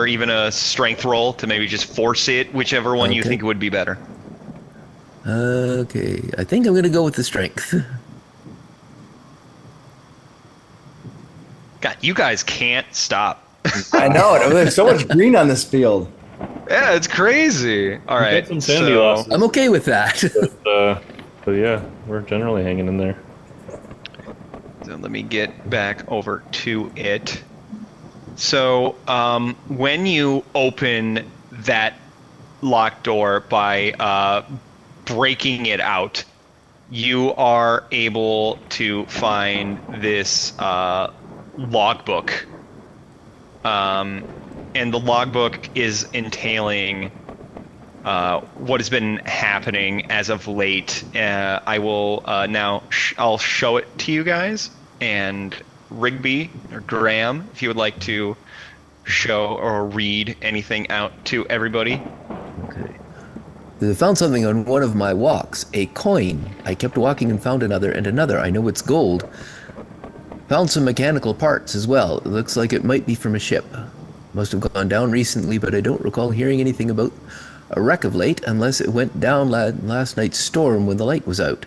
even a strength roll to maybe just force it, whichever one you Okay. think would be better. Okay, I think I'm going to go with the strength. God, you guys can't stop. I know. There's so much green on this field. Yeah, it's crazy. All right, Got some sandy so, losses. I'm okay with that. But yeah, we're generally hanging in there. so let me get back over to it. So when you open that locked door by breaking it out, you are able to find this logbook. And the logbook is entailing what has been happening as of late. I will now I'll show it to you guys, and Rigby or Graham, if you would like to show or read anything out to everybody. Okay. I found something on one of my walks. A coin. I kept walking and found another and another. I know it's gold. Found some mechanical parts as well. It looks like it might be from a ship. Must have gone down recently, but I don't recall hearing anything about a wreck of late unless it went down last night's storm when the light was out.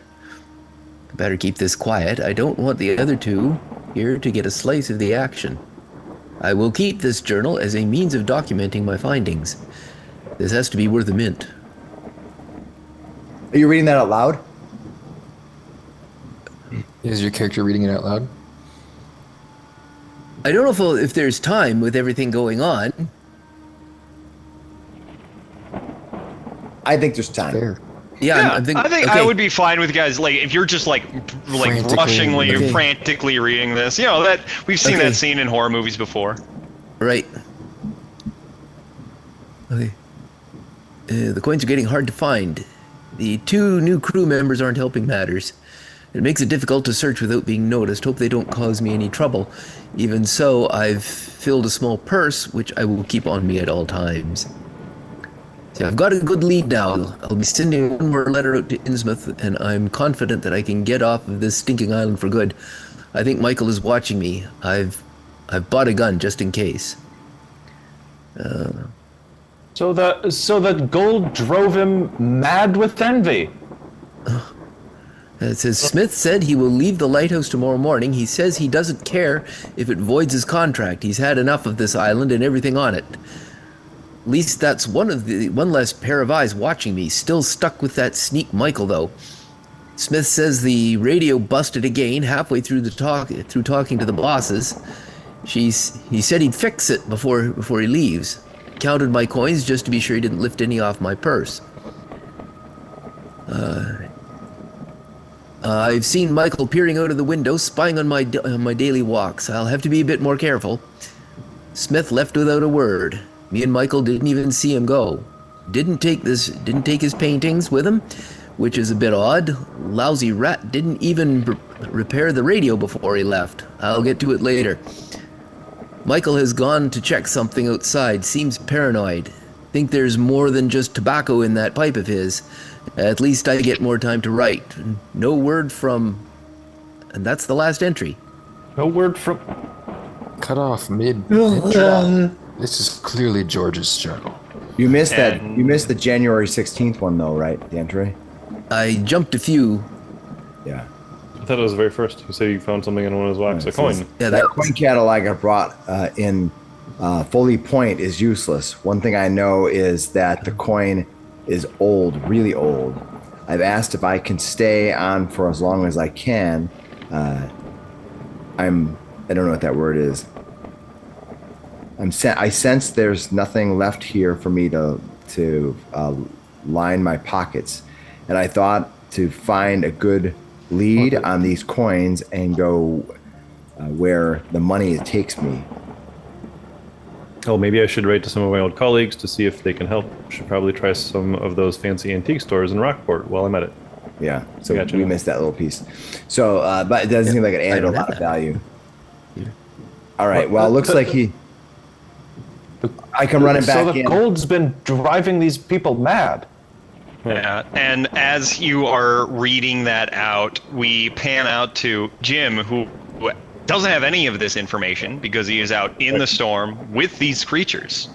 Better keep this quiet. I don't want the other two here to get a slice of the action. I will keep this journal as a means of documenting my findings. This has to be worth a mint. Are you reading that out loud? Is your character reading it out loud? I don't know if there's time with everything going on. I think there's time. Fair. Yeah, I think okay. I would be fine with guys like if you're just like rushingly, Okay. frantically reading this. You know that we've seen Okay. that scene in horror movies before. Right. Okay. The coins are getting hard to find. The 2 new crew members aren't helping matters. It makes it difficult to search without being noticed. Hope they don't cause me any trouble. Even so, I've filled a small purse, which I will keep on me at all times. See, I've got a good lead now. I'll be sending one more letter out to Innsmouth, and I'm confident that I can get off of this stinking island for good. I think Michael is watching me. I've bought a gun just in case. So that gold drove him mad with envy. It says, Smith said he will leave the lighthouse tomorrow morning. He says he doesn't care if it voids his contract. He's had enough of this island and everything on it. At least that's one less pair of eyes watching me. Still stuck with that sneak Michael, though. Smith says the radio busted again halfway through talking to the bosses. He said he'd fix it before he leaves. Counted my coins just to be sure he didn't lift any off my purse. I've seen Michael peering out of the window, spying on my daily walks. I'll have to be a bit more careful. Smith left without a word. Me and Michael didn't even see him go. Didn't take his paintings with him, which is a bit odd. Lousy rat didn't even repair the radio before he left. I'll get to it later. Michael has gone to check something outside. Seems paranoid. Think there's more than just tobacco in that pipe of his. At least I get more time to write. No word from... And that's the last entry. No word from... Cut off mid. This is clearly George's journal. You missed that. You missed the January 16th one, though, right? The entry. I jumped a few. Yeah. I thought it was the very first. You said you found something in one of his wax, a coin. Yeah, That coin catalog I brought in Foley Point is useless. One thing I know is that the coin is old, really old. I've asked if I can stay on for as long as I can. I don't know what that word is. I sense there's nothing left here for me to line my pockets, and I thought to find a good lead on these coins and go where the money takes me. Oh, maybe I should write to some of my old colleagues to see if they can help. Should probably try some of those fancy antique stores in Rockport while I'm at it. Yeah, so Gotcha. we missed that little piece. So, but it doesn't seem like it added a don't lot have of that. value. All right, well, it looks like I come running back So the in. gold's been driving these people mad. Yeah, and as you are reading that out, we pan out to Jim, who doesn't have any of this information because he is out in the storm with these creatures.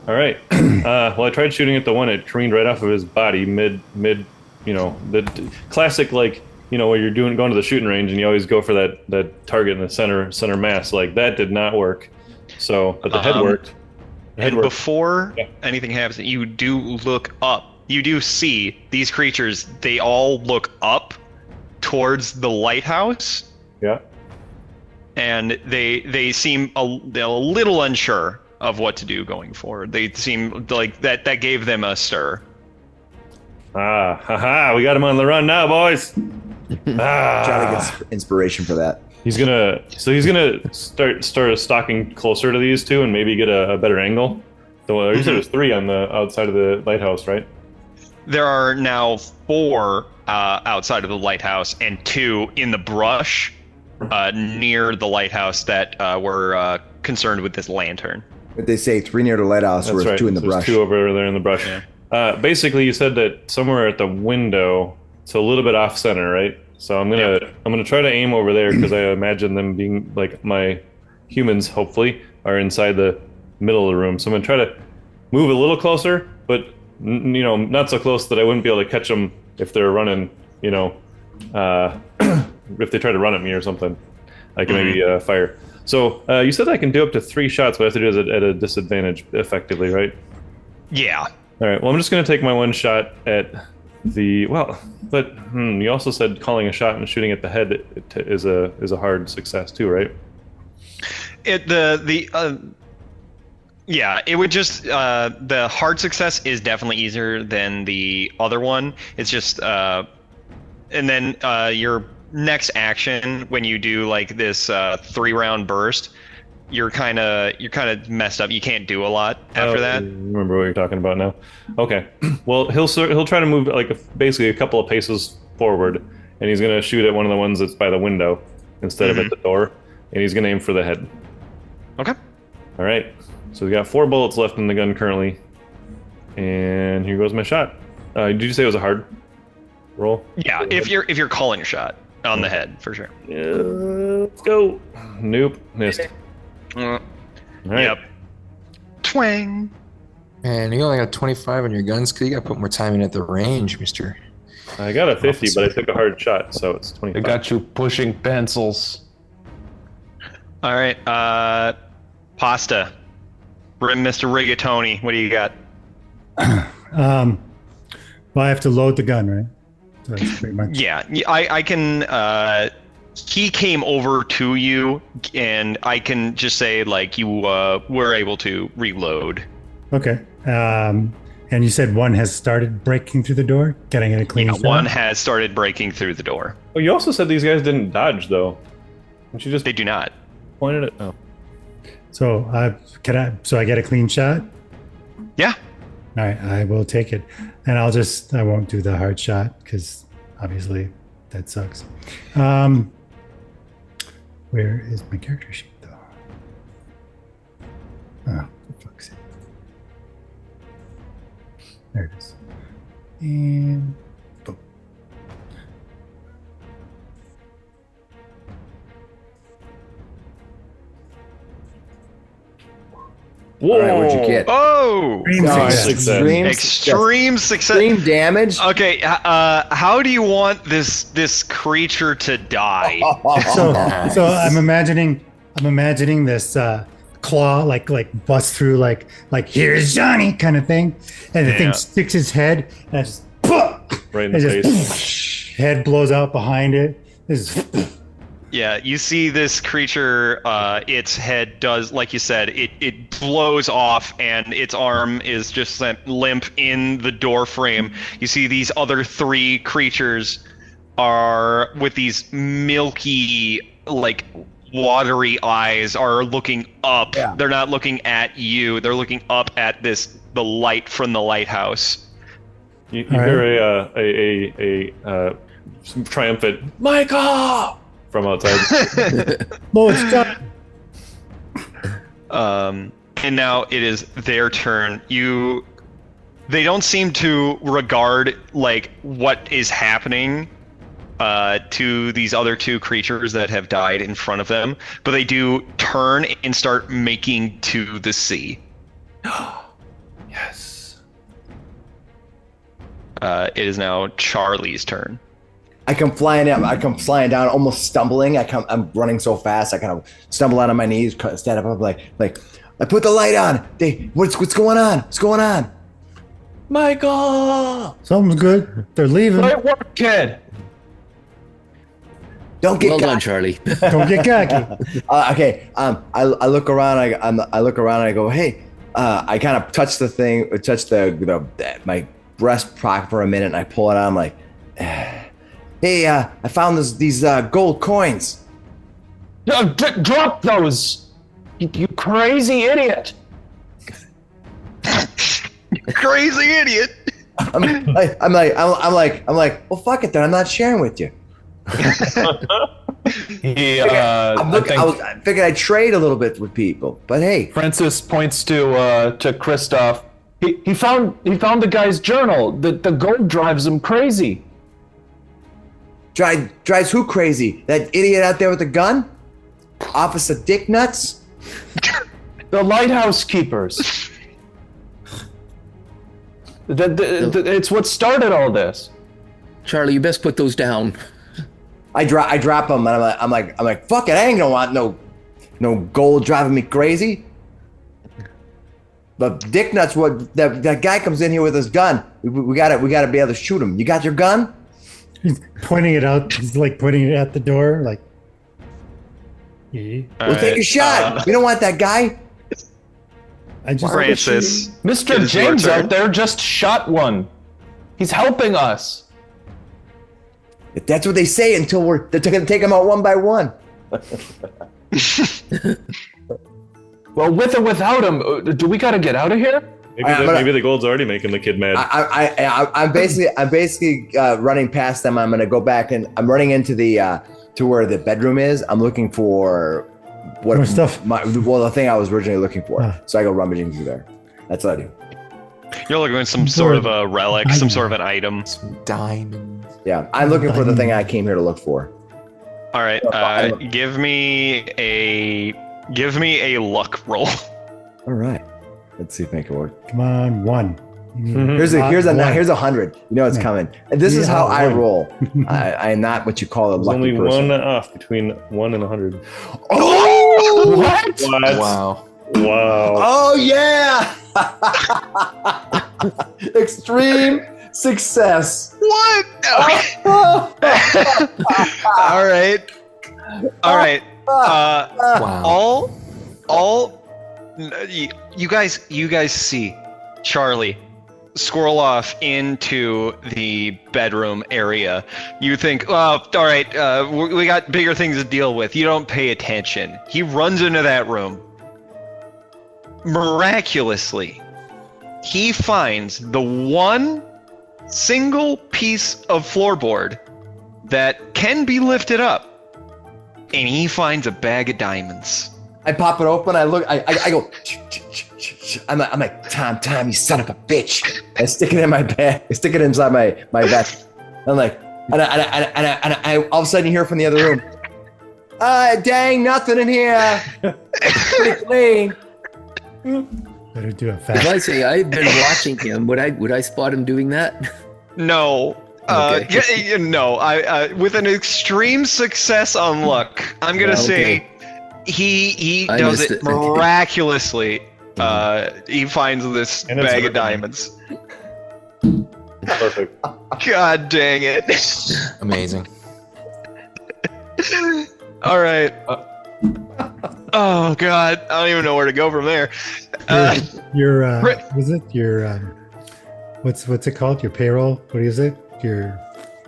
All right. Well, I tried shooting at the one. It careened right off of his body mid. The classic, like, where you're going to the shooting range and you always go for that target in the center mass. Like, that did not work. So, but the head worked. The head And worked. before Yeah. anything happens, you do look up. You do see these creatures. They all look up towards the lighthouse, Yeah. and they seem they're a little unsure of what to do going forward. They seem like that gave them a stir. Haha, we got him on the run now, boys. Try to get inspiration for that. He's gonna start stalking closer to these two and maybe get a better angle. You said there's 3 on the outside of the lighthouse, right? There are now 4 outside of the lighthouse and 2 in the brush near the lighthouse that were concerned with this lantern. But they say 3 near the lighthouse, That's whereas right. 2 in the There's brush. 2 over there in the brush. Yeah. Basically, you said that somewhere at the window, so a little bit off center, right? So I'm gonna try to aim over there because I imagine them being like my humans. Hopefully, are inside the middle of the room. So I'm gonna try to move a little closer, but not so close that I wouldn't be able to catch them if they're running. If they try to run at me or something, I can maybe fire. So you said I can do up to 3 shots, but I have to do it at a disadvantage, effectively, right? Yeah. All right. Well, I'm just going to take my 1 shot at the but you also said calling a shot and shooting at the head is a hard success too, right? Yeah, it would just the hard success is definitely easier than the other one. It's just and then your next action when you do like this 3-round burst, you're kind of messed up. You can't do a lot after that. I remember what you're talking about now. Okay. Well, he'll try to move basically a couple of paces forward, and he's gonna shoot at one of the ones that's by the window instead of at the door, and he's gonna aim for the head. Okay. All right. So we got 4 bullets left in the gun currently, and here goes my shot. Did you say it was a hard roll? Yeah, if you're calling a shot on the head for sure. Let's go. Nope, missed. All right. Yep. Twang. And you only got 25 on your guns, because you got to put more time in at the range, mister. I got a 50, but I took a hard shot, so it's 25. I got you pushing pencils. All right. Pasta. Mr. Rigatoni, what do you got? Well, I have to load the gun, right? So that's pretty much. Yeah, I can. He came over to you, and I can just say like you were able to reload. Okay. And you said one has started breaking through the door. Can I get a clean shot? One has started breaking through the door. Oh, you also said these guys didn't dodge, though. Don't you just They do not. pointed it? Oh. So I get a clean shot? Yeah. All right, I will take it. And I won't do the hard shot because obviously that sucks. Where is my character sheet though? Oh, for fuck's sake. There it is. And boom. Whoa! All right, what'd you get? Oh! Extreme success. Extreme success. Extreme damage. Okay, how do you want this creature to die? So I'm imagining this claw like bust through like here's Johnny kind of thing, and the thing sticks its head and it's just Right in the and face. just head blows out behind it. Yeah, you see this creature, its head does, like you said, it blows off and its arm is just limp in the door frame. You see these other 3 creatures are with these milky, like, watery eyes are looking up. Yeah. They're not looking at you. They're looking up at the light from the lighthouse. You hear a triumphant Micah from outside. Oh, it's done. And now it is their turn. They don't seem to regard like what is happening to these other 2 creatures that have died in front of them, but they do turn and start making to the sea. Yes. It is now Charlie's turn. I come flying down, almost stumbling. I'm running so fast. I kind of stumble out on my knees, stand up, like I put the light on. What's going on? What's going on? Michael! Something's good. They're leaving. Great work, kid! Don't get Well done, cocky. Charlie. Don't get cocky. Okay. I look around. I look around and I go, hey. I kind of touch my breast pocket for a minute, and I pull it out. I'm like, hey, I found these gold coins. Drop those! You crazy idiot! Crazy idiot. I'm like, well, fuck it then. I'm not sharing with you. I figured I'd trade a little bit with people, but hey. Francis points to Christoph. He found the guy's journal. The gold drives him crazy. Drives who crazy? That idiot out there with the gun? Officer Dick Nuts? The lighthouse keepers. It's what started all this. Charlie, you best put those down. I drop them, and I'm like, fuck it, I ain't gonna want no gold driving me crazy. But dick nuts, what that guy comes in here with his gun. We gotta be able to shoot him. You got your gun? He's pointing it out. He's like pointing it at the door, like. Yeah. We'll take a shot. We don't want that guy. I just Francis, Mr. it is your James turn. out there just shot one. He's helping us. If that's what they say, until they're gonna take them out one by one. Well, with or without him, do we gotta get out of here? Maybe the gold's already making the kid mad. I'm basically running past them. I'm gonna go back and I'm running into the to where the bedroom is. I'm looking for More stuff. The thing I was originally looking for. So I go rummaging through there. That's what I do. You're looking at some sort of a relic, some sort of an item. Some diamonds. Yeah, I'm looking for the thing I came here to look for. All right, give me a luck roll. All right, let's see if I can work. Come on, 1. Here's a 100. You know it's coming. And this is how I roll. I am not what you call a There's lucky only person. one off between 1 and 100. Oh! What? Wow. Wow. Oh yeah! Extreme success. What? All right. Wow. You guys see Charlie squirrel off into the bedroom area. You think, oh, all right, we got bigger things to deal with. You don't pay attention. He runs into that room. Miraculously, he finds the one single piece of floorboard that can be lifted up, and he finds a bag of diamonds. I pop it open. I look. I go. I'm like Tom, you son of a bitch. I stick it in my bag. I stick it inside my vest. I'm like, and I all of a sudden you hear from the other room. Dang, nothing in here. Pretty clean. Better do it If fast. I say I've been watching him, would I spot him doing that? No. Okay. No. I with an extreme success on luck, I'm gonna say he I does missed it it. Okay. miraculously. He finds this And it's bag of working. diamonds. Perfect. God dang it! Amazing. All right. Oh God, I don't even know where to go from there. Your Rick- was it your what's it called? Your payroll? What is it? Your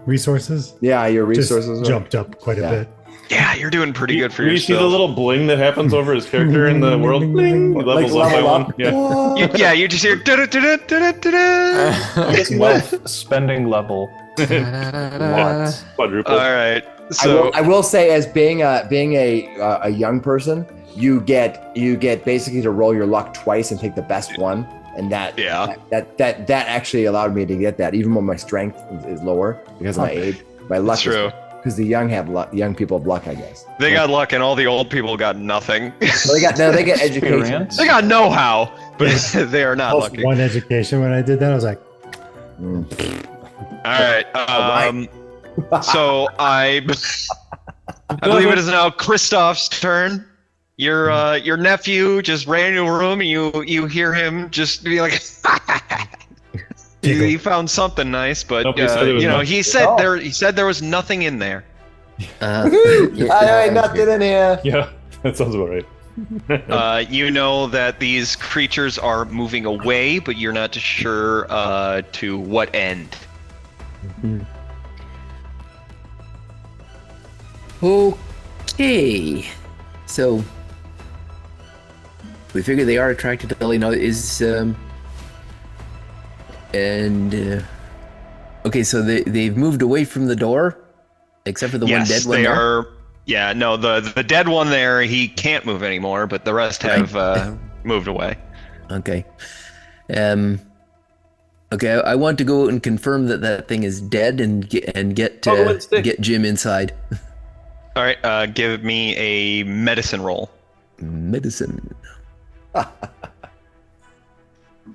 resources? Yeah, your resources Just jumped up quite a bit. Yeah, you're doing pretty good for You see the yourself. little bling that happens over his character in the world? Bling! He levels up by level one. up. Yeah. You just hear da-da-da-da-da-da-da. Wealth spending level. Lots. Quadruple. All right. So I will say, as being a young person, you get basically to roll your luck twice and take the best one, and that actually allowed me to get that, even when my strength is lower because of my age. My luck That's true. because the young people have luck, I guess. They got luck, and all the old people got nothing. Well, they get education. Experience. They got know-how, but they are not Plus lucky. one education. When I did that, I was like, All right. So I believe it is now Kristoff's turn. Your nephew just ran into a room, and you hear him just be like, he found something nice, but Nope, he said it was nothing. he said there was nothing in there. I ain't nothing in here. Yeah, that sounds about right. You know that these creatures are moving away, but you're not sure to what end. Okay, so we figure they are attracted to Ellie now. Okay, so they've moved away from the door, except for the one dead one. They there? are. Yeah, no, the dead one there, he can't move anymore, but the rest have moved away. Okay. Okay, I want to go and confirm that thing is dead and get Jim inside. All right, give me a medicine roll. Medicine.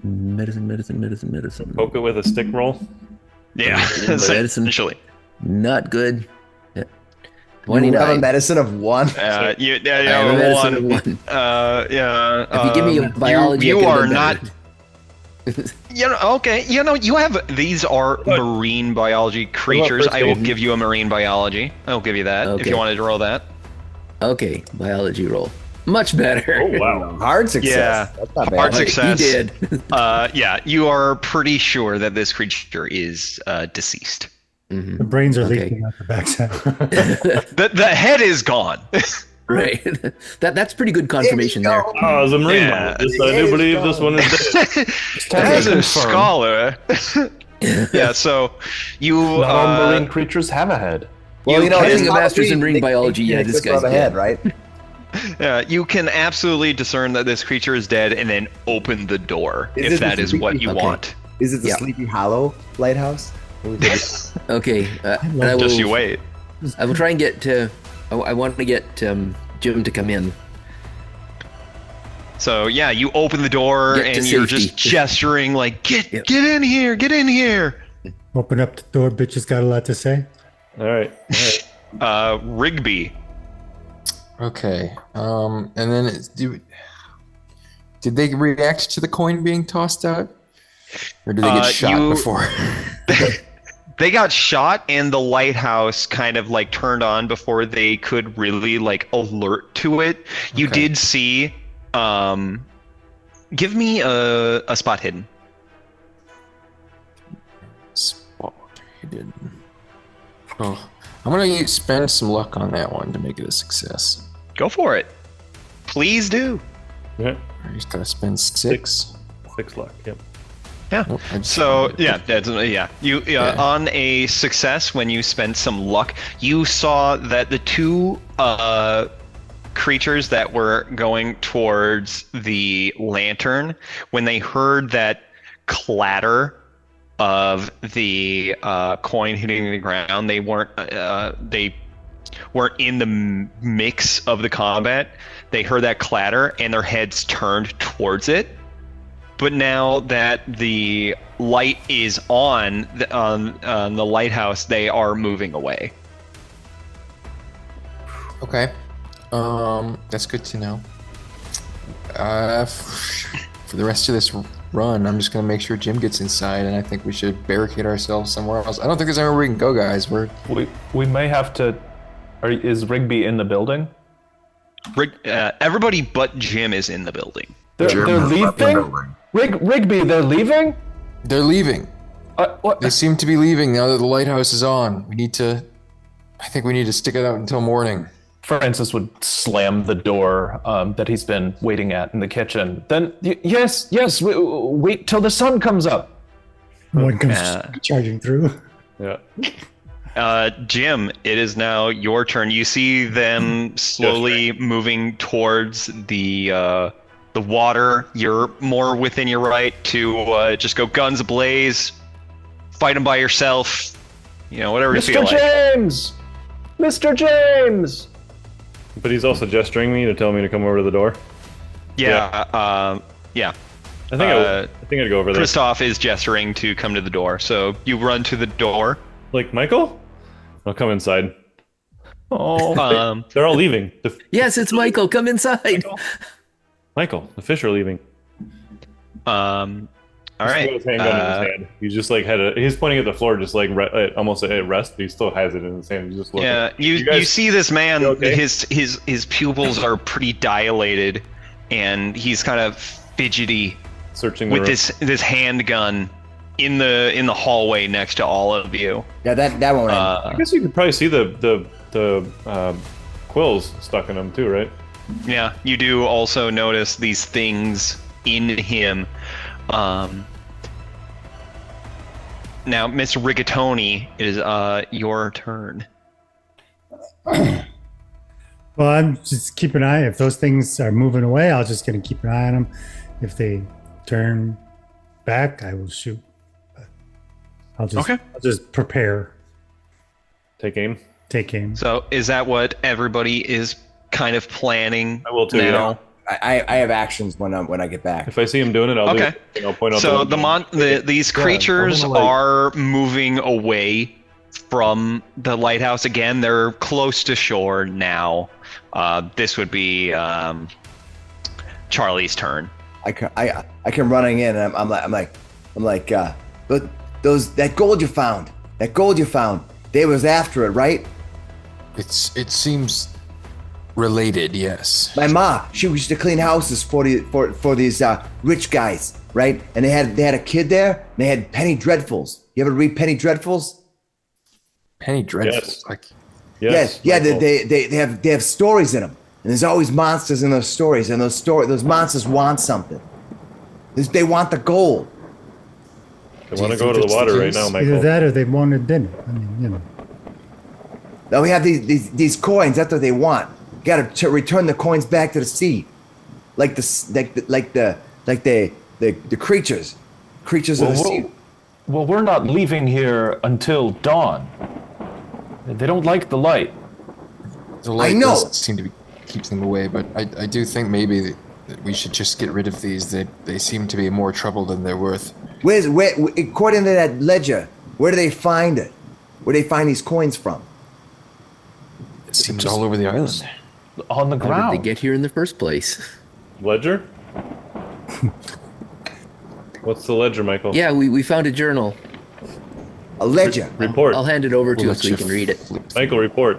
Medicine. Poke it with a stick roll. Yeah, Medicine. essentially. Not good. Yeah. You have a 29. medicine of 1. I have a medicine of 1. Yeah. If you give me a biology, you I could have are been not. better. Okay. You have. These are marine biology creatures. I will give you a marine biology. I'll give you that if Okay. you wanted to roll that. Okay, biology roll. Much better. Oh wow. Hard success. Yeah. That's not bad. Hard success. You did. Yeah, you are pretty sure that this creature is deceased. The brains are Okay. leaking out the backside. The head is gone. Right. That's pretty good confirmation there. Oh, as a marine Yeah. biologist, I do believe this one is dead. As a confirmed. scholar. Yeah, so you Not all marine creatures have a head. Well, you know, Getting it's a master's in probably- marine biology, yeah, this guy's the dead. head, right? you can absolutely discern that this creature is dead and then open the door Is if it that the is what you Okay. want. Is it the Yeah. Sleepy Hollow lighthouse? Okay. And I Just will, you wait. I will try and get to. I want to get Jim to come in. So yeah, you open the door Get to and you're safety. just gesturing like, get Yep. in here, get in here. Open up the door, bitches got a lot to say. All right. Rigby. Okay. And then did they react to the coin being tossed out, or did they get shot before? They got shot and the lighthouse kind of like turned on before they could really like alert to it. You Okay. did see give me a spot hidden. Spot hidden. Oh, I'm gonna spend some luck on that one to make it a success. Go for it. Please do. Yeah. I just gotta spend 6. 6 luck. Yep. Yeah. Nope, I just- So yeah, that's yeah. You on a success when you spent some luck, you saw that the two creatures that were going towards the lantern, when they heard that clatter of the coin hitting the ground, they weren't in the mix of the combat. They heard that clatter and their heads turned towards it. But now that the light is on the lighthouse, they are moving away. Okay. That's good to know. For the rest of this run, I'm just gonna make sure Jim gets inside, and I think we should barricade ourselves somewhere else. I don't think there's anywhere we can go, guys. We may have to. Is Rigby in the building? Everybody but Jim is in the building. They're leaving. Rigby, they're leaving. They're leaving. What? They seem to be leaving now that the lighthouse is on. I think we need to stick it out until morning. Francis would slam the door that he's been waiting at in the kitchen. Then yes, wait till the sun comes up. One comes charging through. Yeah. Jim, it is now your turn. You see them slowly moving towards the water. You're more within your right to just go guns ablaze, fight them by yourself. You know, whatever you feel Mr. like. James, Mr. James. But he's also gesturing me to tell me to come over to the door. Yeah. Yeah. I think I'd go over there. Christoph is gesturing to come to the door, so you run to the door. Like Michael? I'll come inside. Oh, They're all leaving. Yes, it's Michael. Come inside. Michael, the fish are leaving. All right. He's got his handgun in his hand. He's just like he's pointing at the floor, just like almost at rest, but he still has it in his hand. He's just looking. Yeah, you guys- see this man. You okay? His pupils are pretty dilated, and he's kind of fidgety searching the with room. this handgun in the hallway next to all of you. Yeah, that won't end. I guess you could probably see the quills stuck in him too, right? Yeah, you do also notice these things in him. Now, Miss Rigatoni, it is your turn. Well, I'm just keep an eye. If those things are moving away, I'll just gonna keep an eye on them. If they turn back, I will shoot. But I'll just prepare, Take aim. take aim. So, is that what everybody is kind of planning I will too. now? I have actions when I get back. If I see him doing it, I'll do Okay. it. I'll point out. So these creatures I'm gonna, like- are moving away from the lighthouse again. They're close to shore now. This would be Charlie's turn. I come running in, and I'm like, but that gold you found, they was after it, right? It seems related, yes. My ma, she used to clean houses for these rich guys, right? And they had a kid there, and they had Penny Dreadfuls. You ever read Penny Dreadfuls? Penny Dreadful. Yes. Like, Yes. Yeah. Michael. They have stories in them, and there's always monsters in those stories, and those monsters want something. They want the gold. I Do want you to go think to the that's the water right case? now, Either Michael. that or they wanted dinner. I mean, you know. Now we have these coins. That's what they want. Got to return the coins back to the sea, like the creatures of the sea. Well, we're not leaving here until dawn. They don't like the light. the light I know. does seem to keep them away, but I do think maybe that we should just get rid of these. They seem to be more trouble than they're worth. Where, according to that ledger, where do they find it? Where do they find these coins from? It seems all over the island. On the How ground. did they get here in the first place? Ledger? What's the ledger, Michael? Yeah, we found a journal. A ledger. Report. I'll hand it over to We'll him let so he you can read it. flip. Michael, report.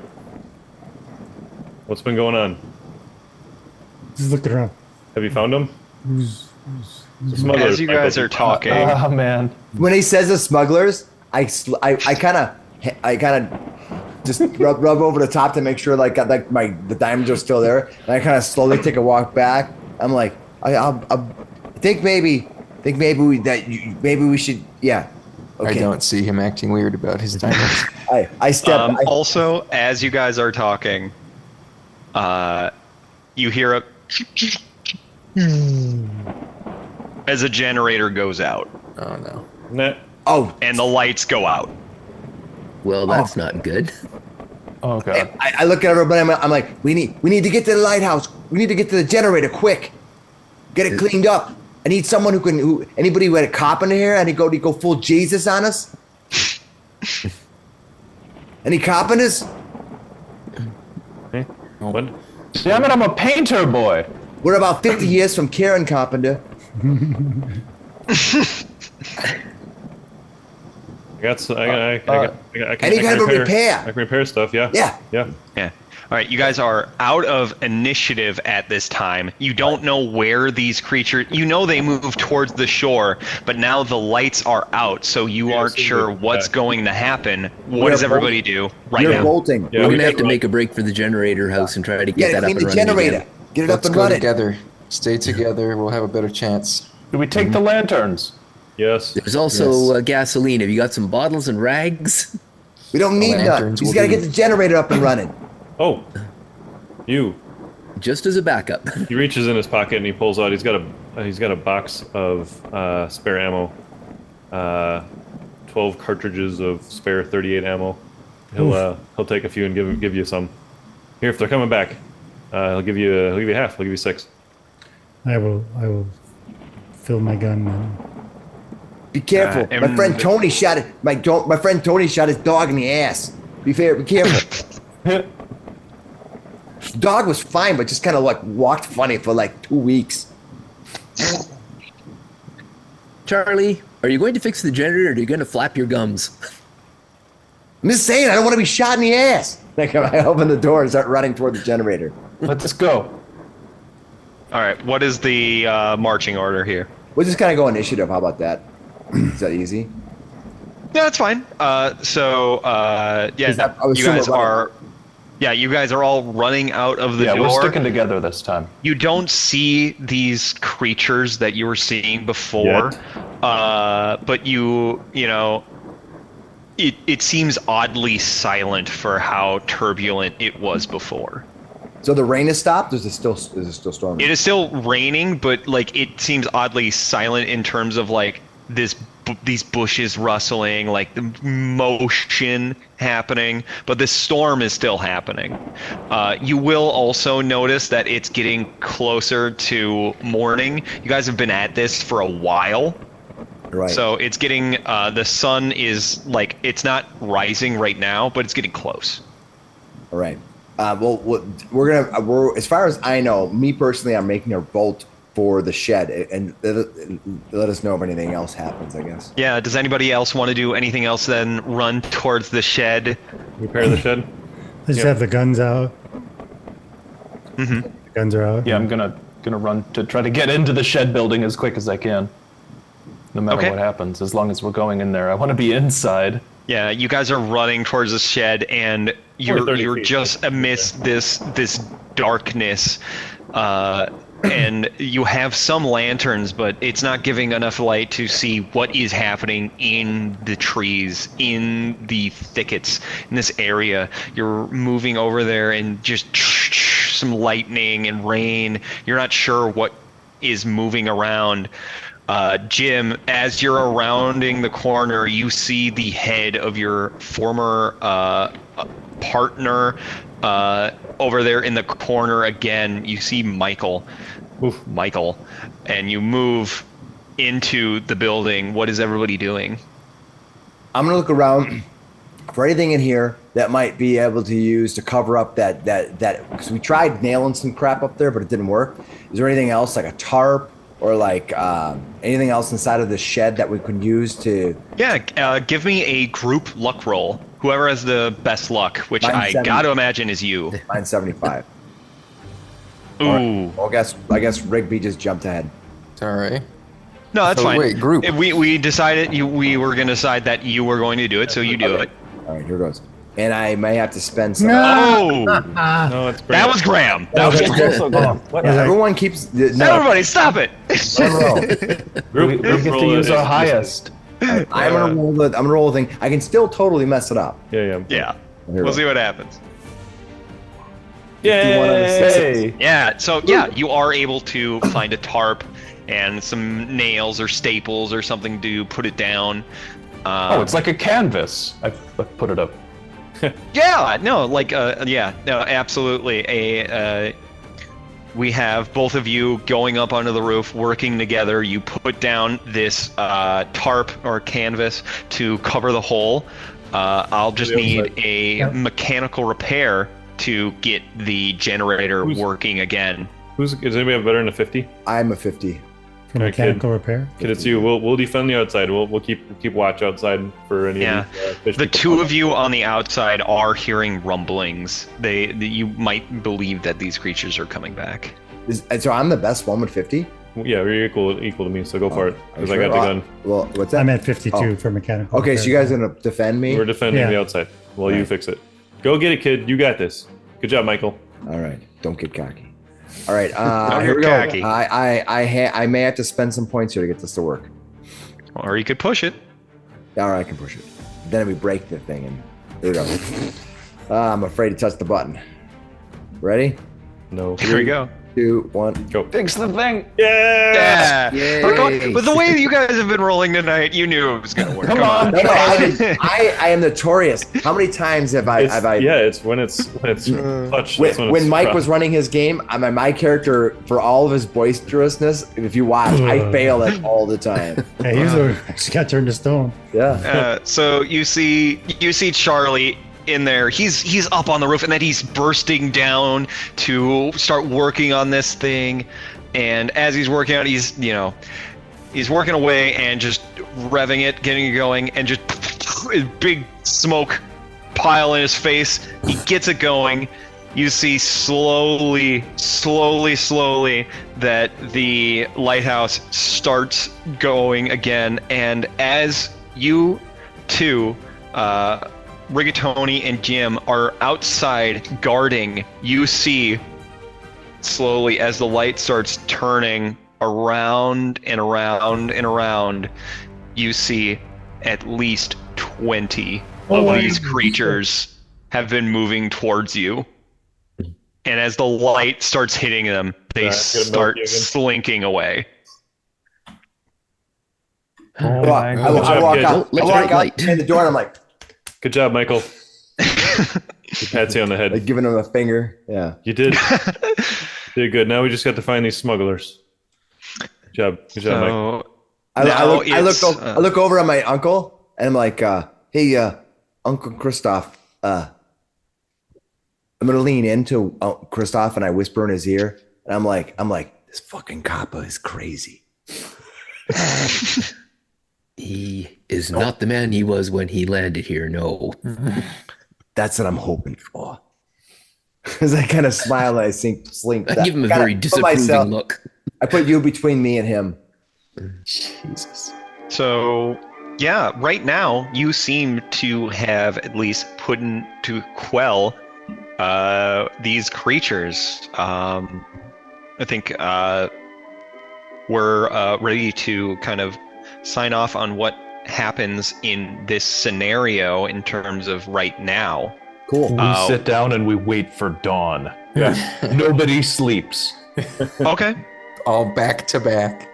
What's been going on? Just look around. Have you found him? Who's Smugglers, As you guys Michael. are talking, Ah, man. When he says the smugglers, I kind of just rub over the top to make sure the diamonds are still there, and I kind of slowly take a walk back. I'm like, I think maybe we should, yeah. Okay. I don't see him acting weird about his diamonds. I step. also, as you guys are talking, you hear a as a generator goes out Oh no. Nah. Oh, and the lights go out. Well, that's not good. Oh, God. I look at everybody. I'm like, we need to get to the lighthouse. We need to get to the generator quick. Get it cleaned up. I need someone anybody who had a carpenter here, and he go full Jesus on us. Any carpenters? Hey, what? Damn it, I'm a painter, boy. We're about 50 years from Karen Carpenter. I got I can Any kind of repair. I can repair stuff, yeah. Yeah. Yeah. Yeah. All right, you guys are out of initiative at this time. You don't know where these creatures. You know they move towards the shore, but now the lights are out, so you Yeah, aren't so sure we're what's back. going to happen. What We're does everybody do right You're now? bolting. Yeah, We're we gonna have did to run. make a break for the generator house and try to get Yeah, that up clean and the running generator. again. Get it up Let's and go running. together. Stay together. We'll have a better chance. Do we take the lanterns? Yes. There's also Yes. Gasoline. Have you got some bottles and rags? We don't need none. Lanterns He's will got to do. get the generator up and running. Oh. You. Just as a backup. He reaches in his pocket and he pulls out. He's got a box of spare ammo. 12 cartridges of spare 38 ammo. He'll take a few and give you some. Here, if they're coming back, he'll give you half. He'll give you 6. I will fill my gun and Be careful. and- my friend Tony shot it. My friend Tony shot his dog in the ass. Be fair. Be careful. Dog was fine, but just kind of walked funny for 2 weeks. Charlie, are you going to fix the generator or are you going to flap your gums? I'm just saying, I don't want to be shot in the ass. I open the door and start running toward the generator. Let's go. All right, what is the marching order here? We'll just kind of go initiative. How about that? Is that easy? Yeah, that's fine. Yeah, I was you assuming guys we're are. Yeah, you guys are all running out of the Yeah, door. we're sticking together this time. You don't see these creatures that you were seeing before, but you know, it seems oddly silent for how turbulent it was before. So the rain has stopped. Or is it still storming? It is still raining, but it seems oddly silent in terms of these bushes rustling, like the motion happening, but this storm is still happening. You will also notice that it's getting closer to morning. You guys have been at this for a while. Right. So it's getting, the sun is like, it's not rising right now, but it's getting close. All right. Well, we're as far as I know, me personally, I'm making a bolt for the shed, and let us know if anything else happens, I guess. Yeah, does anybody else want to do anything else then run towards the shed? Repair the shed. Let's just have the guns out. Mm-hmm. The guns are out. Yeah, I'm gonna run to try to get into the shed building as quick as I can. No matter Okay. what happens, as long as we're going in there, I want to be inside. Yeah, you guys are running towards the shed, and Only 30 you're feet. just amidst this darkness, and you have some lanterns, but it's not giving enough light to see what is happening in the trees, in the thickets, in this area. You're moving over there, and just some lightning and rain. You're not sure what is moving around. Jim, as you're rounding the corner, you see the head of your former partner over there in the corner again. You see Michael. Oof. Michael. And you move into the building. What is everybody doing? I'm gonna look around for anything in here that might be able to use to cover up that because we tried nailing some crap up there, but it didn't work. Is there anything else, like a tarp or like anything else inside of the shed that we could use to? Yeah, give me a group luck roll. Whoever has the best luck, which Mine's I 70. got to imagine is you. Mine's 75. Ooh. Well, I guess Rigby just jumped ahead. All right. No, that's So fine. wait, group. We decided we were going to decide that you were going to do it, so you do it. All right, here goes. And I may have to spend some. Oh, No, it's great. that was Graham. That was Graham. Everyone keeps. No, Everybody, stop it! Group We get to roll use is- our highest. I'm gonna roll the thing. I can still totally mess it up. Yeah. Yeah, Here we'll we see go. what happens. 51 out of 66. Yay! Yeah, so yeah, you are able to find a tarp and some nails or staples or something to put it down. Oh, it's like a canvas. I've put it up. Yeah, no, like, yeah, no, absolutely. We have both of you going up onto the roof, working together. You put down this tarp or canvas to cover the hole. I'll just need a mechanical repair to get the generator working again. Does anybody have better than a 50? I'm a 50. For Alright, mechanical repair. Kid, it's you. We'll defend the outside. We'll keep watch outside for any Yeah. of these fish The people. two of you on the outside are hearing rumblings. You might believe that these creatures are coming back. So I'm the best one with 50. Yeah, you're equal to me, so go for it. Because I got the gun. Well, what's that? I'm at 52 Oh. for mechanical Okay, repair. so you guys gonna defend me? We're defending Yeah. the outside while you Right. fix it. Go get it, kid. You got this. Good job, Michael. All right, don't get cocky. All right, Don't here we get go. cocky. I may have to spend some points here to get this to work. Or you could push it. All right, I can push it. Then we break the thing, and there we go. I'm afraid to touch the button. Ready? No. Here we go. 2, 1. Go. Fix the thing. Yeah. Yeah. But the way that you guys have been rolling tonight, you knew it was going to work. Come on. No, I am notorious. How many times have I? It's when it's clutch. that's When it's Mike rough. was running his game, my character, for all of his boisterousness, if you watch, I fail it all the time. Hey, he got turned to stone. Yeah. So you see Charlie in there. He's up on the roof, and then he's bursting down to start working on this thing. And as he's working on it, he's working away and just revving it, getting it going, and just big smoke pile in his face. He gets it going. You see slowly that the lighthouse starts going again. And as you two, Rigatoni and Jim, are outside guarding, you see slowly as the light starts turning around and around and around, you see at least 20 of these creatures have been moving towards you. And as the light starts hitting them, they Get 'em start milky again. slinking away. Oh I, my I, God. I walk kid. out. Don't I let walk the out light. in the door and I'm like Good job, Michael. He pats you on the head. giving him a finger. Yeah. You did. You did good. Now we just got to find these smugglers. Good job, Mike. So I now look. I look. it's, I look over at my uncle and I'm like, "Hey, Uncle Christoph. I'm gonna lean into Christoph and I whisper in his ear and I'm like, this fucking Kappa is crazy. He is not the man he was when he landed here. No. That's what I'm hoping for." As I kind of smile and I slink. I give him a very disapproving look. I put you between me and him. Jesus. So, yeah, right now you seem to have at least put in to quell these creatures. I think we're ready to kind of sign off on what happens in this scenario in terms of right now. Cool. We sit down and we wait for dawn. Yeah. Nobody sleeps. Okay. All back to back.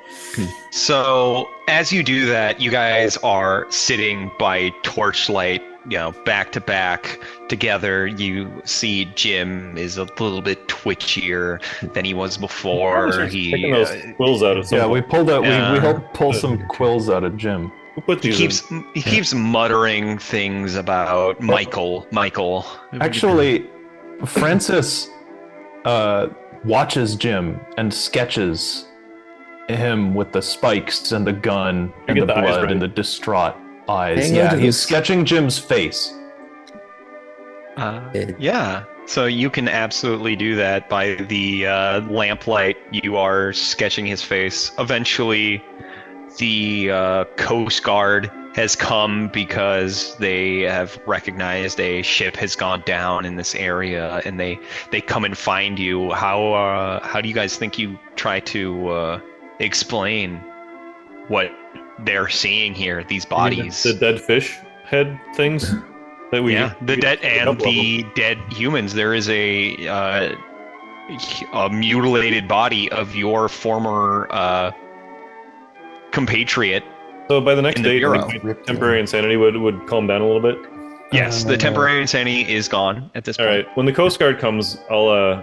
So as you do that, you guys are sitting by torchlight, back to back together. You see Jim is a little bit twitchier than he was before. Taking those quills out of some. Yeah, we pulled out. Yeah. We helped pull some quills out of Jim. Who put He these keeps muttering things about Michael. Actually, Francis watches Jim and sketches him with the spikes and the gun and get the the eyes blood right. and the distraught eyes. Hang on Yeah, to he's this. sketching Jim's face. Yeah, so you can absolutely do that by the lamplight. You are sketching his face. Eventually, the Coast Guard has come because they have recognized a ship has gone down in this area, and they come and find you. How do you guys think you try to explain what they're seeing here? These bodies. the dead fish head things that we The dead a and couple of the dead humans. There is a mutilated body of your former compatriot. So by the next in the day, bureau. temporary insanity would calm down a little bit. Yes, the temporary insanity is gone at this All point. right. When the Coast Guard comes, I'll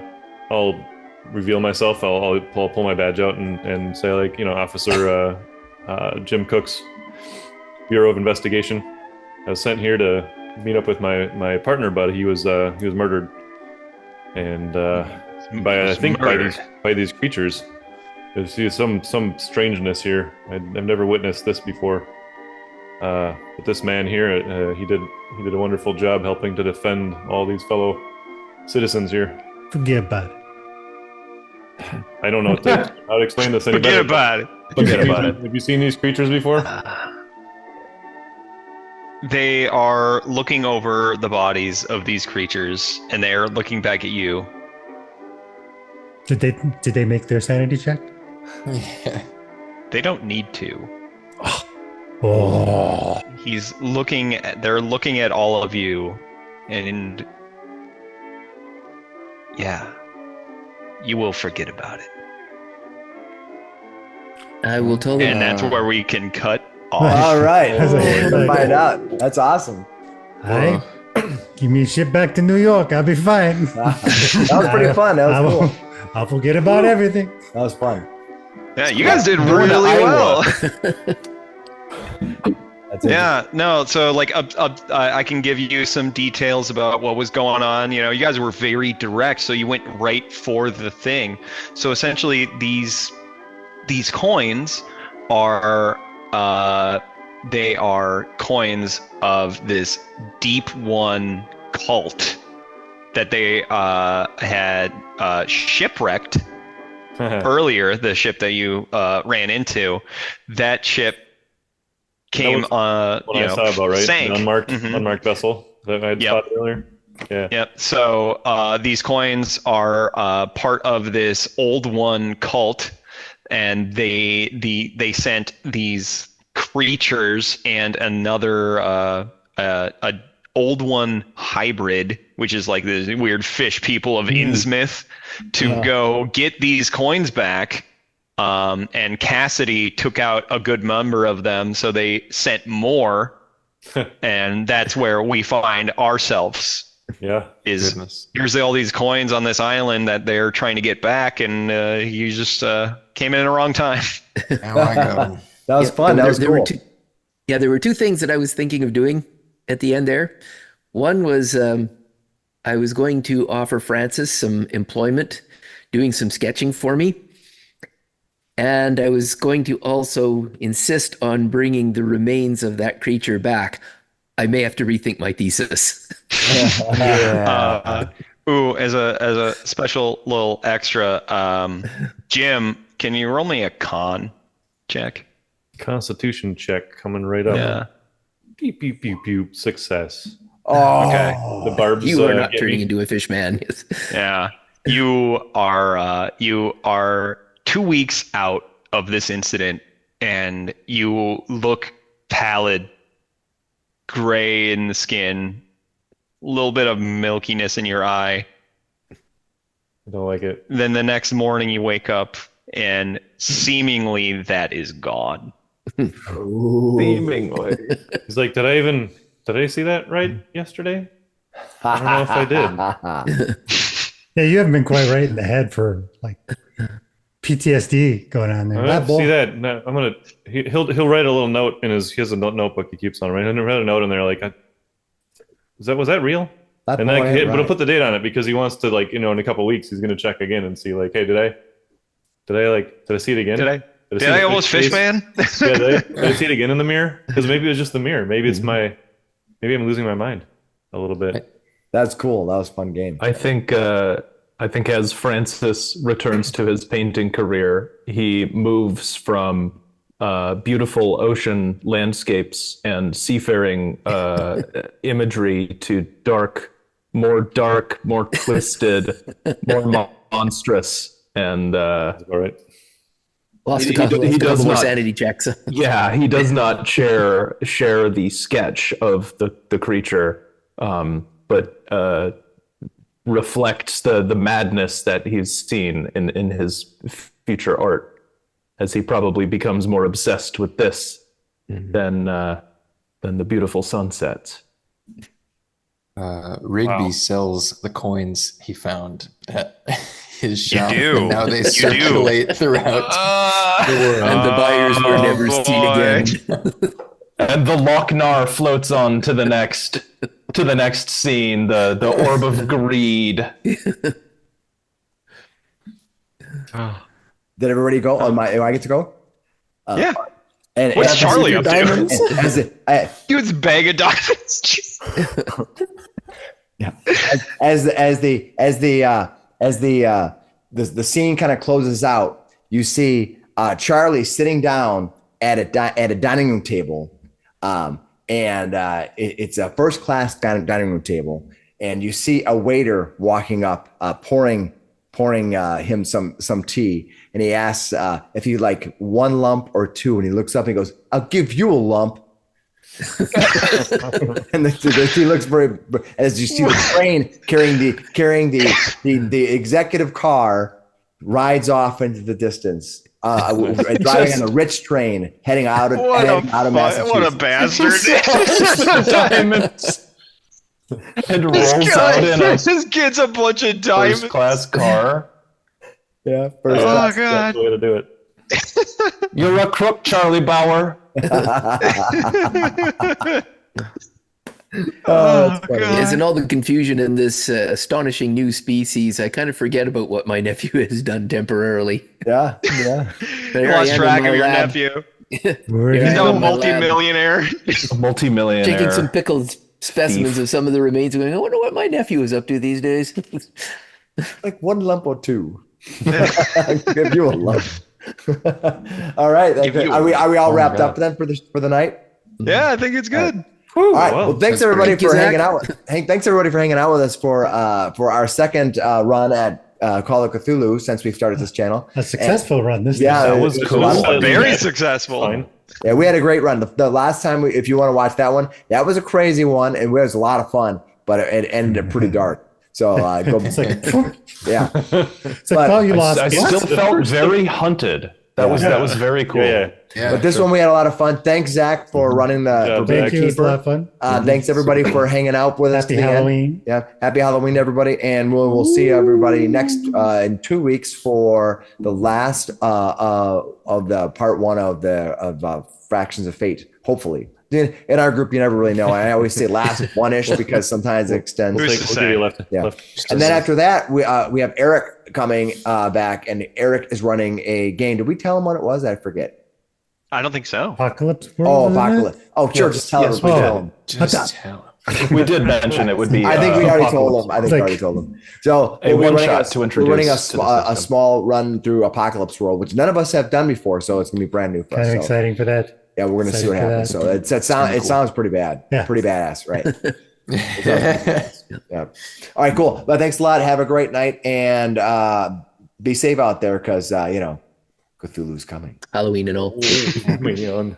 reveal myself. I'll pull my badge out and say, like, Officer Jim Cook's Bureau of Investigation. I was sent here to meet up with my partner, but he was murdered, and by these creatures. There's some strangeness here. I've never witnessed this before. But this man here, he did a wonderful job helping to defend all these fellow citizens here. Forget about it. I don't know how to explain this any better. Forget about it. Forget about it. Have you seen these creatures before? They are looking over the bodies of these creatures, and they are looking back at you. Did they make their sanity check? Yeah. They don't need to. Oh, They're looking at all of you, and yeah, you will forget about it. I will tell them. And that's where we can cut off. All right. That's Let's like- find out. That's awesome. Hey, give me shit back to New York. I'll be fine. That was pretty fun. That I was will- cool. I'll forget about everything. That was fun. Yeah, you guys did Going to really well. That's it. Yeah, no, so like I can give you some details about what was going on. You guys were very direct, so you went right for the thing. So essentially these coins are they are coins of this Deep One cult that they had shipwrecked earlier. The ship that you ran into, that ship came What I saw about, right? sank. The unmarked, Mhm. unmarked vessel that I had Yep. spotted earlier. Yeah. Yep. So these coins are part of this Old One cult, and they sent these creatures and another a Old One hybrid, which is like the weird fish people of Innsmouth, to go get these coins back. and Cassidy took out a good number of them, so they sent more, and that's where we find ourselves. Yeah. Goodness. Here's all these coins on this island that they're trying to get back, and you just came in at the wrong time. Now I go. That was fun. That was cool. There were two things that I was thinking of doing at the end there. One was I was going to offer Francis some employment, doing some sketching for me. And I was going to also insist on bringing the remains of that creature back. I may have to rethink my thesis. As a special little extra, Jim, can you roll me a con check? Constitution check coming right up. Yeah. Pew, pew, pew, pew. Success. Oh, Okay. The barbs. You are not get turning me. into a fish man. Yes. Yeah. You are 2 weeks out of this incident, and you look pallid, gray in the skin, a little bit of milkiness in your eye. I don't like it. Then the next morning you wake up and seemingly that is gone. Seemingly. He's like, did I see that right yesterday? I don't know if I did. Yeah, you haven't been quite right in the head for like PTSD going on there. I have to see that. No, I'm gonna. He'll write a little note in his. He has a notebook he keeps on. Right, he'll write a note in there like, was that real? That And boy then ain't but right. he'll put the date on it because he wants to in a couple of weeks he's gonna check again and see like, hey, did I see it again? Did see I the almost fish man? Yeah, did I see it again in the mirror? Because maybe it was just the mirror. Maybe it's maybe I'm losing my mind a little bit. That's cool. That was a fun game. I think as Francis returns to his painting career, he moves from beautiful ocean landscapes and seafaring imagery to more twisted, more monstrous, and All right. Lost He a couple, does a couple more not- sanity checks. yeah, he does not share the sketch of the creature, but reflects the madness that he's seen in his future art, as he probably becomes more obsessed with this than the beautiful sunsets. Rigby sells the coins he found at his shop. do. And now they You do. circulate throughout the world. And the buyers were never boy. seen again. And the Lochnar floats on to the next scene, the orb of greed. Did everybody go? Do I get to go? Yeah. And What's as- Charlie up to? and as it- Dude's bag of diamonds. Yeah. As the scene kind of closes out, you see Charlie sitting down at a dining room table, and it's a first class dining room table, and you see a waiter walking up, pouring him some tea, and he asks if he'd like one lump or two, and he looks up and he goes, "I'll give you a lump." And he looks very, as you see the train carrying the executive car rides off into the distance, driving on a rich train heading out of Massachusetts. What a bastard. Diamonds. It rolls out in a This kid's a bunch of diamonds. first class car. Yeah, first Oh, class. God. That's the way to do it. You're a crook, Charlie Bauer. Oh, that's funny. As in all the confusion in this astonishing new species, I kind of forget about what my nephew has done temporarily. Yeah. There You I lost am in track my of your lab, nephew. Where Yeah, He's I now know, a my lab. multi-millionaire. A multimillionaire. taking some pickled specimens of some of the remains, going, I wonder what my nephew is up to these days. Like one lump or two. I'll give you a lump. All right. Give you a Are we all Oh my wrapped God. up then for the night? Yeah, I think it's good. All right. well, Well, thanks that's everybody great. for Thank you, hanging out. Thanks everybody for hanging out with us for our second run at Call of Cthulhu since we've started this channel. A successful run this Yeah, time. it was was cool. a lot of fun. Very successful. Fine. Yeah, we had a great run. The last time, if you want to watch that one, that was a crazy one, and it was a lot of fun, but it ended pretty dark. So go, It's like, yeah. it's like, oh, you lost. I What? still felt very hunted. That was very cool. Yeah. Yeah, But this sure. one we had a lot of fun. Thanks, Zach, for running the job, for being Thank a you. It was a lot keeper. of fun. Thanks everybody for hanging out with us. Happy to the end. Halloween. Yeah, happy Halloween, everybody, and we'll see everybody next in 2 weeks for the last of the part 1 of Fractions of Fate. Hopefully, in our group, you never really know. I always say last one-ish because sometimes it extends. Who's to say? Left. And then after that, we have Eric coming back, and Eric is running a game. Did we tell him what it was? I forget. I don't think so. Apocalypse Oh, World. isn't it? Apocalypse. Oh, sure. Yes, Just tell yes, him. we Tell did. him. Just tell him. We did mention it would be. I think we already told him. Apocalypse. I think we already told him. So A we're one-shot running to we're introduce running to the a system. small run through Apocalypse World, which none of us have done before. So it's gonna be brand new for Kind us. of So, exciting for that. yeah, we're gonna see what Excited for happens. that. So it sounds pretty bad. Yeah. Pretty badass, right? It sounds pretty badass. Yeah. All right, cool. Well, thanks a lot. Have a great night and be safe out there because Cthulhu's coming. Halloween and all. Minion.